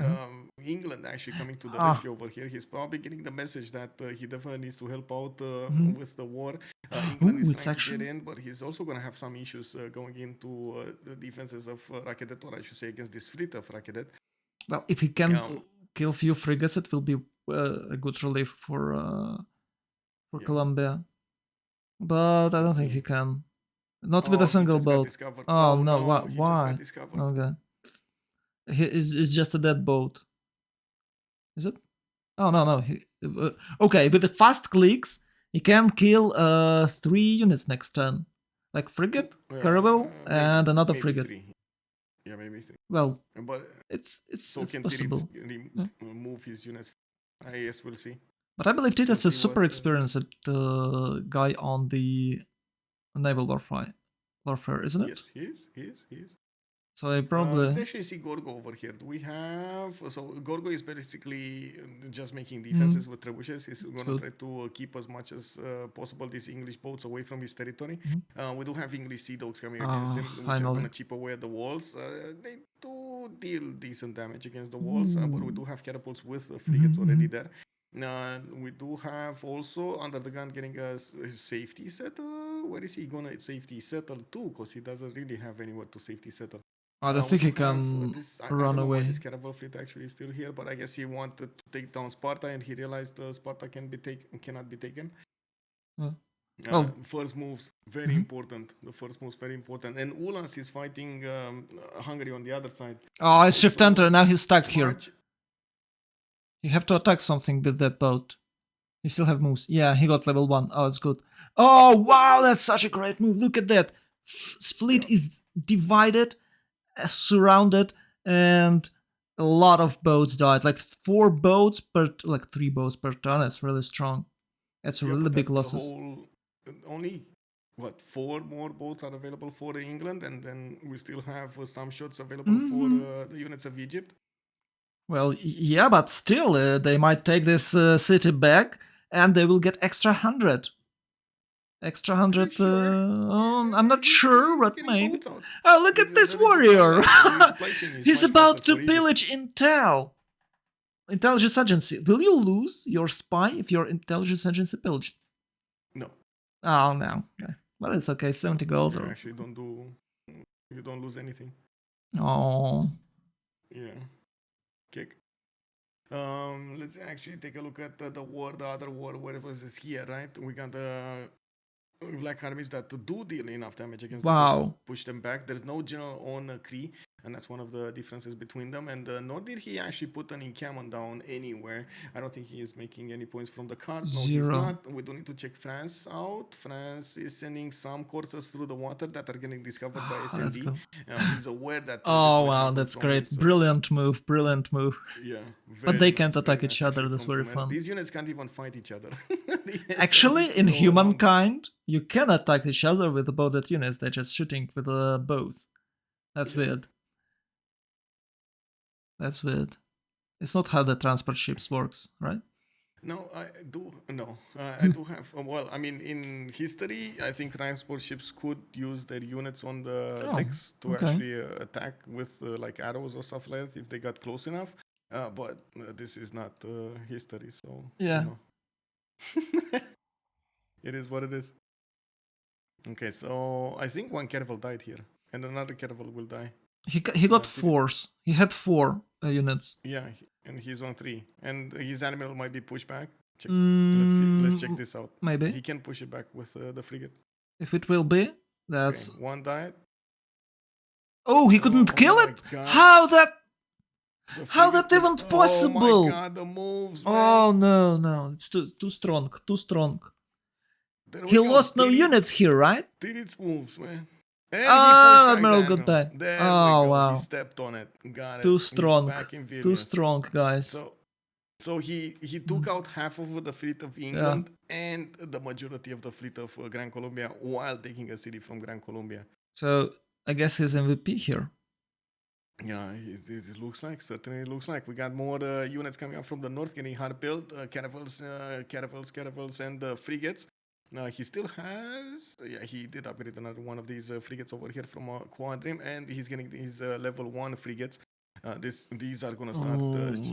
England actually coming to the Ah. rescue over here. He's probably getting the message that he definitely needs to help out Mhm. with the war. England is Ooh, it's trying to actually. get in, but he's also going to have some issues going into the defenses of Rakedet, or I should say against this fleet of Rakedet. Well, if he can kill few frigates, it will be a good relief for Colombia. But I don't think he can. Not with a single boat. Oh no! He just Why? got discovered. Okay. It's just a dead boat. Is it? Oh no! Okay, with the fast clicks, he can kill 3 units next turn, like frigate, caravel, and another maybe frigate. 3. Yeah, maybe 3. Well, but it's can possible. Move his units. I guess we'll see. But I believe Tita's a super experienced guy on the naval warfare, isn't it? Yes, he is. So I probably. Let's actually see Gorgo over here. Do we have... So Gorgo is basically just making defenses with trebuchets. He's going to try to keep as much as possible these English boats away from his territory. We do have English sea dogs coming against him, which are going to chip away at the walls. They do deal decent damage against the walls, but we do have catapults with frigates already there. We do have also under the gun getting a safety settle. Where is he gonna safety settle to? Because he doesn't really have anywhere to safety settle. I don't think he can run away. This caravel fleet actually is still here, but I guess he wanted to take down Sparta, and he realized Sparta cannot be taken. First moves very important. The first moves very important, and Ulas is fighting Hungary on the other side. Oh, it's shift enter. Now he's stuck here. You have to attack something with that boat. You still have moves. Yeah, he got level 1. Oh, it's good. Oh, wow, that's such a great move. Look at that. Fleet is divided, surrounded, and a lot of boats died. Like 4 boats per, like 3 boats per turn. That's really strong. That's really big losses. Only, 4 more boats are available for England, and then we still have some shots available for the units of Egypt. Well, yeah, but still, they might take this city back, and they will get extra 100. Extra 100. I'm not sure, but maybe. Oh, look at this warrior! He's about to pillage Intel. Intelligence agency. Will you lose your spy if your intelligence agency pillaged? No. Oh no. Okay. Well, it's okay. 70 gold. You actually you don't lose anything. Oh. Yeah. Kick. Let's actually take a look at the other war. Where was this here, right? We got the Black armies that do deal enough damage against the boats to push them back. There's no general on Kree, and that's one of the differences between them. And nor did he actually put an encampment down anywhere. I don't think he is making any points from the card. No, he's not. We do need to check France out. France is sending some courses through the water that are getting discovered by SMD. Cool. He's aware that. Oh wow, that's great! Brilliant move! Brilliant move. Yeah, but they can't attack each other. That's very fun. These units can't even fight each other. Actually, in humankind, you can attack each other with the boated units. They're just shooting with the bows. That's weird. That's weird. It's not how the transport ships works, right? No, I do. No, I do have. Well, I mean, in history, I think transport ships could use their units on the decks to actually attack with like arrows or stuff like that if they got close enough. But this is not history, so yeah. You know. It is what it is. Okay, so I think one caravel died here, and another caravel will die. He got Did it? fours. He had 4 units. Yeah, and he's on 3, and his animal might be pushed back. Check. Let's see. Let's check Mm, this out. maybe He can push it back with the frigate. if it will be. Okay, That's. one died. Oh, he Oh, couldn't oh kill my it. god, How that? the How frigate that is. even Oh my possible? god, the moves, man. Oh no, it's too strong, too strong. There He we go. lost no units here, right? Did its moves, man. And he pushed Ah, back the Admiral got animal. back. There we Oh go. He wow, stepped on it. Got it. too It's strong, back in too Vilnius. strong, guys. So he took out half of the fleet of Yeah. England and the majority of the fleet of Gran Colombia while taking a city from Gran Colombia. So I guess he's MVP here. Yeah, it looks like, certainly looks like. We got more units coming up from the north getting hard built, caravels, and frigates. He still has, yeah, he did upgrade another one of these frigates over here from Quadrim, and he's getting these level 1 frigates. These are going to start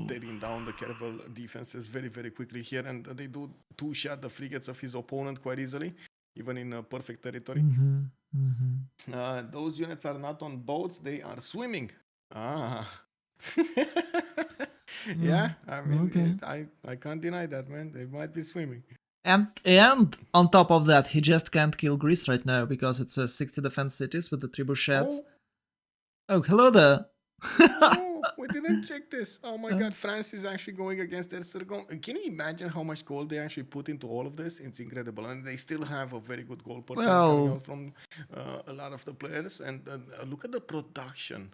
tearing down the caravel defenses very, very quickly here, and they do two-shot the frigates of his opponent quite easily, even in perfect territory. Those units are not on boats, they are swimming. Ah. Yeah, I mean, Okay. I can't deny that, man. They might be swimming. And on top of that, he just can't kill Greece right now because it's 60 defense cities with the trebuchets. Oh, hello there. Oh, we didn't check this. Oh my god, France is actually going against their Sergon. Can you imagine how much gold they actually put into all of this? It's incredible. And they still have a very good goal per turn coming out from a lot of the players. And look at the production.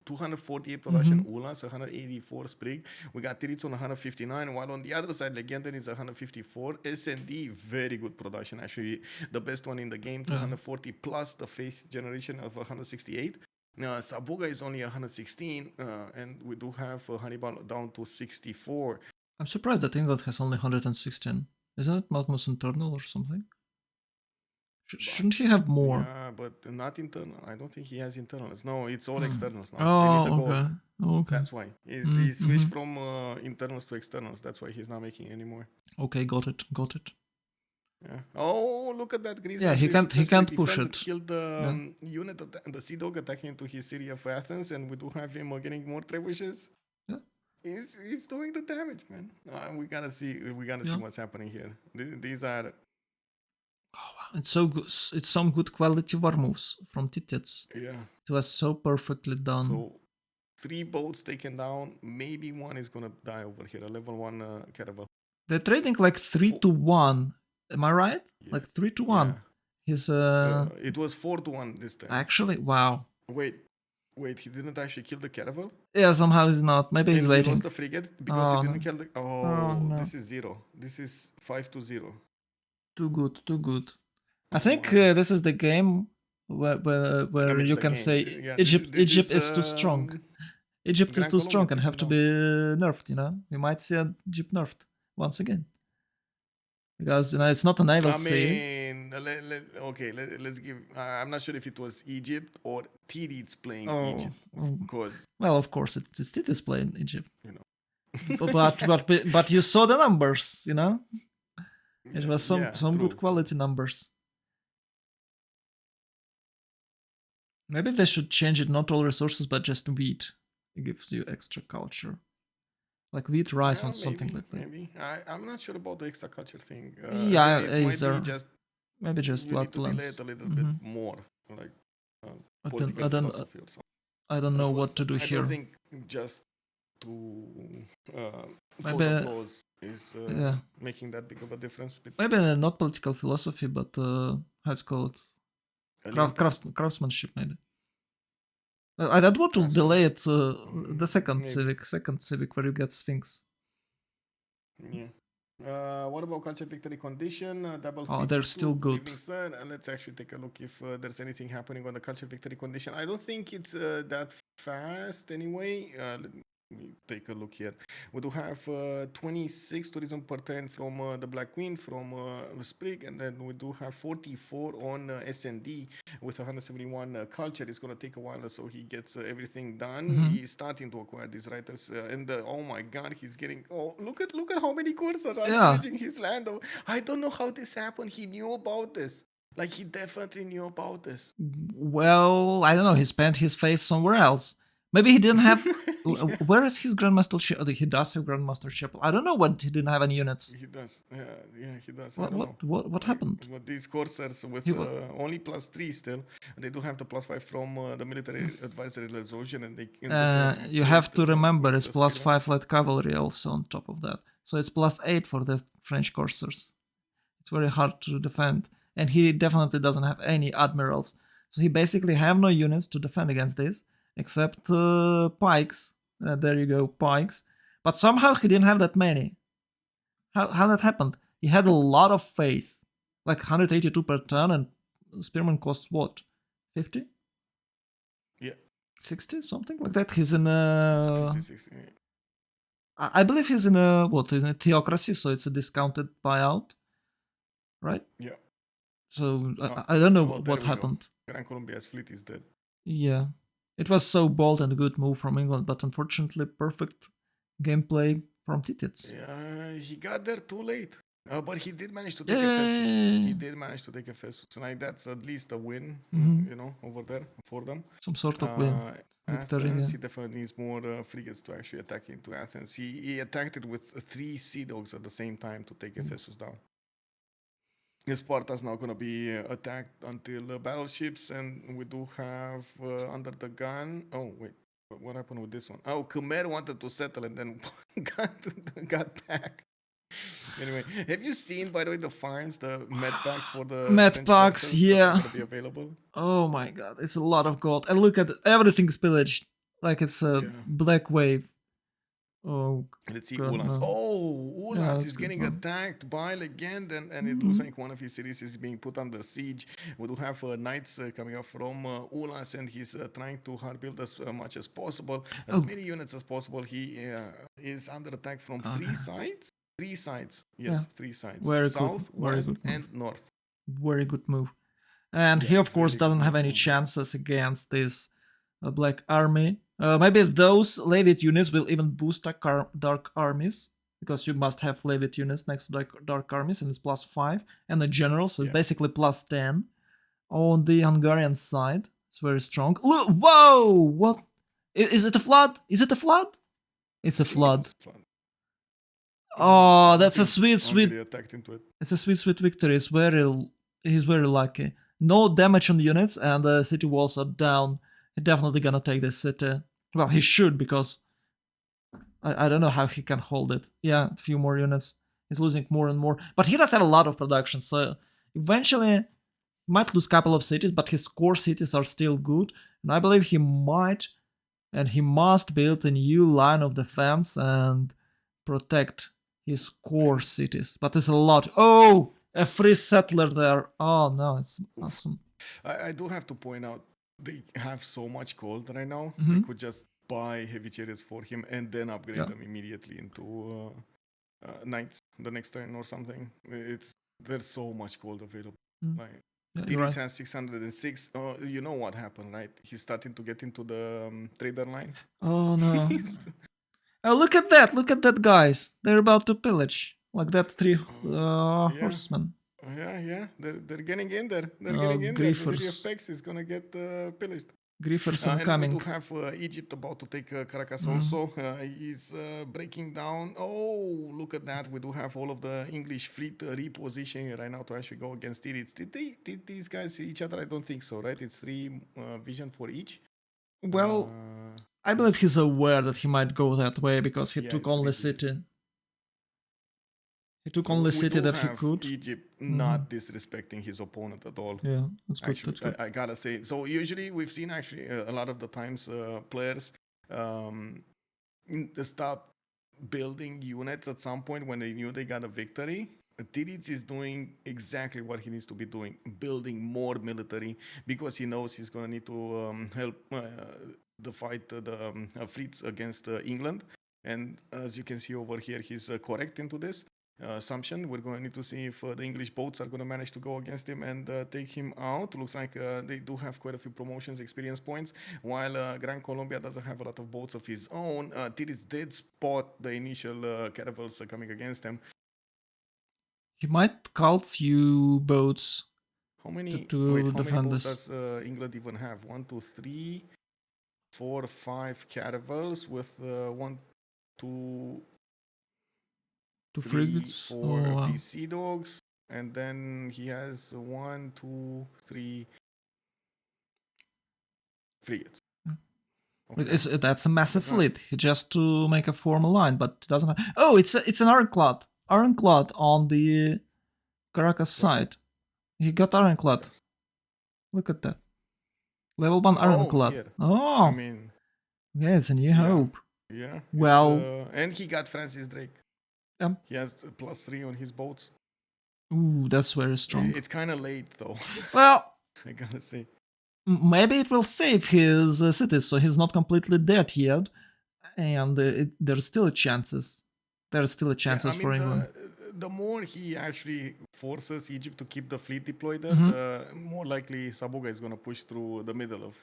248 production, Ulas 184 Sprig. We got Tiritz on 159, while on the other side, Legenden is 154. S&D, very good production, actually the best one in the game, 240 plus the face generation of 168. Sabuga is only 116, and we do have Hannibal down to 64. I'm surprised that England has only 116. Isn't it Magnus internal or something? Shouldn't he have more? Yeah, but not internal. I don't think he has internals. No, it's all externals now. Oh, they need the gold. Okay. That's why. He switched from internals to externals. That's why he's not making anymore. Okay, got it. Yeah. Oh, look at that! Greece he can't push it. Killed the unit, the Sea Dog attacking into his city of Athens, and we do have him getting more trebuchets. Yeah. He's doing the damage, man. We gotta see what's happening here. These are. Oh, wow. It's so good. It's some good quality war moves from Titets. Yeah. It was so perfectly done. So 3 boats taken down. Maybe one is gonna die over here. A level 1 caravel. They're trading like 3-1. Am I right? Yeah. Like 3-1. Yeah. He's it was 4-1 this time. Actually, wow. Wait, he didn't actually kill the caravel? Yeah, somehow he's not. Maybe he's waiting. He lost the frigate because he didn't kill the. No. This is 0. This is 5-0. Too good. I think this is the game where you can say Egypt is too strong. Egypt is too strong and have to be nerfed. We might see Egypt nerfed once again because it's not a naval sea. Let's give. I'm not sure if it was Egypt or Tirit's playing Egypt. Well, of course it's Tirit's playing Egypt. but you saw the numbers. It was some good quality numbers. Maybe they should change it, not all resources, but just wheat. It gives you extra culture. Like wheat, rice, or something like that. Maybe. I'm not sure about the extra culture thing. Maybe just you need to delay it a little bit more. Like political philosophy or something. I don't know what to do here. I don't think just to code the flows is making that big of a difference. Maybe not political philosophy, but how it's called? Craftsmanship, maybe. I don't want to delay it. The second civic where you get Sphinx. Yeah. What about culture victory condition? They're still good. Let's actually take a look if there's anything happening on the culture victory condition. I don't think it's that fast anyway. Let me take a look here. We do have 26 tourism per turn from the Black Queen, from Sprig, and then we do have 44 on S&D with 171 culture. It's going to take a while, so he gets everything done. He's starting to acquire these writers, and oh my god, he's getting. Oh, look at how many cores are pillaging his land. I don't know how this happened. He knew about this. Like he definitely knew about this. Well, I don't know. He spent his face somewhere else. Maybe he didn't have. Yeah, Where is his Grandmaster Chapel? He does have Grandmaster Chapel. I don't know what he didn't have any units. he does. Yeah, he does. I What don't know. what what what Like, happened? but these coursers with He wa- only +3 still, they do have the +5 from the military advisory resolution, and they can definitely you trade have to remember with it's the speed one. +5 light cavalry also on top of that. So it's +8 for the French coursers. It's very hard to defend. And he definitely doesn't have any admirals. So he basically have no units to defend against this, except pikes. There you go, pikes. But somehow he didn't have that many. How that happened? He had a lot of face. Like 182 per turn, and Spearman costs what? 50? Yeah, 60? Something like that. He's in 56. I believe he's in a what, in a theocracy, so it's a discounted buyout, right? Yeah. So Oh, I don't know well, there what we go. happened. Gran Colombia's fleet is dead. Yeah, it was so bold and a good move from England, but unfortunately, perfect gameplay from Titits. Yeah, he got there too late. But he did manage to take Ephesus. He Yay! did manage to take Ephesus. Like that's at least a win, Mhm. over there for them. Some sort of win, victory. Athens, Yeah. he definitely needs more frigates to actually attack into Athens. He attacked it with 3 Sea Dogs at the same time to take Ephesus down. Sparta's now going to be attacked until battleships, and we do have under the gun. Oh wait, what happened with this one? Oh, Khmer wanted to settle and then got back. Anyway, have you seen, by the way, the farms, the med packs for the Med French packs, vessels that are yeah. going to be available? Oh my god, it's a lot of gold. And look at it, everything's pillaged, like it's a Yeah. black wave. Oh Let's see god, Ulas. no. Oh, Yeah, Ulas that's is good getting one. attacked by Legend, and it looks Mhm. like one of his cities is being put under siege. We do have knights coming up from Ulas, and he's trying to hard build as much as possible, as Oh, many units as possible. He is under attack from okay. 3 sides. 3 sides. Yeah, Yes, 3 sides. very good, South, very west, good move. and north. Very good move. And Yeah, he, of course, very good doesn't have move any over there. chances against this Black Army. Maybe those Levit units will even boost Dark Armies, because you must have Levit units next to Dark Armies, and it's +5. And the General, so it's Yeah. basically +10. On the Hungarian side, it's very strong. Look, whoa! What? Is it a flood? Is it a flood? It's a I think it flood. was fun. Oh, I that's a think sweet, Hungary sweet. attacked into it. It's a sweet, sweet victory. He's very lucky. No damage on units, and the city walls are down. He's definitely gonna take this city. Well, he should, because I don't know how he can hold it. Yeah, a few more units. He's losing more and more, but he does have a lot of production, so eventually he might lose a couple of cities, but his core cities are still good, and I believe he might and he must build a new line of defense and protect his core And cities. But it's a lot. Oh, a free settler there. Oh no, it's oof. awesome. I do have to point out they have so much gold right now. They Mm-hmm. could just buy heavy chariots for him and then upgrade Yeah. them immediately into knights the next turn or something. There's so much gold available. Mm. Like Yeah, you're Tiris right. has 606. You know what happened, right? He's starting to get into the trader line. Oh no. Oh, look at that! Look at that, guys. They're about to pillage. Like that three Yeah, horsemen. yeah. They're getting in there. They're Oh, getting in there. The city of griefers. Pex is gonna get pillaged. Griefers And we do incoming. have Egypt about to take Caracas Mm. also. He's breaking down. Oh, look at that. We do have all of the English fleet repositioning right now to actually go against Tirits. Did these guys see each other? I don't think so, right? It's 3 vision for each. Well, I Let's believe see. he's aware that he might go that way because he Yeah, took it's only 3 vision. city. He took So only we city do that he have could. Egypt Mm-hmm. not disrespecting his opponent at all. Yeah, that's good. Actually, That's good. I gotta say. So usually we've seen actually a lot of the times players um, stop building units at some point when they knew they got a victory. Tiric is doing exactly what he needs to be doing, building more military because he knows he's going to need to help the fight the fleets against England. And as you can see over here, he's correct into this assumption. We're going to need to see if the English boats are going to manage to go against him and take him out. Looks like they do have quite a few promotions, experience points, while Gran Colombia doesn't have a lot of boats of his own. Tiris did spot the initial caravels coming against him. He might call few boats. How many? to Wait, how many defend boats this. does England even have? 1, 2, 3, 4, 5 caravels with 1, 2, Two 3, frigates. 4 Oh of wow. these sea dogs, and then he has 1, 2, 3 frigates. Okay. That's a massive They're not. fleet. He just to make a formal line, but it doesn't. Oh, it's an ironclad. Ironclad on the Caracas Where? side. He got ironclad. Caracas. Look at that. Level 1 Oh, ironclad. here. I Oh, mean, yeah, it's a new yeah, hope. yeah. It's Well, and he got Francis Drake. um, He has +3 on his boats. ooh, that's very strong. It's kind of late though. Well, I gotta say. maybe it will save his cities, so he's not completely dead yet, and there's still chances. There's still Yeah, I chances for mean England. the more he actually forces Egypt to keep the fleet deployed there, Mm-hmm. the more likely Sabuga is gonna push through the middle of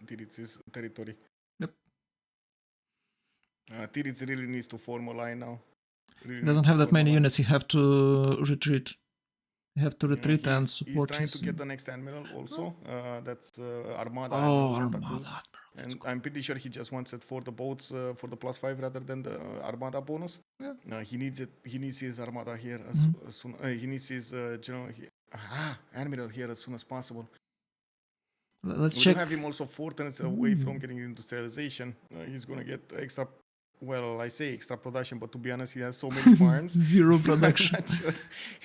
Tiritz's territory. Yep. Tiritz really needs to form a line now. Really He needs doesn't to have that form a many line. units. You have to retreat. You have to Yeah, retreat and he's support trying to his. get the next admiral also. That's Armada Admiral Oh, Santa Armada Cruz. Admiral. And I'm pretty sure he just wants it for the boats for the +5 rather than the Armada bonus. Yeah. He needs it. He needs his Armada here as soon. He needs his general. Admiral here as soon as possible. Let's We do check. have him also 4 turns away from getting industrialization. He's gonna get extra. Well, I say extra production, but to be honest, he has so many farms. Zero I'm production. not sure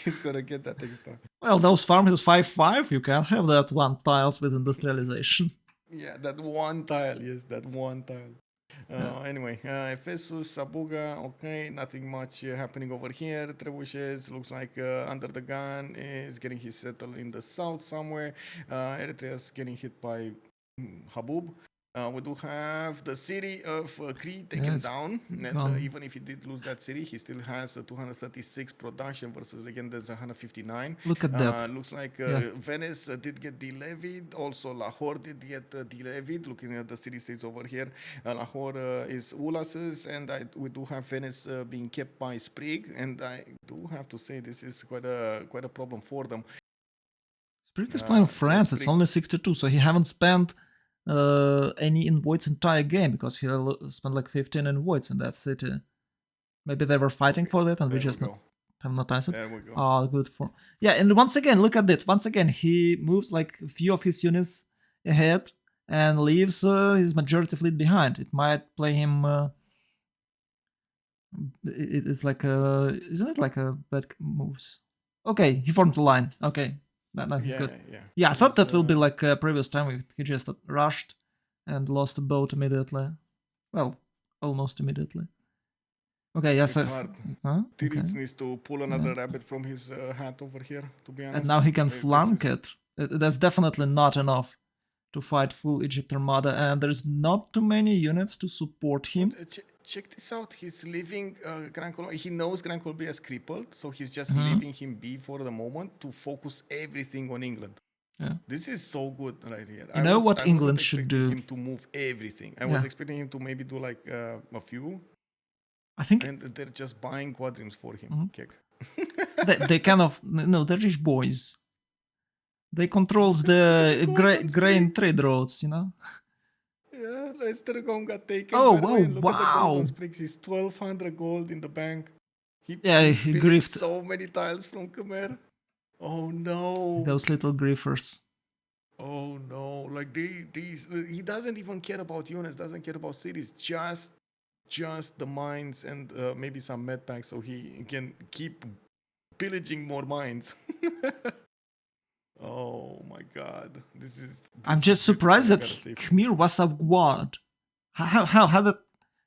he's gonna get that extra. Well, those farms is 5-5. You can have that one tiles with industrialization. Yeah, that one tile. Yes, that one tile. Yeah. Anyway, Ephesus, Sabuga, okay, nothing much happening over here. Trebuchet looks like under the gun is getting his settle in the south somewhere. Eritrea's getting hit by Habub. We do have the city of Crete taken down, and even if he did lose that city, he still has 236 production versus again there's 159. Look at that. Looks like Yeah. Venice did get delevied. Also, Lahore did get delevied. Looking at the city states over here, Lahore is Ulas's, and we do have Venice being kept by Sprig, and I do have to say this is quite a problem for them. Sprig is playing France. It's only 62, so he haven't spent any invoids entire game because he spent like 15 invoids in that city. Maybe they were fighting for that and we just have not answered. There we go. Oh, good for. Yeah, and once again, look at it. Once again, he moves like a few of his units ahead and leaves his majority fleet behind. It might play him. It is like a. Isn't it like a bad moves? Okay, he formed the line. Okay, now he's good. Yeah, I thought that will be like previous time. He just rushed and lost the boat immediately. Well, almost immediately. Okay, yes. It's hard. Tiritz needs to pull another rabbit from his hat over here, to be honest. And now he can flank it. That's definitely not enough to fight full Egypt Armada, and there's not too many units to support him. Check this out. He's leaving Grand Colombier. He knows Grand Colombier is crippled, so he's just leaving him be for the moment to focus everything on England. Yeah. This is so good right here. You know what England should do? Him to move everything. I was expecting him to maybe do like a few. I think. And they're just buying quadrims for him. They kind of they're rich boys. They controls the grain trade routes, Yeah, Leicester got taken. Oh, look wow! At the gold on Spriggs. He's 1,200 gold in the bank. He griefed so many tiles from Khmer. Oh no! Those little griefers. Oh no! Like he doesn't even care about units. Doesn't care about cities. Just the mines and maybe some med packs, so he can keep pillaging more mines. Oh my god, I'm just surprised that Khmer was a guard. How that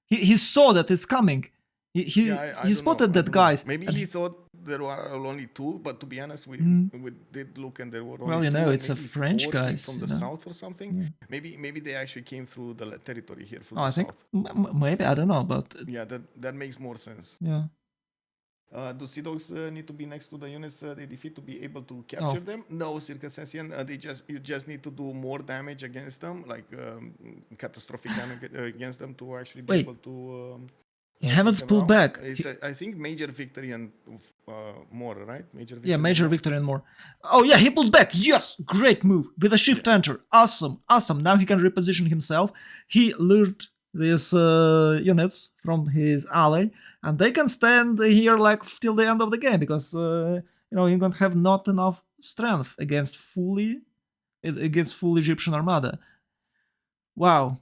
he saw that it's coming. He spotted that, guys. Maybe he thought there were only 2, but to be honest, we did look and there were only 2. Well, it's a French guys from the south or something. Maybe they actually came through the territory here. I think maybe, I don't know, but yeah, that makes more sense. Yeah. Do Sea Dogs need to be next to the units they defeat to be able to capture them? No, Circassian. You just need to do more damage against them, like catastrophic damage against them to actually be able to He haven't pulled Well, back. it's I think major victory and more, right? Major victory. Yeah, and major more. victory and more. Oh yeah, he pulled back. Yes, great move with a shift enter. Awesome, awesome. Now he can reposition himself. He lured these units from his ally, and they can stand here like till the end of the game because you don't have not enough strength against full Egyptian armada. Wow,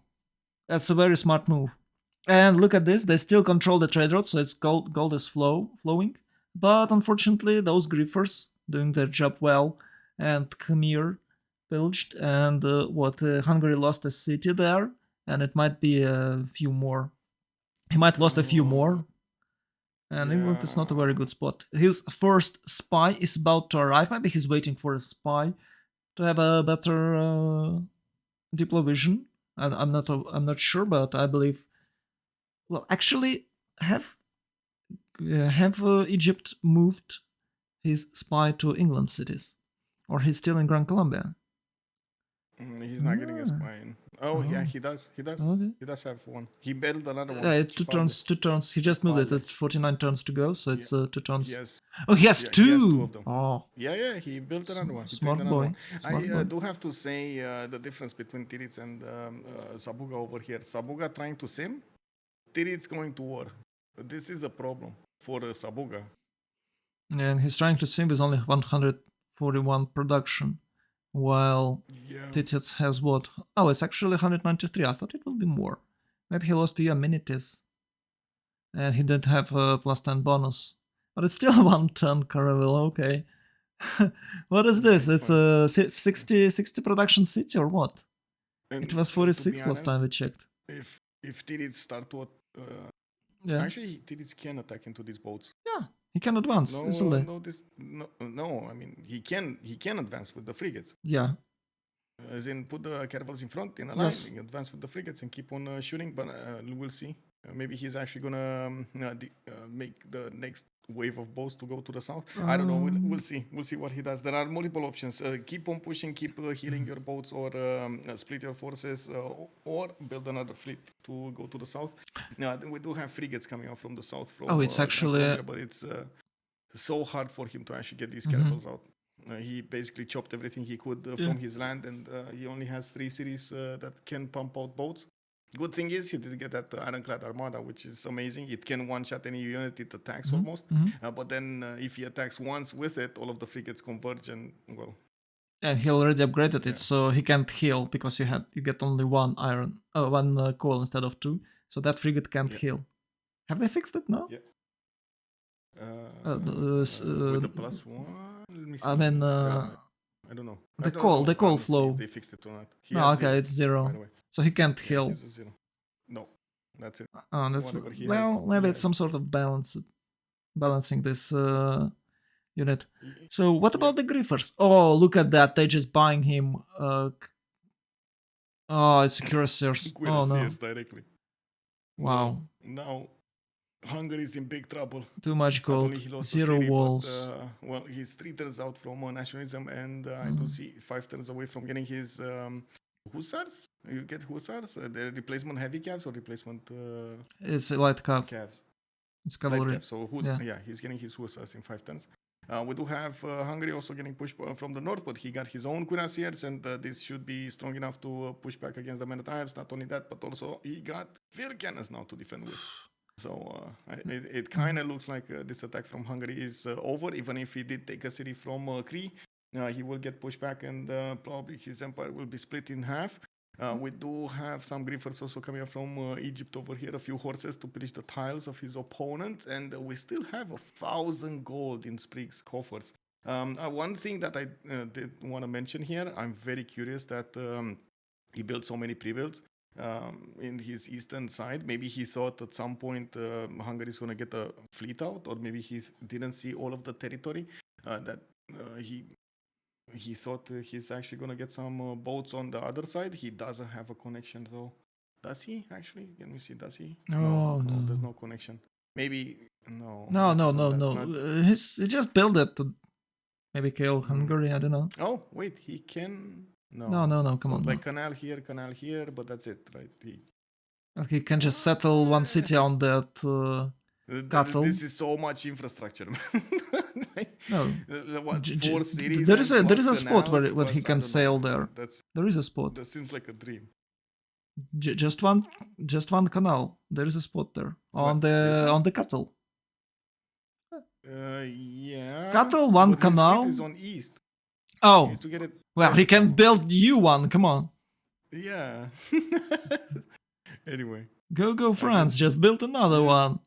that's a very smart move. And look at this, they still control the trade route, so it's gold is flowing. But unfortunately, those griefers doing their job well, and Khmer pillaged, and Hungary lost a city there, and it might be a few more. He might lost a few more, and England is not a very good spot. His first spy is about to arrive. Maybe he's waiting for a spy to have a better diplovision. I'm not sure, but I believe. Well, actually, have Egypt moved his spy to England cities, or he's still in Gran Colombia? He's not getting a spine. Oh yeah, Oh. he does. He does. Okay. He does have one. He built another one. Two turns. He just moved it. It's 49 turns to go, so it's 2 turns. Yes. Oh, he has Yeah, two. he has two of them. Oh, Yeah. He built another one. He smart built another boy. one. Smart I boy. do have to say the difference between Tirits and Sabuga over here. Sabuga trying to sim, Tirits going to war. This is a problem for Sabuga. And he's trying to sim with only 141 production, while Titits has what? Oh, it's actually 193. I thought it would be more. Maybe he lost the amenities, and he didn't have a plus 10 bonus. But it's still 110 Caravel, okay. What is this? It's a 60 production city or what? And It was 46 last time we checked. If Tirits start to Yeah. actually Tirits can attack into these boats. Yeah, he can advance easily. No, I mean he can advance with the frigates. Yeah. As in put the caravels in front in a line, advance with the frigates and keep on shooting. But we'll see. Maybe he's actually gonna make the next wave of boats to go to the south. I don't know. We'll see. We'll see what he does. There are multiple options. Keep on pushing, keep healing your boats, or split your forces, or build another fleet to go to the south. Now we do have frigates coming out from the south. From, it's actually, Colombia, but it's so hard for him to actually get these caravels out. He basically chopped everything he could from his land, and he only has 3 cities that can pump out boats. Good thing is he did get that ironclad armada, which is amazing. It can one-shot any unit it attacks almost. But then if he attacks once with it, all of the frigates converge and, well... And he already upgraded it, so he can't heal because you get only one coal instead of 2. So that frigate can't heal. Have they fixed it now? Yeah. With the plus 1? Let me see. I mean... I don't know. The coal flow. They fixed it or not. No, okay, it's 0. So he can't heal. He's a 0. No, that's it. Maybe it's some sort of balancing this unit. So what about the griefers? Oh, look at that! They just buying him. It's cuirassiers. Oh no! Directly. Wow. Now Hungary is in big trouble. Too much gold. 0 walls. Well, he's 3 turns out from nationalism, and I do see 5 turns away from getting his hussars. You get hussars. The replacement heavy calves or replacement. It's light calves. It's cavalry. So he's getting his hussars in 5 turns. We do have Hungary also getting pushed from the north, but he got his own cuirassiers, and this should be strong enough to push back against the men-at-arms. Not only that, but also he got field cannons now to defend with. So it kind of looks like this attack from Hungary is over. Even if he did take a city from Cree, he will get pushed back, and probably his empire will be split in half. We do have some griefers also coming up from Egypt over here, a few horses to pillage the tiles of his opponent, and we still have 1,000 gold in Sprig's coffers. One thing that I did want to mention here, I'm very curious that he built so many pre-builds in his eastern side. Maybe he thought at some point Hungary is going to get a fleet out, or maybe he didn't see all of the territory that he thought he's actually going to get some boats on the other side. He doesn't have a connection though. Does he actually? Let me see. Does he? No, there's no connection. Maybe no. He just built it to maybe kill Hungary. I don't know. Oh wait, he can. No. Come on. Like canal here, but that's it, right? And he can just settle one city on that cattle. This is so much infrastructure, man. No, What, 4 cities and there plus is a spot canals where he plus, I can don't know, sail man. there. There is a spot. That seems like a dream. Just one canal. There is a spot there What, this one? on the cattle. Yeah. Cattle, one but his fleet canal. is on east. He Oh, needs to get it well, he west can somehow. build you one. Come on, Yeah. Anyway. go France. Just build another one.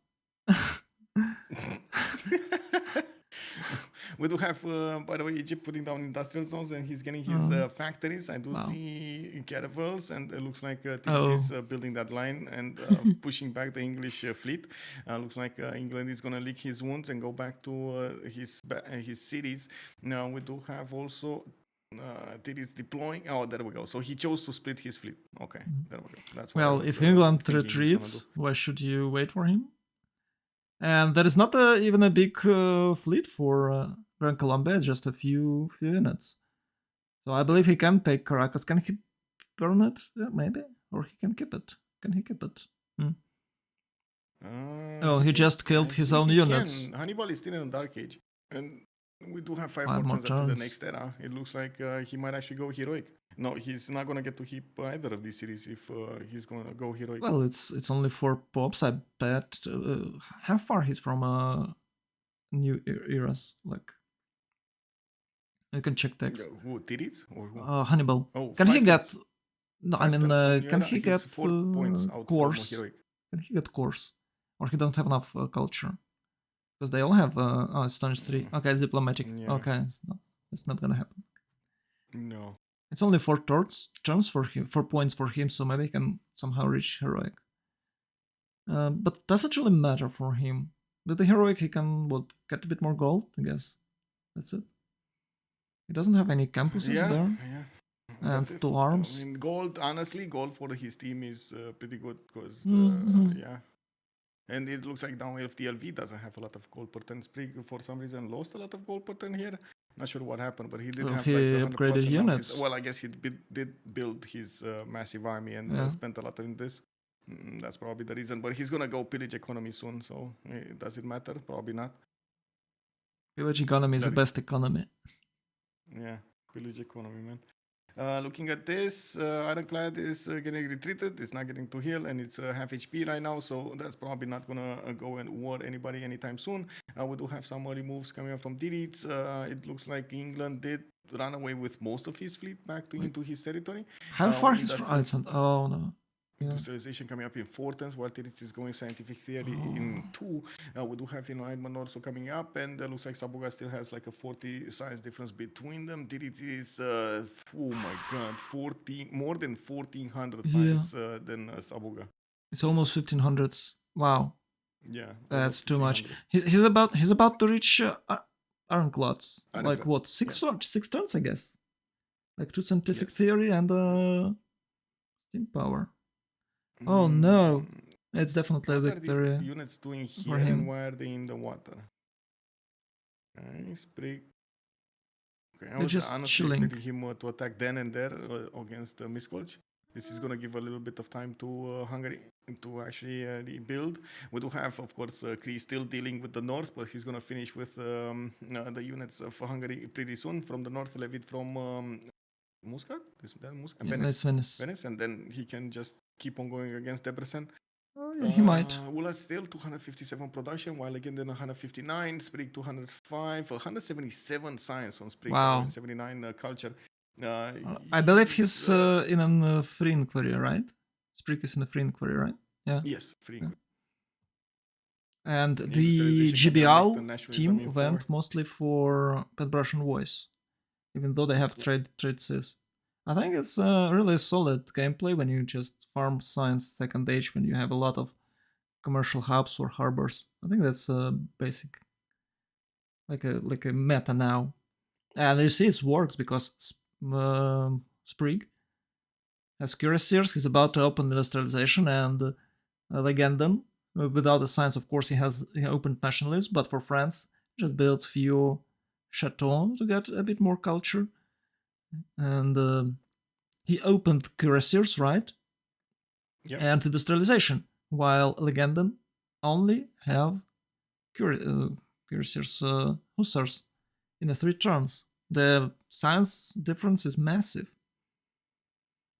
We do have, by the way, Egypt putting down industrial zones and he's getting his factories. I do Wow. see caravels, and it looks like Tilt Oh. is building that line and pushing back the English fleet. Looks like England is going to lick his wounds and go back to his cities. Now we do have also Tilt is deploying. Oh, there we go. So he chose to split his fleet. Okay, there we go. That's what I Well, was, if England thinking he's gonna retreats, do. why should you wait for him? And there is not even a big fleet for Gran Colombia, it's just a few units. So I believe he can take Caracas. Can he burn it? Yeah, maybe. Or he can keep it. Can he keep it? Oh, he just killed his own units. Hannibal is still in the Dark Age. And we do have 5 5 more more turns until the turns. next era. It looks like he might actually go heroic. No, he's not going to get to keep either of these cities if he's going to go heroic. Well, it's only 4 pops, I bet. How far he's from new eras? Like, you can check text. Who did it? Or who? Hannibal. Oh, Can he 5 get? turns. No, I 5 mean, turns from new can era, he he's get 4 points out from course? heroic. Can he get course? Or he doesn't have enough culture? Because they all have Astonish 3. Okay, it's diplomatic. Yeah. Okay, it's not gonna happen. No. It's only 4 turns for him, 4 points for him, so maybe he can somehow reach heroic. But does it really matter for him? With the heroic, he can get a bit more gold, I guess. That's it. He doesn't have any campuses there. Yeah. And 2 arms. I mean, gold, honestly, gold for his team is pretty good because, yeah. And it looks like now if TLV doesn't have a lot of gold per turn. Sprig, for some reason, lost a lot of gold per turn here. Not sure what happened, but he did have he like 100% upgraded units. Well, I guess he did build his massive army and spent a lot in this. That's probably the reason. But he's going to go pillage economy soon, so does it matter? Probably not. Pillage economy is the best economy. Yeah, pillage economy, man. Looking at this, Ironclad is getting retreated. It's not getting to heal, and it's half HP right now, so that's probably not gonna go and war anybody anytime soon. We do have some early moves coming up from Deity. It looks like England did run away with most of his fleet back into his territory. How far he's from Iceland? Oh no. Industrialization coming up in 4 turns, while Tirit is going scientific theory in 2. We do have Enlightenment also coming up, and looks like Sabuga still has like a 40 science difference between them. Tirit is, oh my god, more than 1400 science than Sabuga. It's almost 1500s. Wow. Yeah, that's too much. He's about to reach Ironclads. Like what? 6 turns, I guess. Like 2 scientific theory and steam power. Oh no, it's definitely a victory. What are these units doing here and why are they in the water? Okay, Sprig. Okay, I was just honestly chilling. expecting him to attack then and there against Miskolc. This is going to give a little bit of time to Hungary to actually rebuild. We do have, of course, Kree still dealing with the north, but he's going to finish with the units of Hungary pretty soon. From the north, levied from Muscat? Is that Muscat? Yeah, Venice. Venice, and then he can just keep on going against Debrecen. Oh, yeah, he might. Ula still 257 production, while again then 159, Sprig 205, 177 science on Sprig, 179 culture. I believe he's in a free inquiry, right? Sprig is in a free inquiry, right? Yeah. Yes, free inquiry. And the GBL team went mostly for Pet Russian Voice, even though they have trade sys. I think it's really solid gameplay when you just farm science second age when you have a lot of commercial hubs or harbors. I think that's basic, like a meta now. And you see it works because Sprig has cuirassiers. He's about to open industrialization and Legendon. Without the science, of course, he opened nationalism, but for France, just built few chateaux to get a bit more culture. And he opened cuirassiers, right? Yep. anti-industrialization, while Legenden only have cuirassiers, hussars in the 3 turns. The science difference is massive.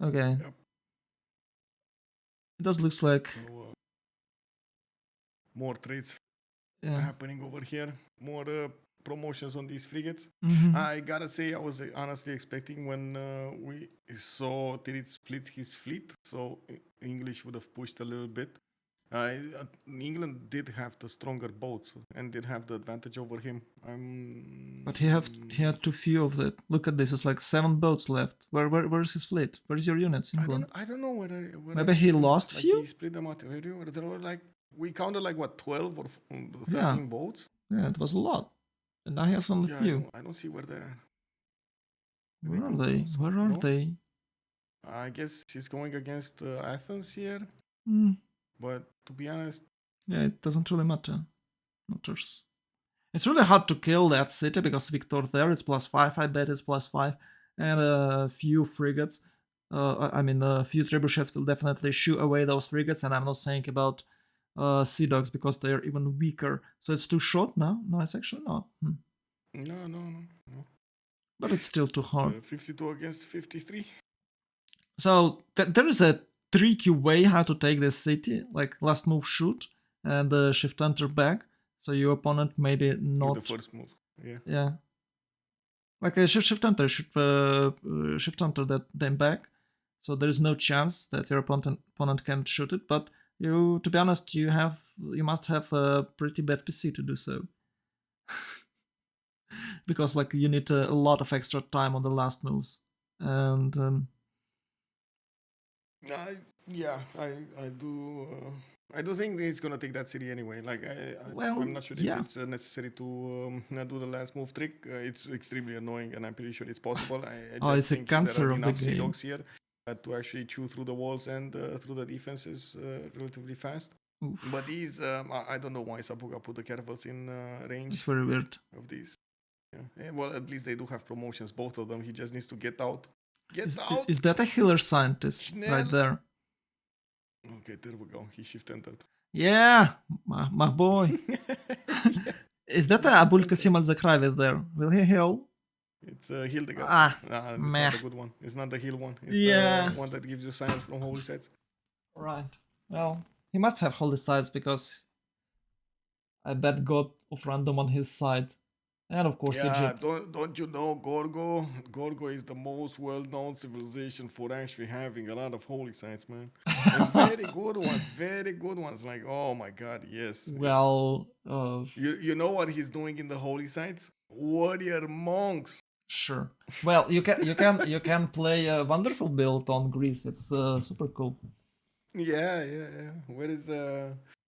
Okay. Yep. It does looks like So, more trades yeah. happening over here. More promotions on these frigates. Mhm. I gotta say, I was honestly expecting when we saw Tirit split his fleet, so English would have pushed a little bit. England did have the stronger boats and did have the advantage over him. But he had too few of that. Look at this. It's like 7 boats left. Where's his fleet? Where's your units, England? I don't know where Maybe he lost like few. he split them out. There were like we counted like what 12 or 13 Yeah. boats. Yeah, it was a lot. And now he has only Yeah, few. I don't see where they're. Where are they? Where are they? I guess she's going against Athens here, Mm. but to be honest, Yeah, it doesn't really matters. It's really hard to kill that city because Victor there is +5. I bet it's +5, and a few frigates. A few trebuchets will definitely shoo away those frigates, and I'm not saying about sea dogs because they are even weaker. So it's too short now. No, it's actually not. no. But it's still too hard. 52 against 53. So there is a tricky way how to take this city, like last move shoot and shift enter back. So your opponent maybe not. With the first move, yeah. Yeah. Like a shift enter should shift enter them back. So there is no chance that your opponent can shoot it. But to be honest, you must have a pretty bad PC to do so. Because like you need a lot of extra time on the last moves, and I do. I do think he's gonna take that city anyway. Like I'm not sure if it's necessary to do the last move trick. It's extremely annoying, and I'm pretty sure it's possible. I just it's think a cancer there are of the enough sea game. dogs here to actually chew through the walls and through the defenses relatively fast. Oof. But these, I don't know why Sabuga put the caravels in range. It's very weird. Of these. Yeah. Well, at least they do have promotions, both of them. He just needs to get out. Out! Is that a healer scientist right there? Okay, there we go. He shift entered. Yeah, my boy. Is that a Abul Qasim al-Zakrawi there? Will he heal? It's Hildegard. It's meh. not the good one. It's not the heal one. It's the one that gives you science from holy sites. Right. Well, he must have holy sites because I bet God of random on his side. And of course Egypt. Don't you know Gorgo? Gorgo is the most well-known civilization for actually having a lot of holy sites, man. There's very good ones. Like, oh my god, yes. Well, you know what he's doing in the holy sites? Warrior monks. Sure. Well, you can play a wonderful build on Greece. It's super cool. Yeah. Where is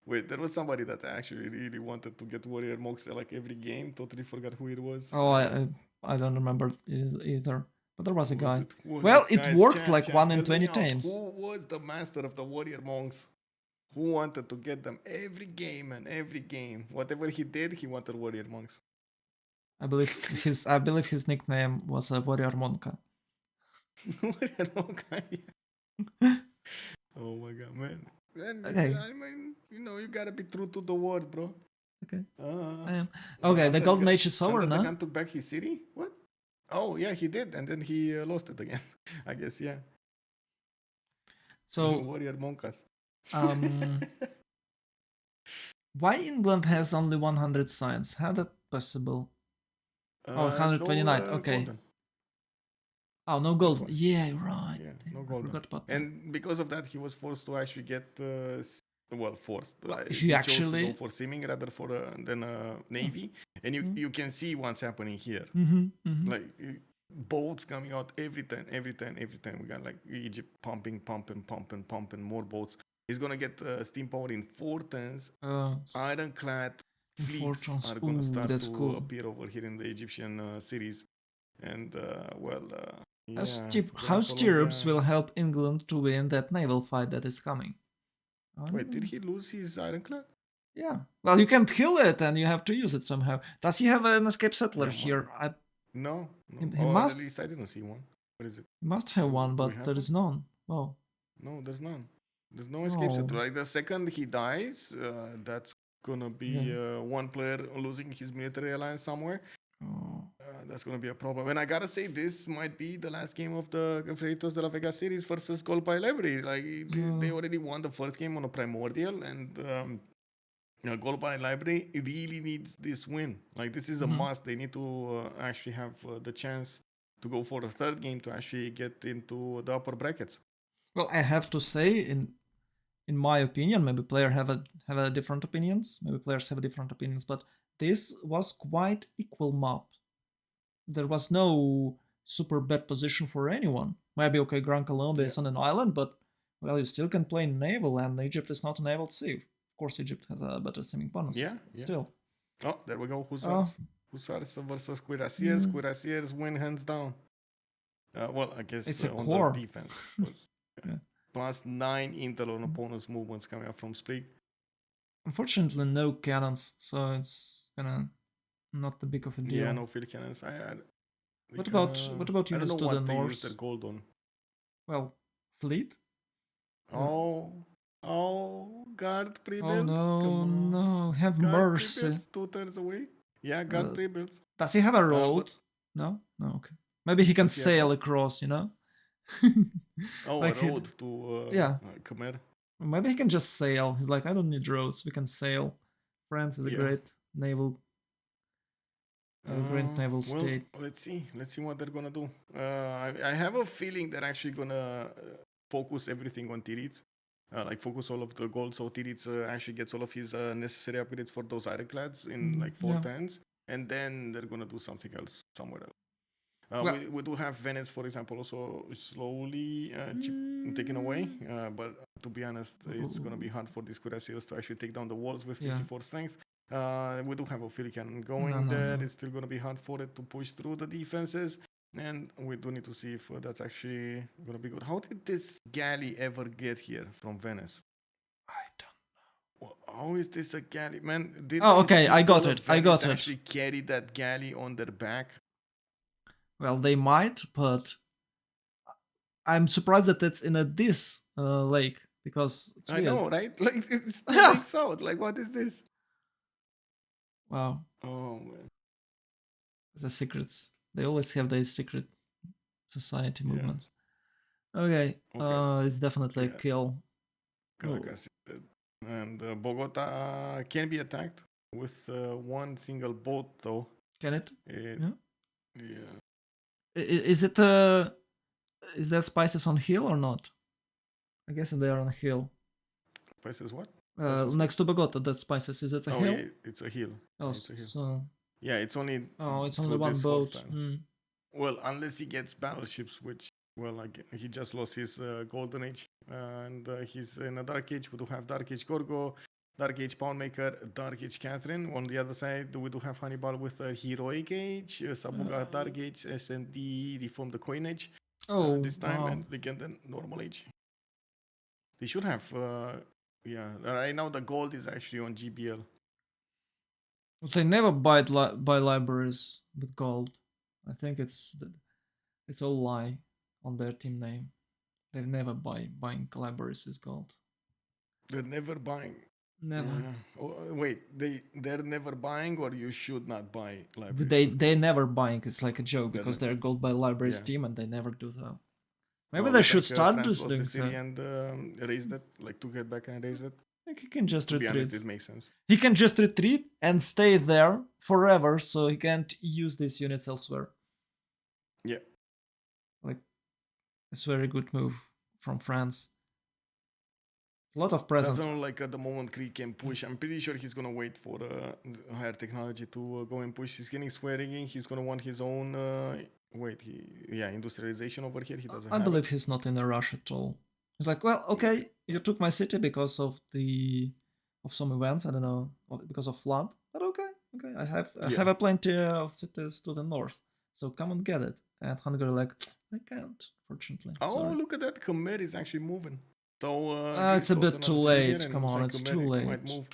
Wait, there was somebody that actually really wanted to get warrior monks like every game. Totally forgot who it was. Oh, I don't remember either. But there was a guy. It worked like 1 in 20 times. Who was the master of the warrior monks? Who wanted to get them every game and every game? Whatever he did, he wanted warrior monks. I believe his nickname was Warrior Monka. Warrior Monka. Yeah. Oh my god, man. Okay. I mean, you gotta be true to the word, bro. Okay. Okay, the Golden Age is over now. The gun took back his city? What? Oh, yeah, he did, and then he lost it again. I guess, yeah. So, Warrior Monkas. Why England has only 100 science? How that possible? 129. Okay. Golden. Oh, no gold. Yeah, right. Yeah, no gold. I forgot about that. And because of that, he was forced to actually get forced. He actually chose to go for simming rather than navy. And you can see what's happening here. Like boats coming out every time. We got like Egypt pumping, more boats. He's gonna get steam power in 4 turns. Ironclad fleets are gonna start to appear over here in the Egyptian cities. And House Stirrups will help England to win that naval fight that is coming. Wait, did he lose his ironclad? Yeah. Well, you can't kill it, and you have to use it somehow. Does he have an escape settler here? No. He must. At least I didn't see one. What is it? He must have one, but there is none. Oh. No, there's none. There's no escapes. Oh, Like the second he dies, that's gonna be okay. one player losing his military alliance somewhere. Oh, That's gonna be a problem. And I gotta say, this might be the last game of the Freritos de la Vega series versus Gold by Library. Like they already won the first game on a primordial, and Gold by Library really needs this win. Like this is a must. They need to actually have the chance to go for the third game to actually get into the upper brackets. well, I have to say, in my opinion, maybe players have a different opinions. Maybe players have different opinions, but this was quite equal map. There was no super bad position for anyone. Maybe okay, Gran Colombia is on an island, but well, you still can play naval, and Egypt is not a naval civ. Of course, Egypt has a better simming bonus. Yeah, yeah. Still. Oh, there we go. Oh. Hussars versus Cuirassiers. Cuirassiers win hands down. Well, I guess It's a on the core. defense. Was, Yeah. +9 intel on opponent's movements coming up from Sprig. Unfortunately, no cannons, so it's kinda not that big of a deal. Yeah, no field cannons. What about I don't units know to the what they use their north? gold on. Well, fleet? Guard Oh pre-builds. Come no, on, no, have guard mercy. pre-builds 2 turns away. Yeah, guard pre-builds. Does he have a road? But No? No, okay. Maybe he can does he have sail what? across, you know? Oh, a Like he, road to yeah. Khmer. Maybe he can just sail. He's like, I don't need roads, we can sail. France is a Yeah. great naval Well, state. let's see. Let's see what they're gonna do. I have a feeling they're actually gonna focus everything on Tirits. Like focus all of the gold, so Tirits actually gets all of his necessary upgrades for those ironclads in like 4 turns, and then they're gonna do something else somewhere else. Well, we do have Venice, for example, also slowly taken away. But to be honest, it's going to be hard for these cuirassiers to actually take down the walls with 54 strength. We do have a field cannon going there. It's still going to be hard for it to push through the defenses. And we do need to see if that's actually going to be good. How did this galley ever get here from Venice? I don't know. How is this a galley? Man, oh, okay, I got it. I got it. Actually carry that galley on their back? Well, they might, but I'm surprised that it's in this lake because it's weird. I know, right? Like it's 2 lakes out. Like what is this? Wow. Oh man. The secrets. They always have these secret society movements. Okay. It's definitely a kill. Caracas. And Bogota can be attacked with one single boat, though. Can it? Yeah. Is it is there spices on hill or not? I guess they are on a hill. Spices what? Next to Bogota, that spices. Is it a hill? Yeah, it's a hill. Oh, it's a hill. So... Yeah, it's only. Oh, it's only one boat. Well, unless he gets battleships, which, well, like he just lost his golden age, and he's in a dark age. We do have dark age Gorgo, dark age Poundmaker, dark age Catherine. On the other side, we do have Hannibal with a heroic age, Sabuga dark age, SND reform the coinage. This time, and legend and normal age. They should have. Right now the gold is actually on GBL. They never buy libraries with gold. I think it's all lie on their team name. They never buying libraries with gold. They're never buying. Never. Wait, they're never buying, or you should not buy libraries. They never buying. It's like a joke because they're gold by libraries team and they never do that. Maybe they should start this thing. And raise that, like to get back and raise it. Like he can just retreat. Honest, it makes sense. He can just retreat and stay there forever, so he can't use these units elsewhere. Yeah. Like, it's a very good move from France. A lot of presence. Doesn't look like at the moment Krieg can push. I'm pretty sure he's gonna wait for higher technology to go and push. He's getting swearing. He's gonna want his own. Industrialization over here. He doesn't. I believe he's not in a rush at all. He's like, well, okay, you took my city because of some events. I don't know, because of flood. But okay, I have a plenty of cities to the north, so come and get it. And Hungary like, I can't, fortunately. Sorry. Look at that! Khmer is actually moving. So it's a bit too late. Come on, it's too late. Might move.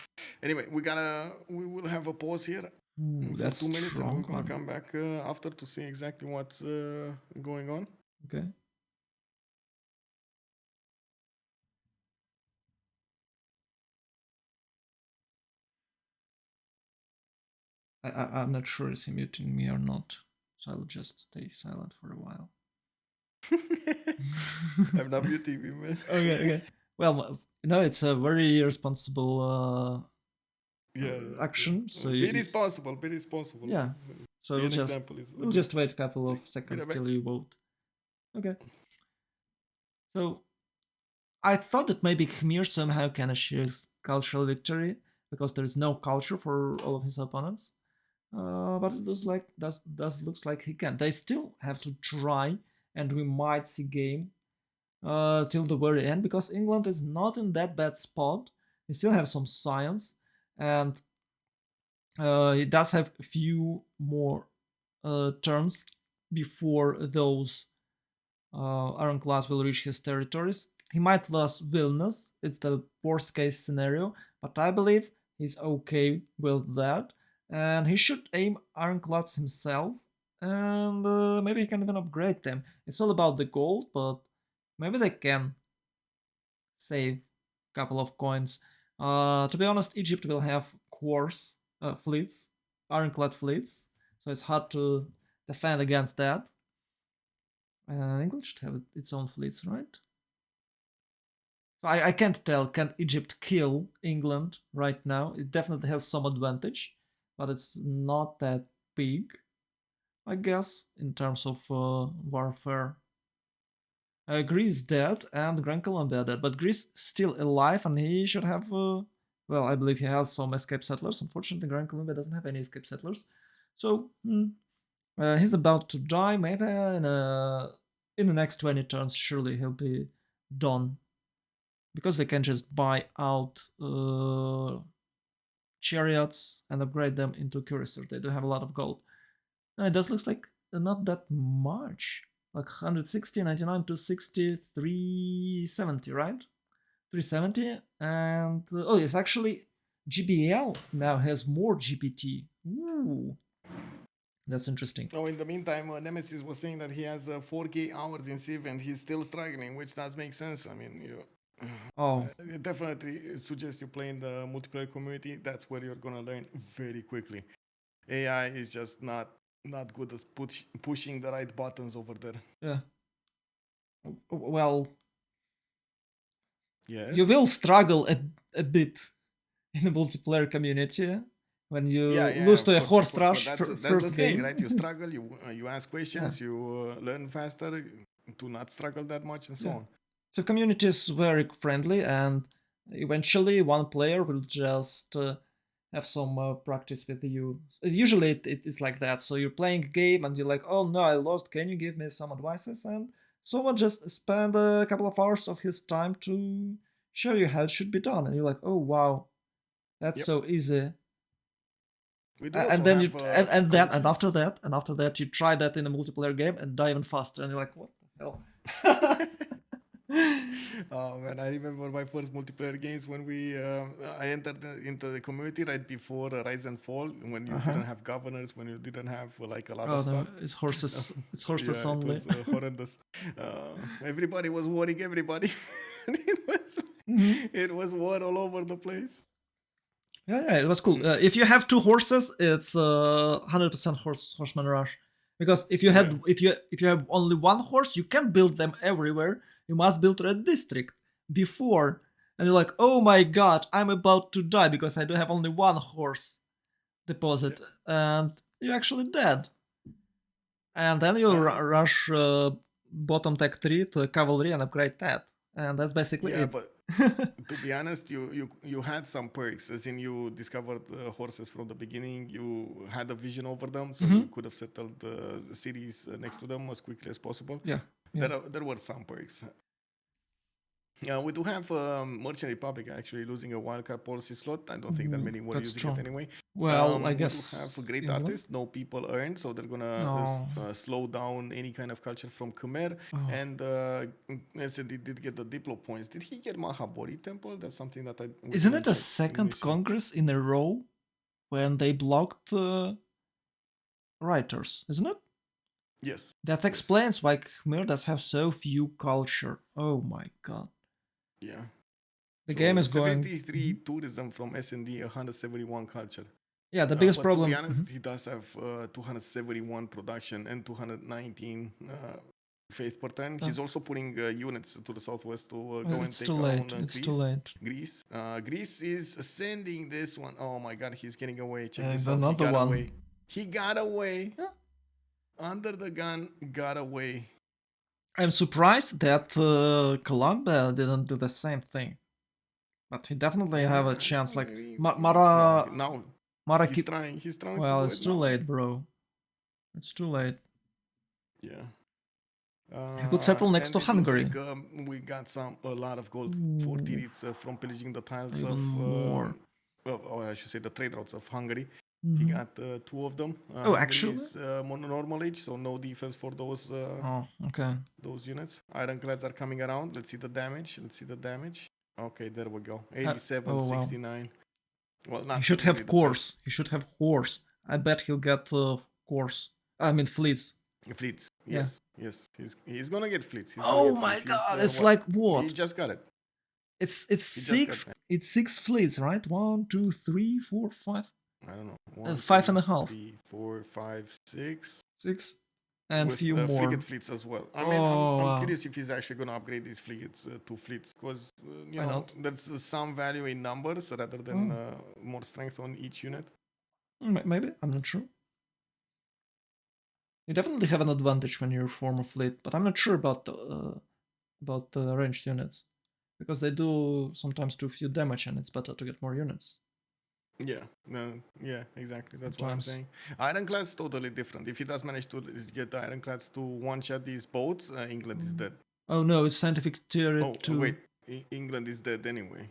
Anyway, we will have a pause here. That's 2 minutes, strong, and we're gonna come back after to see exactly what's going on. Okay. I'm not sure is he muting me or not, so I'll just stay silent for a while. I'm not muting you, man. Okay. Well, no, it's a very responsible Yeah. action. So Be responsible. Be responsible. yeah. So Be an example. we'll just wait a couple of Be seconds right back. till you vote. Okay. So I thought that maybe Khmer somehow can achieve his cultural victory because there is no culture for all of his opponents. But it looks like he can. They still have to try, and we might see game till the very end because England is not in that bad spot. They still have some science, and it does have a few more turns before those ironclads will reach his territories. He might lose Vilnius. It's the worst case scenario, but I believe he's okay with that. And he should aim ironclads himself, and maybe he can even upgrade them. It's all about the gold, but maybe they can save a couple of coins. To be honest, Egypt will have course fleets, ironclad fleets, so it's hard to defend against that. England should have its own fleets, right? So I can't tell. Can Egypt kill England right now? It definitely has some advantage, but it's not that big, I guess, in terms of warfare. Greece dead and Grand Colombia dead, but Greece still alive, and he should have. Well, I believe he has some escape settlers. Unfortunately, Grand Colombia doesn't have any escape settlers, so he's about to die. Maybe in the next 20 turns, surely he'll be done because they can just buy out chariots and upgrade them into cuirassiers. They do have a lot of gold. And it does looks like not that much. Like 160, 99, 260, 370, right? 370. And oh, yes, actually, GBL now has more GPT. Ooh, that's interesting. Oh, in the meantime, Nemesis was saying that he has 4K hours in Civ and he's still struggling, which does make sense. I mean, Oh, I definitely suggest you play in the multiplayer community. That's where you're gonna learn very quickly. AI is just not good at pushing the right buttons over there. yeah. Well, Yes. you will struggle a bit in the multiplayer community when you Yeah, lose to a of horse course. But rush that's the first thing, game. right? You struggle, you ask Yeah, questions, you learn faster, to not struggle that much, and so yeah. on. So community is very friendly, and eventually one player will just have some practice with you. Usually it is like that. So you're playing a game and you're like, oh no, I lost. Can you give me some advices? And someone just spend a couple of hours of his time to show you how it should be done, and you're like, oh wow, that's Yep. so easy. We do And also then you have and countries. after that you try that in a multiplayer game and die even faster, and you're like, what the hell? Oh man, I remember my first multiplayer games when I entered into the community right before Rise and Fall, when you Uh-huh. didn't have governors, when you didn't have like a lot Oh of no, stuff. it's horses Yeah, it only. was horrendous. Everybody was warring everybody. it was Mhm. it was war all over the place. Yeah, it was cool. If you have two horses, it's 100% horseman rush. Because Yeah. if you have only one horse, you can't build them everywhere. You must build a district before, and you're like, oh my god, I'm about to die because I do have only one horse Yeah. deposit, and you're actually dead. And then you Uh, rush bottom tech 3 to a cavalry and upgrade that, and that's basically yeah, it. but to be honest, you had some perks, as in you discovered horses from the beginning. You had a vision over them, so you Mhm. could have settled the cities next to them as quickly as possible. Yeah, yeah. There were some perks. We do have Merchant Republic actually losing a wildcard policy slot. I don't think that Ooh, many were that's using it strong. anyway. Well, I We do have guess a great England. artists, no people earned, so they're gonna No. slow down any kind of culture from Khmer. Oh. And SD did get the Diplo points. Did he get Mahabodhi Temple? That's something that I we Isn't didn't it a check second initially. Congress in a row when they blocked writers? Isn't it? Yes, That yes, explains why Khmer does have so few culture. Oh my god. yeah. The game So is going. 73 Mhm. tourism from SND, 171 culture. Yeah, the biggest But to be problem. honest, he does have 271 production and 219 faith per turn. Uh, He's also putting units to the southwest to go and it's too take late. around It's too late. Greece. Greece is sending this one. Oh my god, he's getting away. Check this out. He Another got one. away. He got away. Yeah. Under the gun, got away. I'm surprised that Colombia didn't do the same thing. But he definitely have a chance. Like No, now Mara he's trying. He's trying to Well, do it's it too now. late, bro. It's too late. Yeah. He could settle next And to it looks Hungary. like we got a lot of gold for Ooh, Tirits from pillaging the tiles even of, more. well, or I should say the trade routes of Hungary. He Mhm. got two of them. Oh, Hungary actually? is normal age, so no defense for Oh, okay. those units. Ironclads are coming around. Let's see the damage. Let's see the damage. Okay, there we go. Uh, 87, oh, wow. 69. Well, He not should really have the cores. He should have horse. I bet he'll get cores. I mean fleets. best. Fleets. Yeah. Yes, yes. He's gonna get fleets. He's gonna Oh get my fleets. god! He's, It's like He what? just got it. It's He just got six. that. It's 6 fleets, right? 1, 2, 3, 4, 5. I don't know. One, Five two, and a half. 3, 4, 5, 6. 6, and With few more. frigate fleets as well. I mean, Oh, I'm wow. curious if he's actually going to upgrade these fleets to fleets because you Why know not? there's some value in numbers rather than more strength on each unit. Maybe, I'm not sure. You definitely have an advantage when you form a fleet, but I'm not sure about the ranged units because they do sometimes too few damage, and it's better to get more units. Yeah, no, yeah, exactly. That's what I'm Sometimes. saying. Ironclad's totally different. If he does manage to get the ironclads to one-shot these boats, England is dead. Oh no, it's scientific theory Oh, to. wait, England is dead anyway.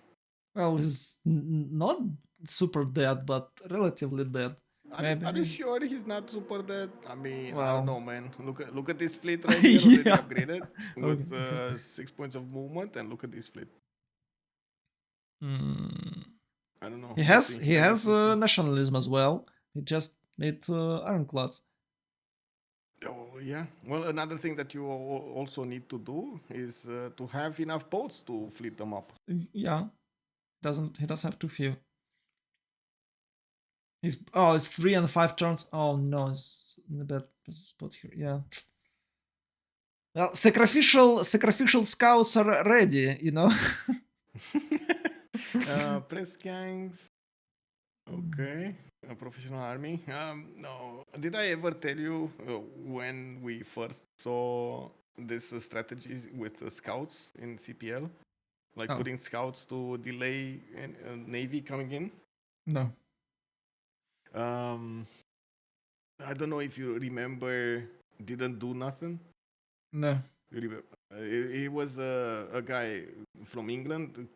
Well, he's not super dead, but relatively dead. Are you sure he's not super dead? I mean, I don't Well, know, man. Look at this fleet right here, already yeah. upgraded with Okay. 6 points of movement, and look at this fleet. Hmm. I don't know. He We'll has see. he I has guess we'll see. nationalism as well. He just need ironclads. Oh yeah. Well, another thing that you also need to do is to have enough boats to fleet them up. Yeah, he does have too few. It's 3 and 5 turns. Oh no, it's in a bad spot here. Yeah. Well, sacrificial scouts are ready, you know. Press gangs. Okay. A professional army. No. Did I ever tell you when we first saw this strategy with scouts in CPL? Like Oh putting scouts to delay navy coming in? no, Um, I don't know if you remember. Didn't do nothing. no. You remember? He was a guy from England,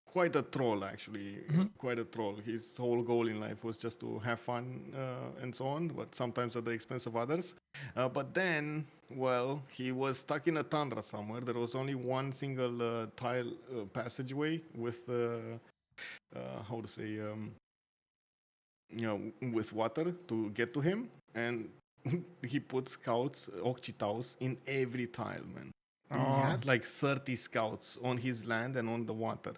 quite a troll actually, quite a troll. His whole goal in life was just to have fun and so on, but sometimes at the expense of others. But then, well, he was stuck in a tundra somewhere. There was only one single tile passageway with how to say with water to get to him, and he put scouts, Occhitaus, in every tile, man. He Oh, had like 30 scouts on his land and on the water.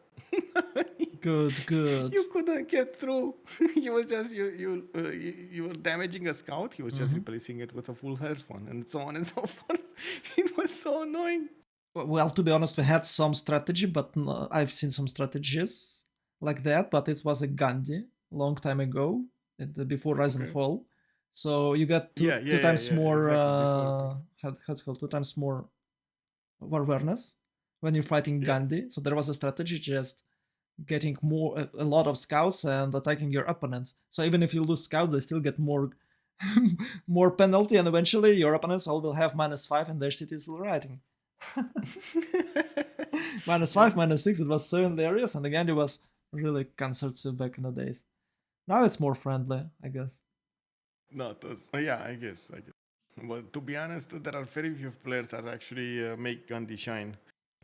good. You couldn't get through. You was just you were damaging a scout. He was just replacing it with a full health one, and so on and so forth. It was so annoying. Well, to be honest, we had some strategy, but I've seen some strategies like that, but it was a Gandhi long time ago, before Rise and Okay. Fall. So you get Yeah, two times more exactly. Before. how's it called? 2 times more awareness when you're fighting Yeah. Gandhi. So there was a strategy just getting a lot of scouts and attacking your opponents. So even if you lose scouts, they still get more more penalty, and eventually your opponents all will have -5 and their city is still riding. -5, -6, it was so hilarious, and again it was really conservative back in the days. Now it's more friendly, I guess. No, it does. Yeah, I guess. But to be honest, there are very few players that actually make Gandhi shine.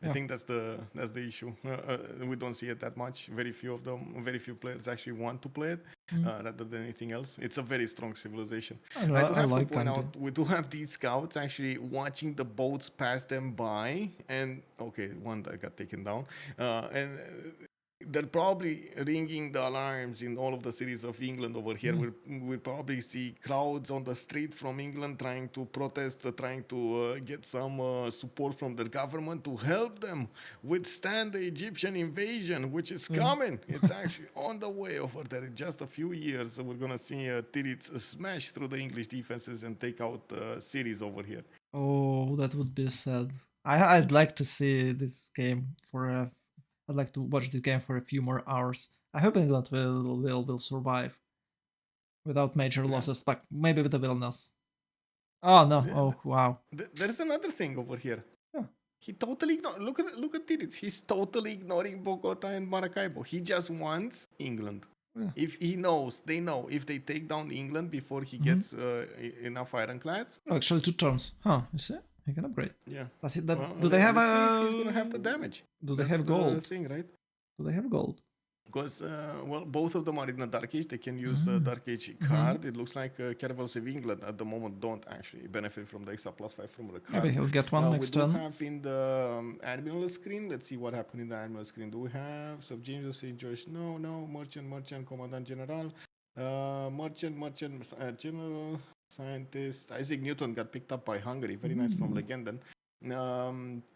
I Yeah. think that's the issue. We don't see it that much. Very few of them, very few players actually want to play it rather than anything else. It's a very strong civilization. I do I have to like point Gandhi. out we do have these scouts actually watching the boats pass them by, and okay, one that got taken down, and they're probably ringing the alarms in all of the cities of England over here. We'll probably see crowds on the street from England trying to protest, trying to get some support from the government to help them withstand the Egyptian invasion, which is coming. It's actually on the way over there. In just a few years, we're going to see Tirits smash through the English defenses and take out cities over here. Oh, that would be sad. I'd like to see this game for I'd like to watch this game for a few more hours. I hope England will survive without major losses, like maybe with the Vilnius. Oh no! Oh wow! There's another thing over here. Yeah. He totally look at Tirits. He's totally ignoring Bogota and Maracaibo. He just wants England. Yeah. If he knows, they know if they take down England before he gets enough ironclads. Oh, actually, 2 turns. Huh? You see? He can upgrade. Yeah. Does it, that, Well, do they have let's see if he's gonna have the damage. Do they That's have gold? The thing, right? Do they have gold? Because well, both of them are in the Dark Age. They can use the Dark Age card. It looks like Caravels of England at the moment don't actually benefit from the extra +5 from the card. Maybe he'll get one next turn. We do have in the Admiral screen. Let's see what happened in the Admiral screen. Do we have Sub James St. George? No. Merchant, Commandant General. Merchant, General, Scientist. Isaac Newton got picked up by Hungary. Very nice from Legendan.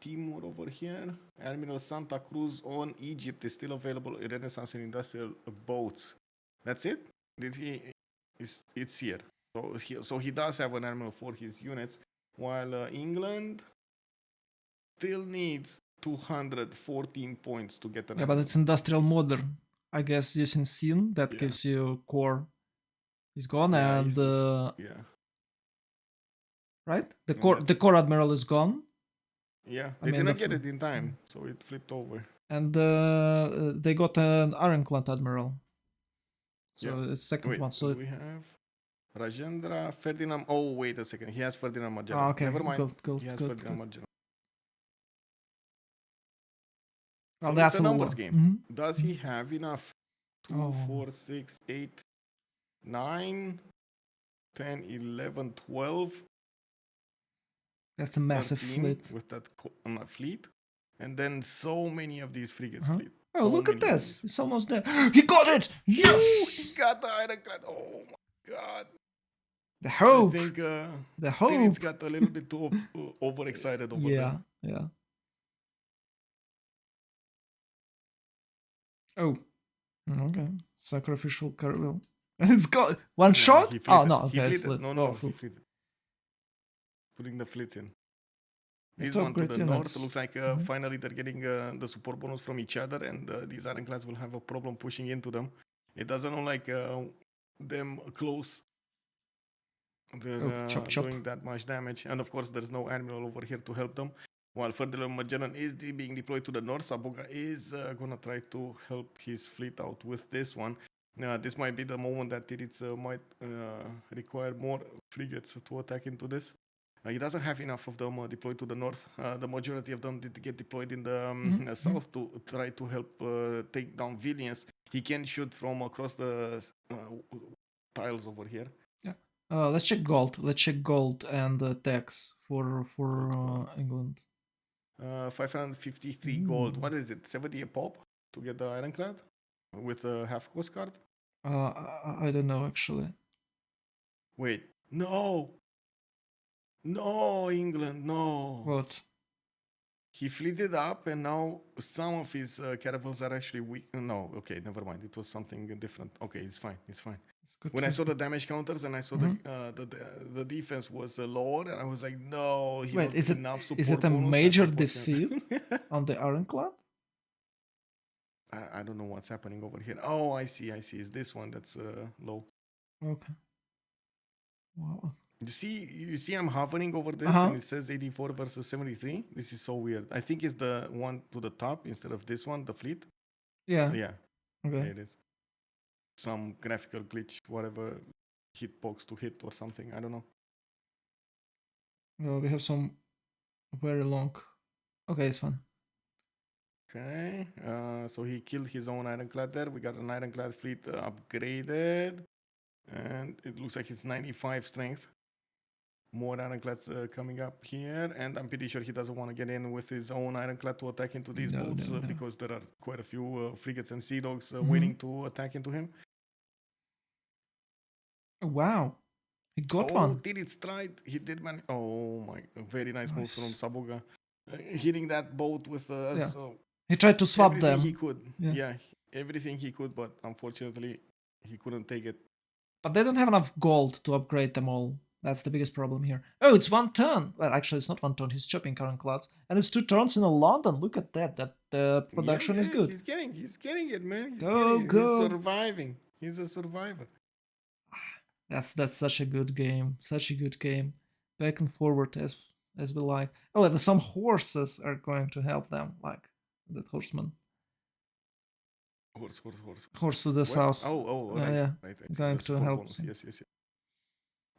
Timur over here. Admiral Santa Cruz on Egypt is still available. Renaissance and Industrial boats. That's it. It's here. So he does have an admiral for his units, while England still needs 214 points to get an. Yeah, but it's industrial modern. I guess using Sin that gives you core. Is gone and right. The core admiral is gone. Yeah, they didn't get it in time, so it flipped over. And they got an ironclad admiral. So it's second one. So we have Rajendra, Ferdinand. Oh, wait a second. He has Ferdinand Magellan. Ah, okay. Never mind. He has Ferdinand Magellan. Well, so that's it's a numbers game. Does he have enough? 2, 4, 6, 8, 9, 10, 11, 12. That's a massive fleet. With that fleet. And then so many of these frigates fleet. Oh, so look at this. It's almost there. He got it! Yes! He got the ironclad. Oh my god. The hope. I think the hope. It's got a little bit too overexcited over there. Yeah. Oh. Okay. Sacrificial caravel. It's got one shot? Oh, no. Okay, it's fleet. No, he fleeted. Putting the fleets in. This one to the north looks like finally they're getting the support bonus from each other, and these ironclads will have a problem pushing into them. It doesn't look like them close. They're doing that much damage, and of course there's no admiral over here to help them. While Ferdinand Magellan is being deployed to the north, Saboga is gonna try to help his fleet out with this one. This might be the moment that Tirits might require more frigates to attack into this. He doesn't have enough of them deployed to the north. The majority of them did get deployed in the south to try to help take down Vilnius. He can shoot from across the tiles over here. Yeah. Let's check gold. Let's check gold and tax for England. 553 gold. What is it? 70 a pop to get the ironclad with a half coast card? I don't know actually. Wait, no, England, no. What? He fleeted up, and now some of his caravels are actually weak. No, okay, never mind. It was something different. Okay, it's fine. When I saw the damage counters and I saw the defense was lower, and I was like, no. Wait, is it a major defeat on the ironclad? I don't know what's happening over here. Oh, I see. It's this one that's low. Okay. Wow. You see I'm hovering over this and it says 84 versus 73. This is so weird. I think it's the one to the top instead of this one, the fleet. Yeah. Yeah. Okay. Yeah, it is. Some graphical glitch, whatever, hitbox to hit or something. I don't know. Well, we have some very long. Okay, it's fine. Okay. So he killed his own ironclad there. We got an ironclad fleet upgraded. And it looks like it's 95 strength. more ironclads coming up here, and I'm pretty sure he doesn't want to get in with his own ironclad to attack into these No, boats no, no. because there are quite a few frigates and sea dogs Mhm. waiting to attack into him. Wow, he got Oh, one. did it strike? He did man. Oh my, very nice moves from Nice. Sabuga, hitting that boat with Yeah. so He tried to swap everything he them. could. Yeah. Yeah, everything he could, but unfortunately he couldn't take it. But they don't have enough gold to upgrade them all. That's the biggest problem here. Oh, it's 1 turn. Well, actually, it's not 1 turn. He's chopping current clouds, and it's 2 turns in a London. Look at that. That production is good. He's getting it, man. He's Go, getting it. He's go. surviving. He's a survivor. That's such a good game. Such a good game. Back and forward as we like. Oh, and some horses are going to help them, like that horseman. Horse. Horse to the What? south. Right. Yeah, Right. I see. going The to support help bonus. some. Yes.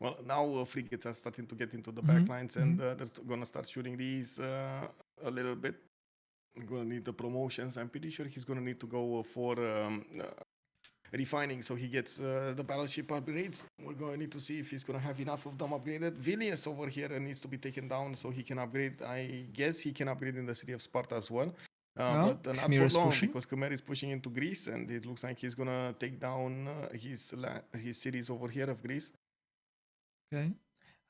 Well, now frigates are starting to get into the Mhm, backlines, and they're gonna start shooting these a little bit. I'm gonna need the promotions. I'm pretty sure he's gonna need to go for refining, so he gets the battleship upgrades. We're gonna need to see if he's gonna have enough of them upgraded. Vilnius over here needs to be taken down so he can upgrade. I guess he can upgrade in the city of Sparta as well. Well, But not Khmer for is long pushing. because Khmer is pushing into Greece, and it looks like he's gonna take down his cities over here of Greece. Okay.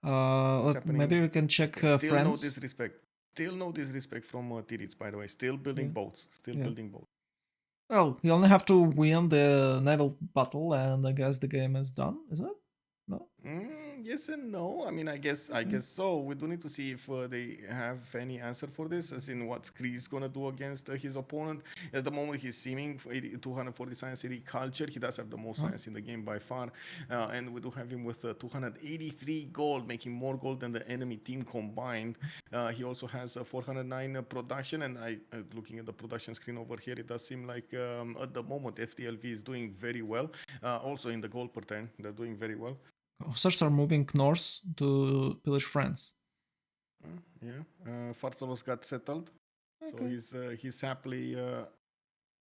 What's happening? Maybe we can check Okay, still no France. disrespect. Still no disrespect from Tirits, by the way. Still building Yeah. boats. Still Yeah. building boats. Well, you only have to win the naval battle, and I guess the game is done, isn't it? No? Yes and no. I mean, I guess so. We do need to see if they have any answer for this, as in what Greece gonna do against his opponent. At the moment, he's seeming 240 science, 80 culture. He does have the most science in the game by far, and we do have him with 283 gold, making more gold than the enemy team combined. He also has 409 production, and looking at the production screen over here, it does seem like at the moment FTLV is doing very well. Also in the gold per turn, they're doing very well. Hussars are moving north to pillage France. Farsalos got settled, so he's happily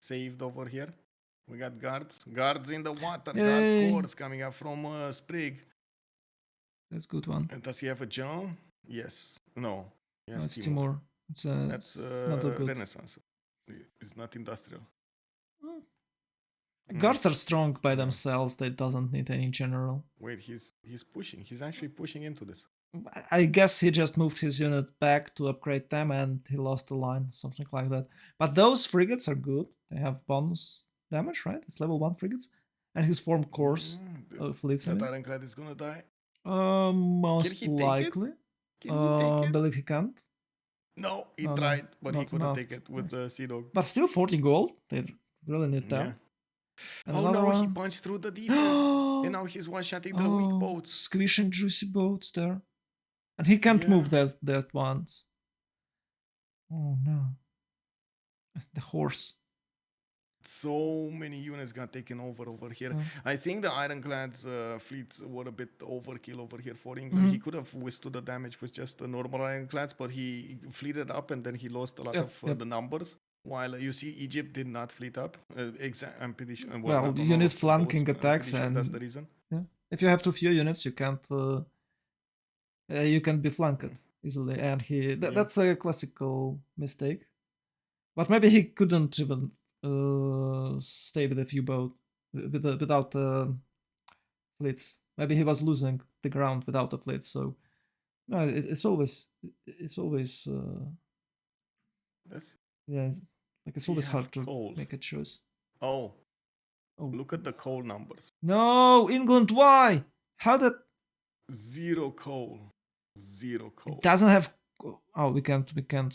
saved over here. We got guards in the water, Yay. guard corps coming up from Sprig. That's a good one. And does he have a John? Yes. No. Yes, No, it's Timur. That's it's not a good. Renaissance. It's not industrial. Guards are strong by themselves. They doesn't need any general. Wait, he's pushing. He's actually pushing into this. I guess he just moved his unit back to upgrade them, and he lost the line, something like that. But those frigates are good. They have bonus damage, right? It's level 1 frigates, and his form course fleets. That ironclad is gonna die. Most likely. Can he take it? Believe he can't. No, he tried, but he couldn't take it with the Sea Dog. But still 40 gold. They really need that. Yeah. And oh no, he punched through the defense. And now he's one-shotting the weak boats. Squishing juicy boats there. And he can't move that once. Oh no. The horse. So many units got taken over here. I think the Ironclad's fleets were a bit overkill over here for England. He could have withstood the damage with just the normal Ironclads, but he fleeted up and then he lost a lot of the numbers. While you see Egypt did not fleet up. I'm pretty sure. Well, you need flanking attacks, sure and that's the reason. Yeah. If you have too few units, you can't be flanked easily, and that's a classical mistake. But maybe he couldn't even stay with a few boats without fleets. Maybe he was losing the ground without the fleets. So no, it's always it's always hard to make a choice. Oh, look at the coal numbers. No, England, why? How that? 0 coal. It doesn't have. Oh, we can't.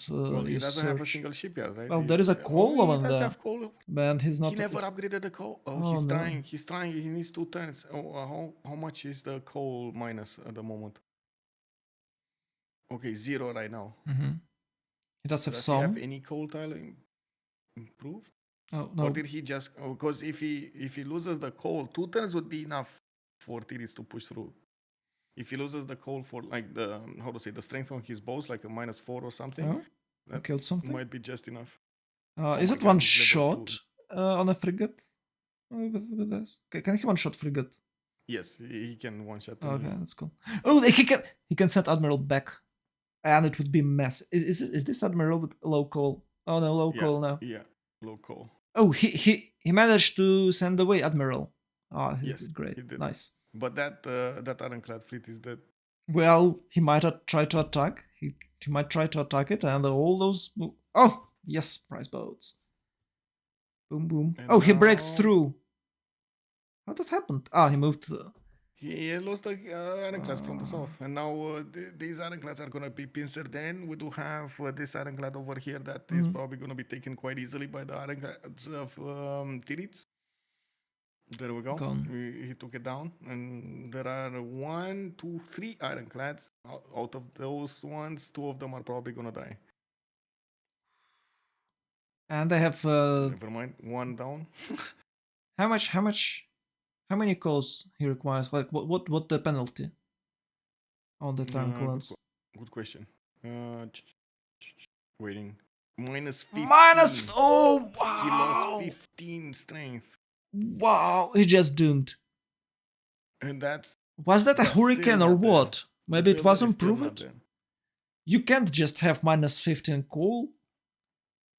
Well, he doesn't have a single shipyard, right? Well, there is a coal one there. Have coal. Man, he's not. He never upgraded the coal. He's trying. He's trying. He needs 2 turns. How much is the coal minus at the moment? Okay, 0 right now. He does have some. Does he have any coal tile improved? Oh no. Or did he just? Because if he loses the coal, 2 turns would be enough for Tiris to push through. If he loses the coal for like the strength on his bows, like a -4 or something, that killed something. Might be just enough. Is it one shot on a frigate with this? Can he one shot frigate? Yes, he can one shot. Okay, that's cool. Oh, he can send Admiral back, and it would be massive. Is this Admiral with local? Oh no, Yeah, local now. yeah, local. Oh, he managed to send away Admiral. Ah, he's Yes, great, he did. nice. But that ironclad fleet is dead. Well, he might try to attack. He might try to attack it, and all those. Oh yes, prize boats. Boom boom. Oh, And he break now through. How that happened? Ah, he moved. he lost the ironclads from the south, and now these ironclads are gonna be pincered in. We do have this ironclad over here that is Mhm. probably gonna be taken quite easily by the ironclads of Tirits. There we go. Gone. He took it down, and there are one, two, three ironclads. Out of those ones, two of them are probably gonna die. And they have Never mind, one down. how much? How much? How many calls he requires? Like what the penalty on the Good, ironclads? good question. Waiting. Minus Minus. 15. Oh He lost wow! 15 strength, Wow! He just doomed. and that's Was that a that's still hurricane or not there. what? The Maybe it builder was is still not improved. there. You can't just have minus 15 cool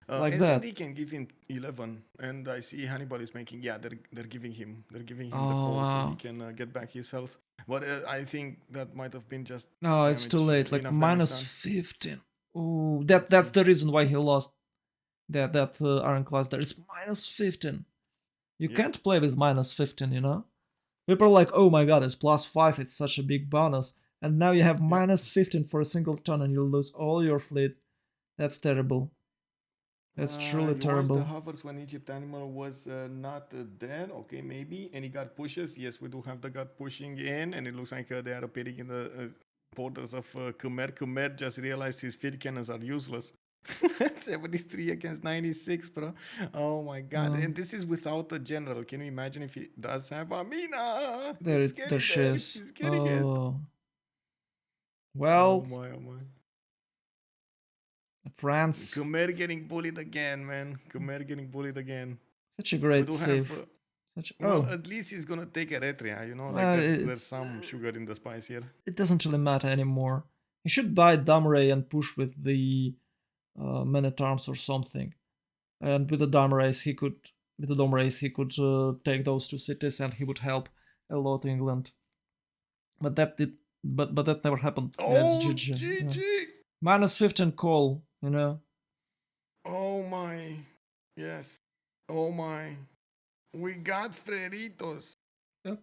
like that. SND can give him 11, and I see Hannibal is making. Yeah, they're giving him the Oh call so he wow! can get back his health. But I think that might have been just No, it's too damage, late. Like enough damage minus done. 15. Oh, Let's that's see. the reason why he lost that ironclads there. It's minus 15. You Yeah. can't play with minus 15, you know? People are like, oh my god, it's plus 5, it's such a big bonus. And now you have Yeah. minus 15 for a single turn and you'll lose all your fleet. That's terrible. That's truly He was the terrible. hovers when Egypt animal was not there. Okay, maybe. And he got pushes. Yes, we do have the god pushing in, and it looks like they are appearing in the borders of Khmer. Khmer just realized his field cannons are useless. 73 against 96, bro. Oh my god. Uh, And this is without a general. Can you imagine if he does have Amina? It's there getting she there. is. He's getting it. Oh, Oh well, my, oh my. France. Khmer getting bullied again, man. Khmer getting bullied again. Such a We great do have save. Such. well, Oh, at least he's gonna take Eritrea, like well, there's some sugar in the spice here. it doesn't really matter anymore. He should buy Damray and push with the men at arms or something. And with the dome race, he could take those two cities, and he would help a lot England. But that did, but that never happened. Yeah, it's Oh, GG. Yeah. GG! Minus 15 call, you know. Oh my, yes. Oh my, we got Freritos. Yep.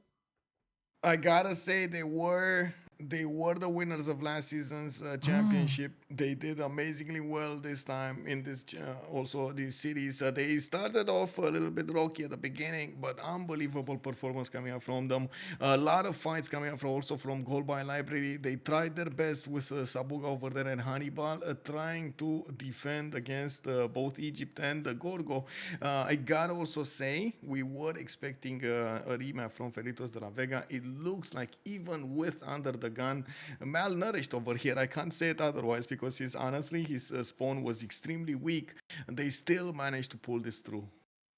I gotta say they were the winners of last season's Ah, championship. They did amazingly well this time in this also these series. They started off a little bit rocky at the beginning, but unbelievable performance coming out from them. A lot of fights coming out from also from Goal by Library. They tried their best with Sabuga over there and Hannibal, trying to defend against both Egypt and Gorgo. I gotta also say we were expecting a rematch from Freritos de la Vega. It looks like even with under the gun, malnourished over here. I can't say it otherwise because his spawn was extremely weak. And they still managed to pull this through.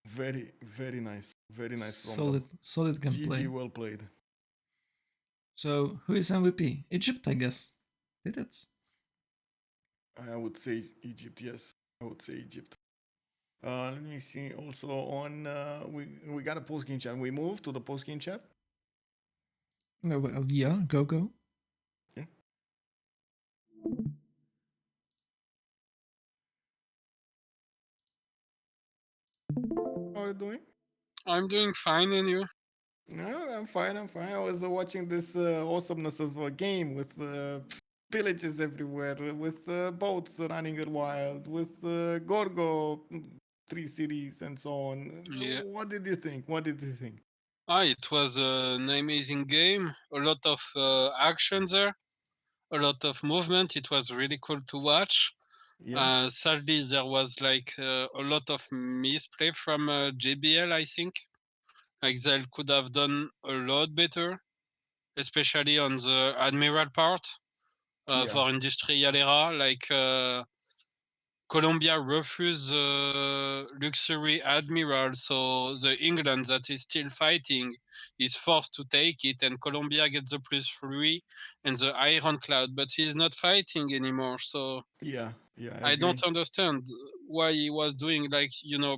Very, very nice from them. solid GG, gameplay. well played. So who is MVP? Egypt, I guess. Did it? I would say Egypt. Yes, I would say Egypt. Let me see. Also on we got a post game chat. We move to the post game chat. No, well, yeah, go. Yeah. How are you doing? I'm doing fine, and you? No, I'm fine. I'm fine. I was watching this awesomeness of a game with villages everywhere, with boats running wild, with Gorgo, three cities, and so on. Yeah. What did you think? What did you think? It was an amazing game. A lot of action there, a lot of movement. It was really cool to watch. Yeah, Sadly, there was like a lot of misplay from JBL, I think. Like they could have done a lot better, especially on the admiral part yeah, for industrial era. Like Colombia refused the luxury admiral, so the England that is still fighting is forced to take it, and Colombia gets the +3 and the ironclad, but he's not fighting anymore. So Yeah, I I agree. don't understand why he was doing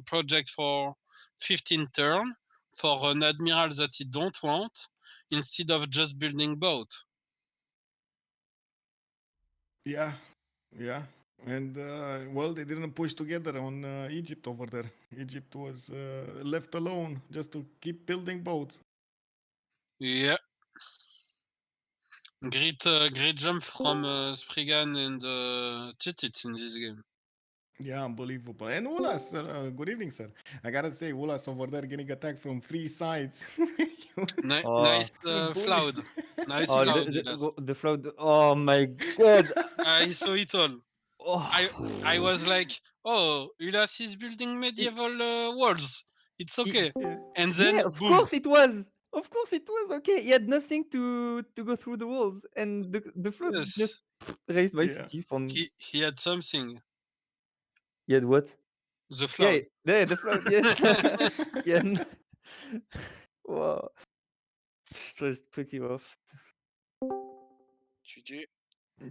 project for 15 turn for an admiral that he don't want instead of just building boat. Yeah, yeah. And well, they didn't push together on Egypt over there. Egypt was left alone just to keep building boats. Yeah, great jump from Spriggan and Titits in this game. Yeah, unbelievable. And Ulas, good evening, sir. I gotta say, Ulas over there getting attacked from 3 sides. Oh, Nice Bully. flood. Nice oh, flood, Vilas. the flood. Oh my god. I saw it all. I Oh, was like, oh, Ulas is building medieval walls. It's okay. Yeah. And yeah, then of boom. course it was. Of course it was. Okay, he had nothing to go through the walls, and the flood just Yes. raised my Yeah. city from. He had something. He had what? The Yeah, flood. yeah, the flood. Yes. Yeah. Wow, it was pretty rough. GG.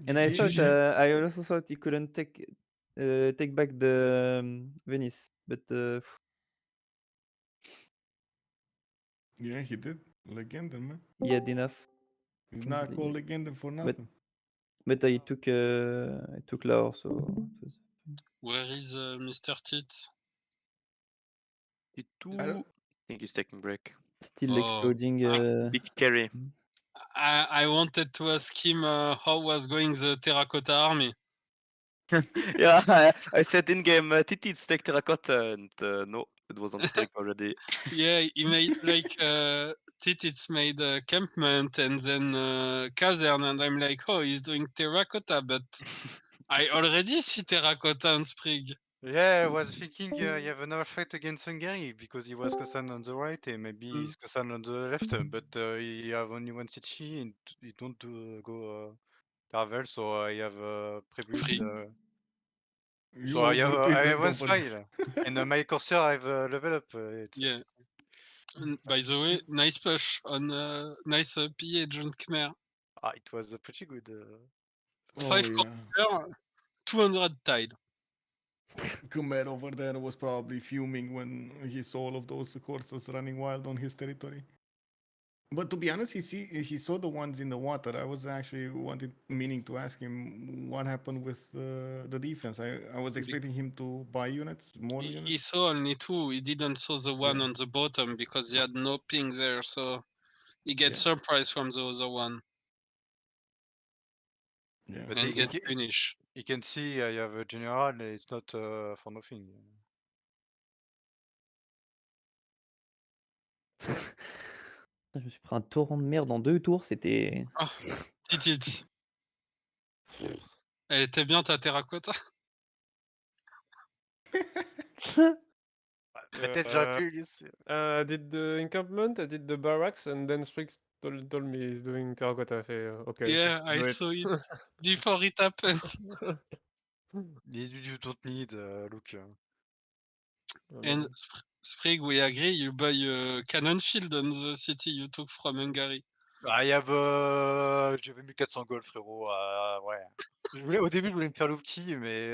And I GG. thought, GG. I also thought he couldn't take back the Venice, but Yeah, he did. Legend, man. he had enough. He's from not the- called legend for But nothing. he took Lahore, so it was Where is Mr. Tits? He I too. don't, I think he's taking break. still Oh, exploding. Big carry. I wanted to ask him how was going the Terracotta Army. Yeah, I said in game, Titits take terracotta, and no, it was on Sprig already. Yeah, he made like Titits made a campment and then Kazern, and I'm like, oh, he's doing Terracotta, but I already see Terracotta on Sprig. Yeah, I was thinking you have another fight against Hungary because he was Kosan on the right and maybe he's Kosan on the left, but he have only one city and he don't go travel, so I have pre-built. Free. you So I have over one over there. smile and my cursor I have level up. Yeah. And by the way, nice push on nice PA Agent Khmer. It was pretty good. Oh, 5 yeah. corner, 200 tile. Khmer over there was probably fuming when he saw all of those horses running wild on his territory. But to be honest, he saw the ones in the water. I was actually meaning to ask him what happened with the defense. I was expecting him to buy units, more He units. saw only 2. He didn't saw the one Yeah. on the bottom because he had no ping there, so he gets Yeah. surprised from the other one Yeah. But and get punished. you can see I have a general. It's not for nothing. Je me suis pris un torrent de merde en 2 tours, c'était. Ah, Titits. Yes. Elle était bien ta terracotta? Peut-être j'aurais pu laisser. I did the encampment, I did the barracks, and then Spriggs told me he's doing terracotta. I say, okay, Yeah, I do it. saw it before it happened. You don't need look. And Sprig, we agree, you buy a cannon shield on the city you took from Hungary. I have j'avais mis 400 gold frérot. Ouais. Au début je voulais me faire le petit, mais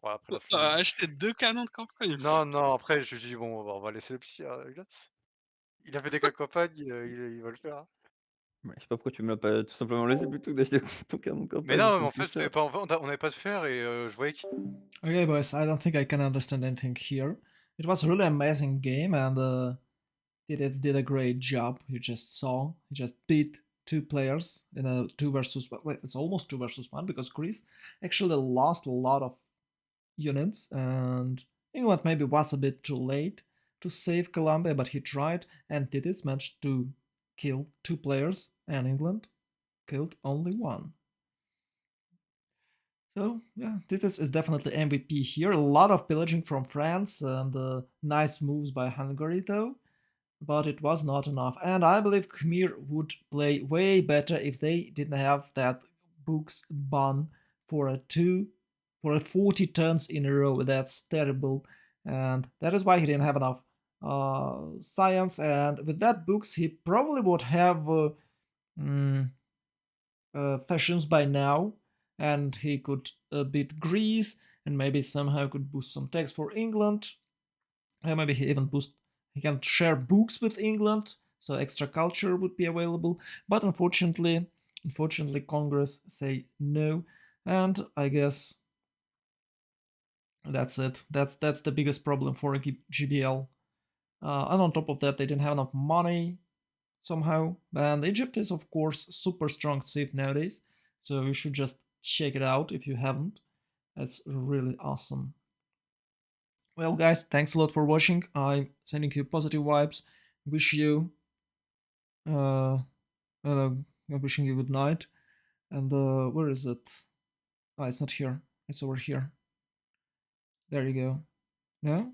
après la flemme. Acheter 2 canons de campagne. Non, après je me suis dit bon on va laisser le petit Ulas. Il a fait des campagnes, il va le faire. Hein. Ouais, je sais pas pourquoi tu me l'as pas tout simplement laissé plutôt que d'acheter ton canon campagne. Mais non, mais ça me en fait fait, cher. on n'avait pas de fer et je voyais qu'il Okay, boys, I don't think I can understand anything here. It was a really amazing game, and did a great job. You just saw, he just beat 2 players in a 2 versus 1. Wait, it's almost 2 versus 1 because Greece actually lost a lot of units, and England maybe was a bit too late to save Colombia, but he tried, and did his managed to kill 2 players, and England killed only 1. So yeah, Titus is definitely MVP here. A lot of pillaging from France and nice moves by Hungary though, but it was not enough. And I believe Khmer would play way better if they didn't have that books ban for a 2 for 40 turns in a row. That's terrible, and that is why he didn't have enough science. And with that books, he probably would have fashions by now, and he could beat Greece, and maybe somehow could boost some tax for England. Maybe he can share books with England, so extra culture would be available. But unfortunately, Congress say no, and I guess that's it. That's the biggest problem for GBL. And on top of that, they didn't have enough money somehow. And Egypt is, of course, super strong Civ nowadays, so you should just check it out if you haven't. It's really awesome. Well, guys, thanks a lot for watching. I'm sending you positive vibes. Wish you, I'm wishing you good night. And where is it? Oh, it's not here. It's over here. There you go. No?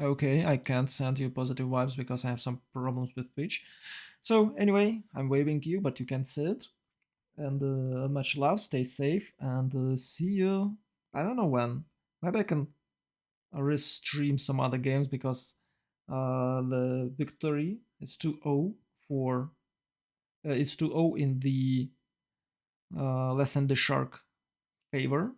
Okay, I can't send you positive vibes because I have some problems with Twitch. So anyway, I'm waving you, but you can't see it. And much love, stay safe, and see you. I don't know when. Maybe I can restream some other games because the victory is 2-0 for it's 2-0 in the Lesson the Shark favor.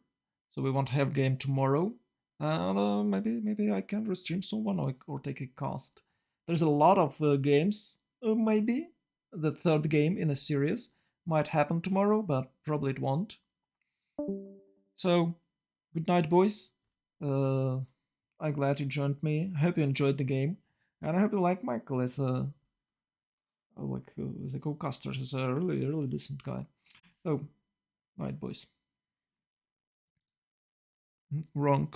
So we won't have game tomorrow. And maybe I can restream someone or take a cast. There's a lot of games. Maybe the third game in a series might happen tomorrow, but probably it won't. So good night, boys. I'm glad you joined me. I hope you enjoyed the game, and I hope you like Michael as a co-caster. He's a really decent guy. So, night, boys. Wrong.